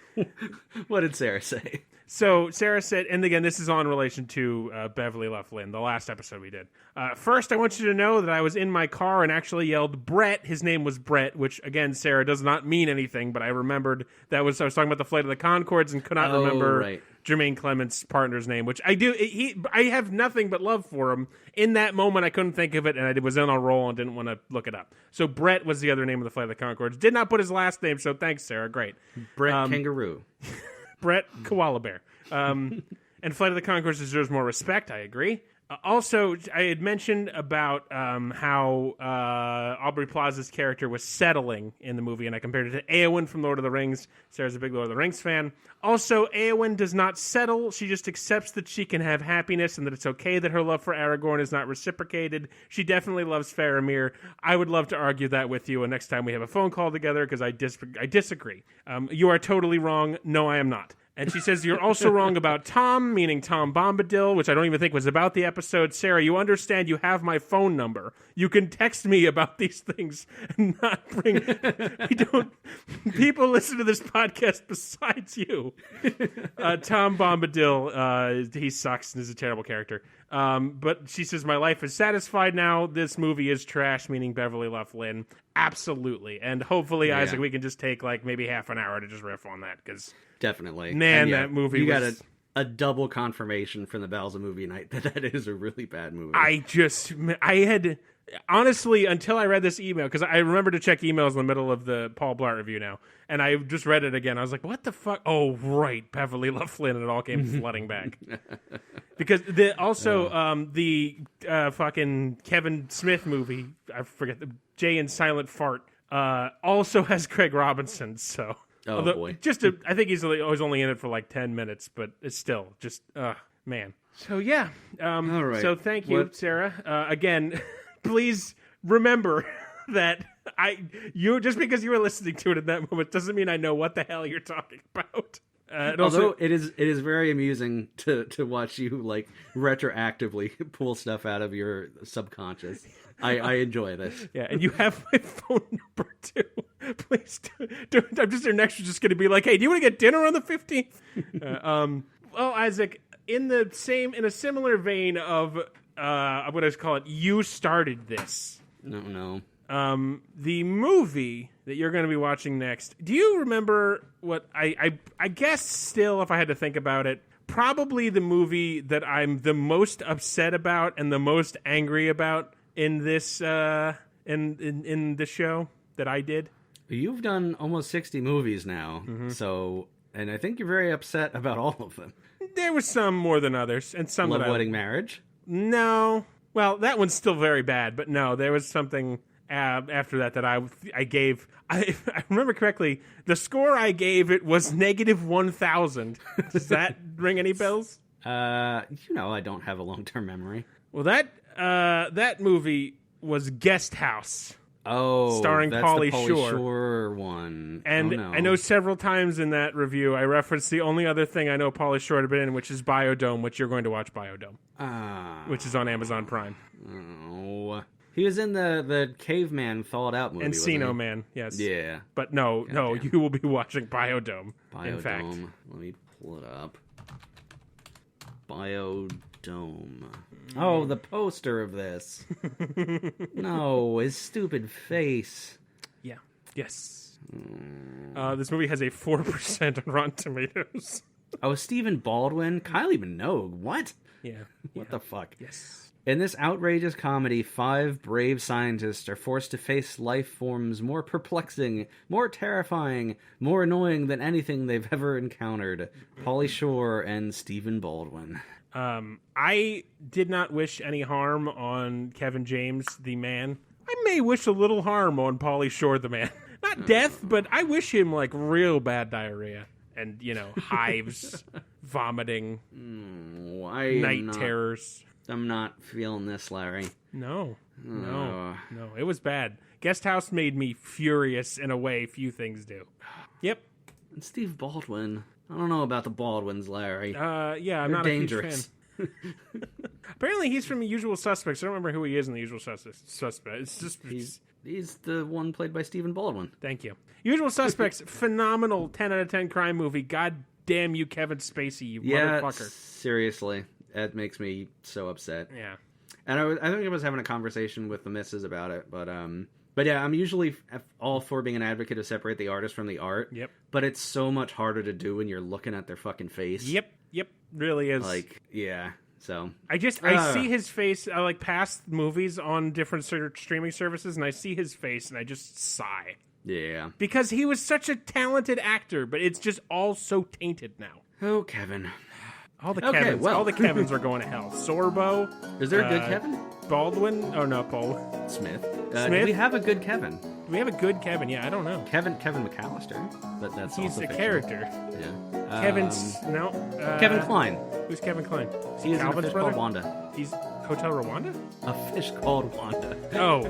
What did Sarah say? So Sarah said, and again, this is on relation to Beverly Luff Lynn, the last episode we did. First, I want you to know that I was in my car and actually yelled Brett. His name was Brett, which, again, Sarah, does not mean anything, but I remembered I was talking about the Flight of the Conchords and could not remember Jermaine Clement's partner's name, which I do. I have nothing but love for him. In that moment, I couldn't think of it, and I was in a roll and didn't want to look it up. So Brett was the other name of the Flight of the Conchords. Did not put his last name, so thanks, Sarah. Great. Brett Kangaroo. Brett Koala Bear. And Flight of the Conchords deserves more respect, I agree. Also, I had mentioned about how Aubrey Plaza's character was settling in the movie, and I compared it to Éowyn from Lord of the Rings. Sarah's a big Lord of the Rings fan. Also, Éowyn does not settle. She just accepts that she can have happiness and that it's okay that her love for Aragorn is not reciprocated. She definitely loves Faramir. I would love to argue that with you, and next time we have a phone call together, because I disagree. You are totally wrong. No, I am not. And she says, you're also wrong about Tom, meaning Tom Bombadil, which I don't even think was about the episode. Sarah, you understand you have my phone number. You can text me about these things and not bring... People listen to this podcast besides you. Tom Bombadil, he sucks and is a terrible character. But she says, my life is satisfied now. This movie is trash, meaning Beverly Luff Lynn. Absolutely. And hopefully, Isaac, we can just take maybe half an hour to just riff on that, because... Definitely. Man, that movie you was... got a double confirmation from the Bells of Movie Night that is a really bad movie. I had... Honestly, until I read this email, because I remember to check emails in the middle of the Paul Blart review now, and I just read it again. I was like, what the fuck? Oh, right, Beverly Luff Lynn, and it all came flooding back. Because the fucking Kevin Smith movie, I forget, the Jay and Silent Fart, also has Craig Robinson, so... boy. I think he's only in it for 10 minutes, but it's still just, man. So, yeah. All right. So, thank you, Sarah. Again, please remember that just because you were listening to it in that moment doesn't mean I know what the hell you're talking about. Although it is very amusing to watch you retroactively pull stuff out of your subconscious. I enjoy this. Yeah, and you have my phone number too. Please don't. I'm just going to be like, hey, do you want to get dinner on the 15th? Well, Isaac, in a similar vein of I'm going to call it, you started this. No. The movie that you're going to be watching next. Do you remember what I guess still, if I had to think about it, probably the movie that I'm the most upset about and the most angry about in this in the show that I did? You've done almost 60 movies now, so, and I think you're very upset about all of them. There was some more than others, and some Love, Wedding, Marriage? No. Well, that one's still very bad, but no, there was something after that I gave. I remember correctly, the score I gave it was -1,000. Does that ring any bells? I don't have a long-term memory. Well, that movie was Guest House. Oh, starring that's Pauly the Pauly Shore. Shore one. And I know several times in that review I referenced the only other thing I know Pauly Shore had been in, which is Biodome, which you're going to watch Biodome, which is on Amazon Prime. Oh, he was in the Caveman Thawed Out movie, Encino Man, yes. Yeah. But no, you will be watching Biodome, in fact. Let me pull it up. Biodome. Oh, the poster of this. No, his stupid face. Yeah. Yes. This movie has a 4% on Rotten Tomatoes. Oh, Stephen Baldwin, Kylie Minogue. What? Yeah. What the fuck? Yes. In this outrageous comedy, 5 brave scientists are forced to face life forms more perplexing, more terrifying, more annoying than anything they've ever encountered. Pauly Shore and Stephen Baldwin. I did not wish any harm on Kevin James, the man. I may wish a little harm on Pauly Shore, the man. Not death, but I wish him, like, real bad diarrhea. And, hives, vomiting, night terrors. I'm not feeling this, Larry. No. It was bad. Guest House made me furious in a way few things do. Yep. And Steve Baldwin. I don't know about the Baldwins, Larry. Yeah, I'm They're not dangerous. a huge fan. Apparently he's from The Usual Suspects. I don't remember who he is in The Usual Suspects. It's just... He's the one played by Stephen Baldwin. Thank you. Usual Suspects, phenomenal 10 out of 10 crime movie. God damn you, Kevin Spacey, you motherfucker. Seriously. That makes me so upset. Yeah. And I think I was having a conversation with the missus about it, but yeah, I'm usually all for being an advocate to separate the artist from the art. Yep. But it's so much harder to do when you're looking at their fucking face. Yep, really is. Like, yeah, so. I see his face, I like past movies on different streaming services, and I see his face, and I just sigh. Yeah. Because he was such a talented actor, but it's just all so tainted now. Oh, Kevin. All the Kevins are going to hell. Sorbo. Is there a good Kevin? Baldwin. Oh, no, Paul. Smith. Smith? Do we have a good Kevin? Do we have a good Kevin? Yeah, I don't know. Kevin McAllister. But that's He's also a fictional. character. Yeah. Kevin Klein. Who's Kevin Klein? Is He is in A Calvin's Fish brother? Called Wanda. He's Hotel Rwanda? A Fish Called Wanda. Oh,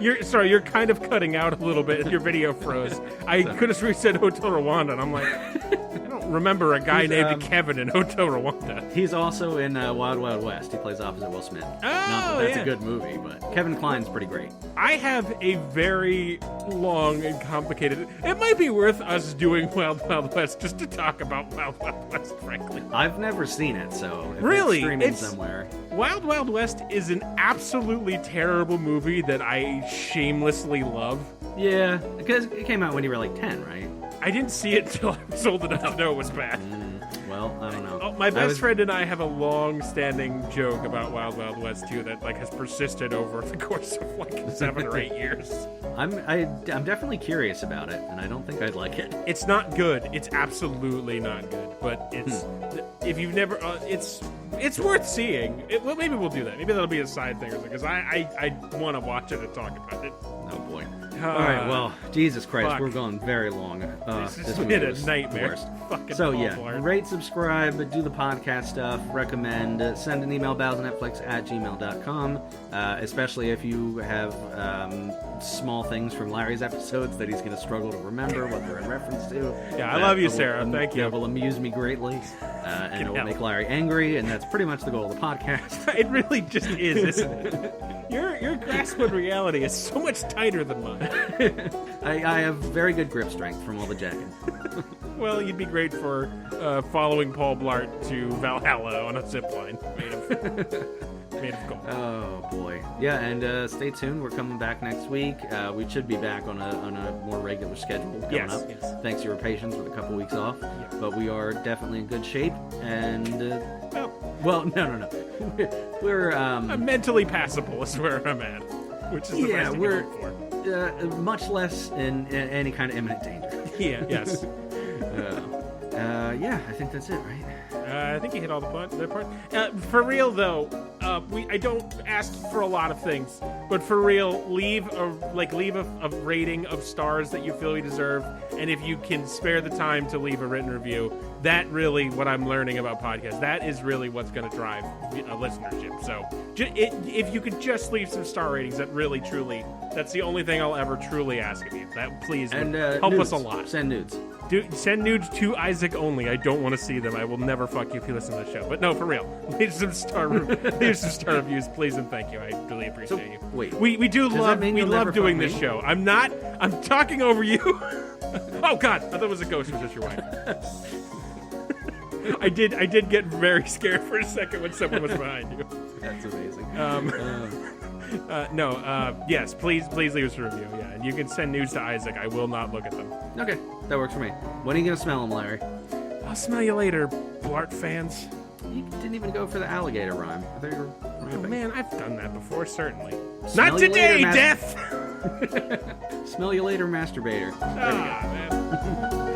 you're kind of cutting out a little bit. Your video froze. I could have said Hotel Rwanda, and I'm like, I don't remember a guy named Kevin in Hotel Rwanda. He's also in Wild Wild West. He plays opposite Will Smith. Not that that's a good movie, but Kevin Kline's pretty great. I have a very long and complicated... It might be worth us doing Wild Wild West just to talk about Wild Wild West, frankly. I've never seen it, so if really, it's streaming somewhere. Wild Wild West is an absolutely terrible movie that I shamelessly love. Yeah, because it came out when you were like 10, right? I didn't see it until I was old enough to know it was bad. Well, I don't know. Oh, my best friend and I have a long-standing joke about Wild Wild West 2 that has persisted over the course of 7 or 8 years. I'm definitely curious about it, and I don't think I'd like it. It's not good. It's absolutely not good. But it's if you've never, it's worth seeing. Well, maybe we'll do that. Maybe that'll be a side thing or something because I want to watch it and talk about it. Oh boy. All right, well, Jesus Christ, fuck. We're going very long. This has movie been a was nightmare. the worst. Fucking So Paul yeah, Blart. rate, subscribe, do the podcast stuff, recommend, send an email, balesnetflix@gmail.com, especially if you have small things from Larry's episodes that he's going to struggle to remember what they're in reference to. Yeah, I love you, Sarah. Thank you. That will amuse me greatly, and it will make Larry angry, and that's pretty much the goal of the podcast. It really just is, isn't it? Your grasp on reality is so much tighter than mine. I have very good grip strength from all the jacking. Well, you'd be great for following Paul Blart to Valhalla on a zipline made of gold. Oh boy, yeah, and stay tuned. We're coming back next week. We should be back on a more regular schedule coming up. Yes. Thanks to your patience with a couple weeks off, but we are definitely in good shape. And well, no, we're I'm mentally passable is where I'm at, which is the best you can hope for. Much less in any kind of imminent danger. Yeah. Yes. Yeah, I think that's it, right? I think you hit all the part. For real though, I don't ask for a lot of things, but for real, leave a rating of stars that you feel you deserve, and if you can spare the time to leave a written review, that really what I'm learning about podcasts. That is really what's going to drive listenership. So if you could just leave some star ratings, that really truly, that's the only thing I'll ever truly ask of you. That please and help nudes. us a lot. Send nudes. Send nudes to Isaac only. I don't want to see them. I will never fuck you if you listen to the show. But no, for real. Leave some star reviews, please, and thank you. I really appreciate you. Wait. We love doing this show. I'm talking over you. Oh God, I thought it was a ghost. It was just your wife. I did get very scared for a second when someone was behind you. That's amazing. Yes, please leave us a review. Yeah, and you can send news to Isaac. I will not look at them. Okay, that works for me. When are you gonna smell them, Larry? I'll smell you later, Blart fans. You didn't even go for the alligator rhyme. I thought you were Oh rapping. man, I've done that before, certainly. Smell Not you today, later, Death! Smell you later, masturbator. Ah, man.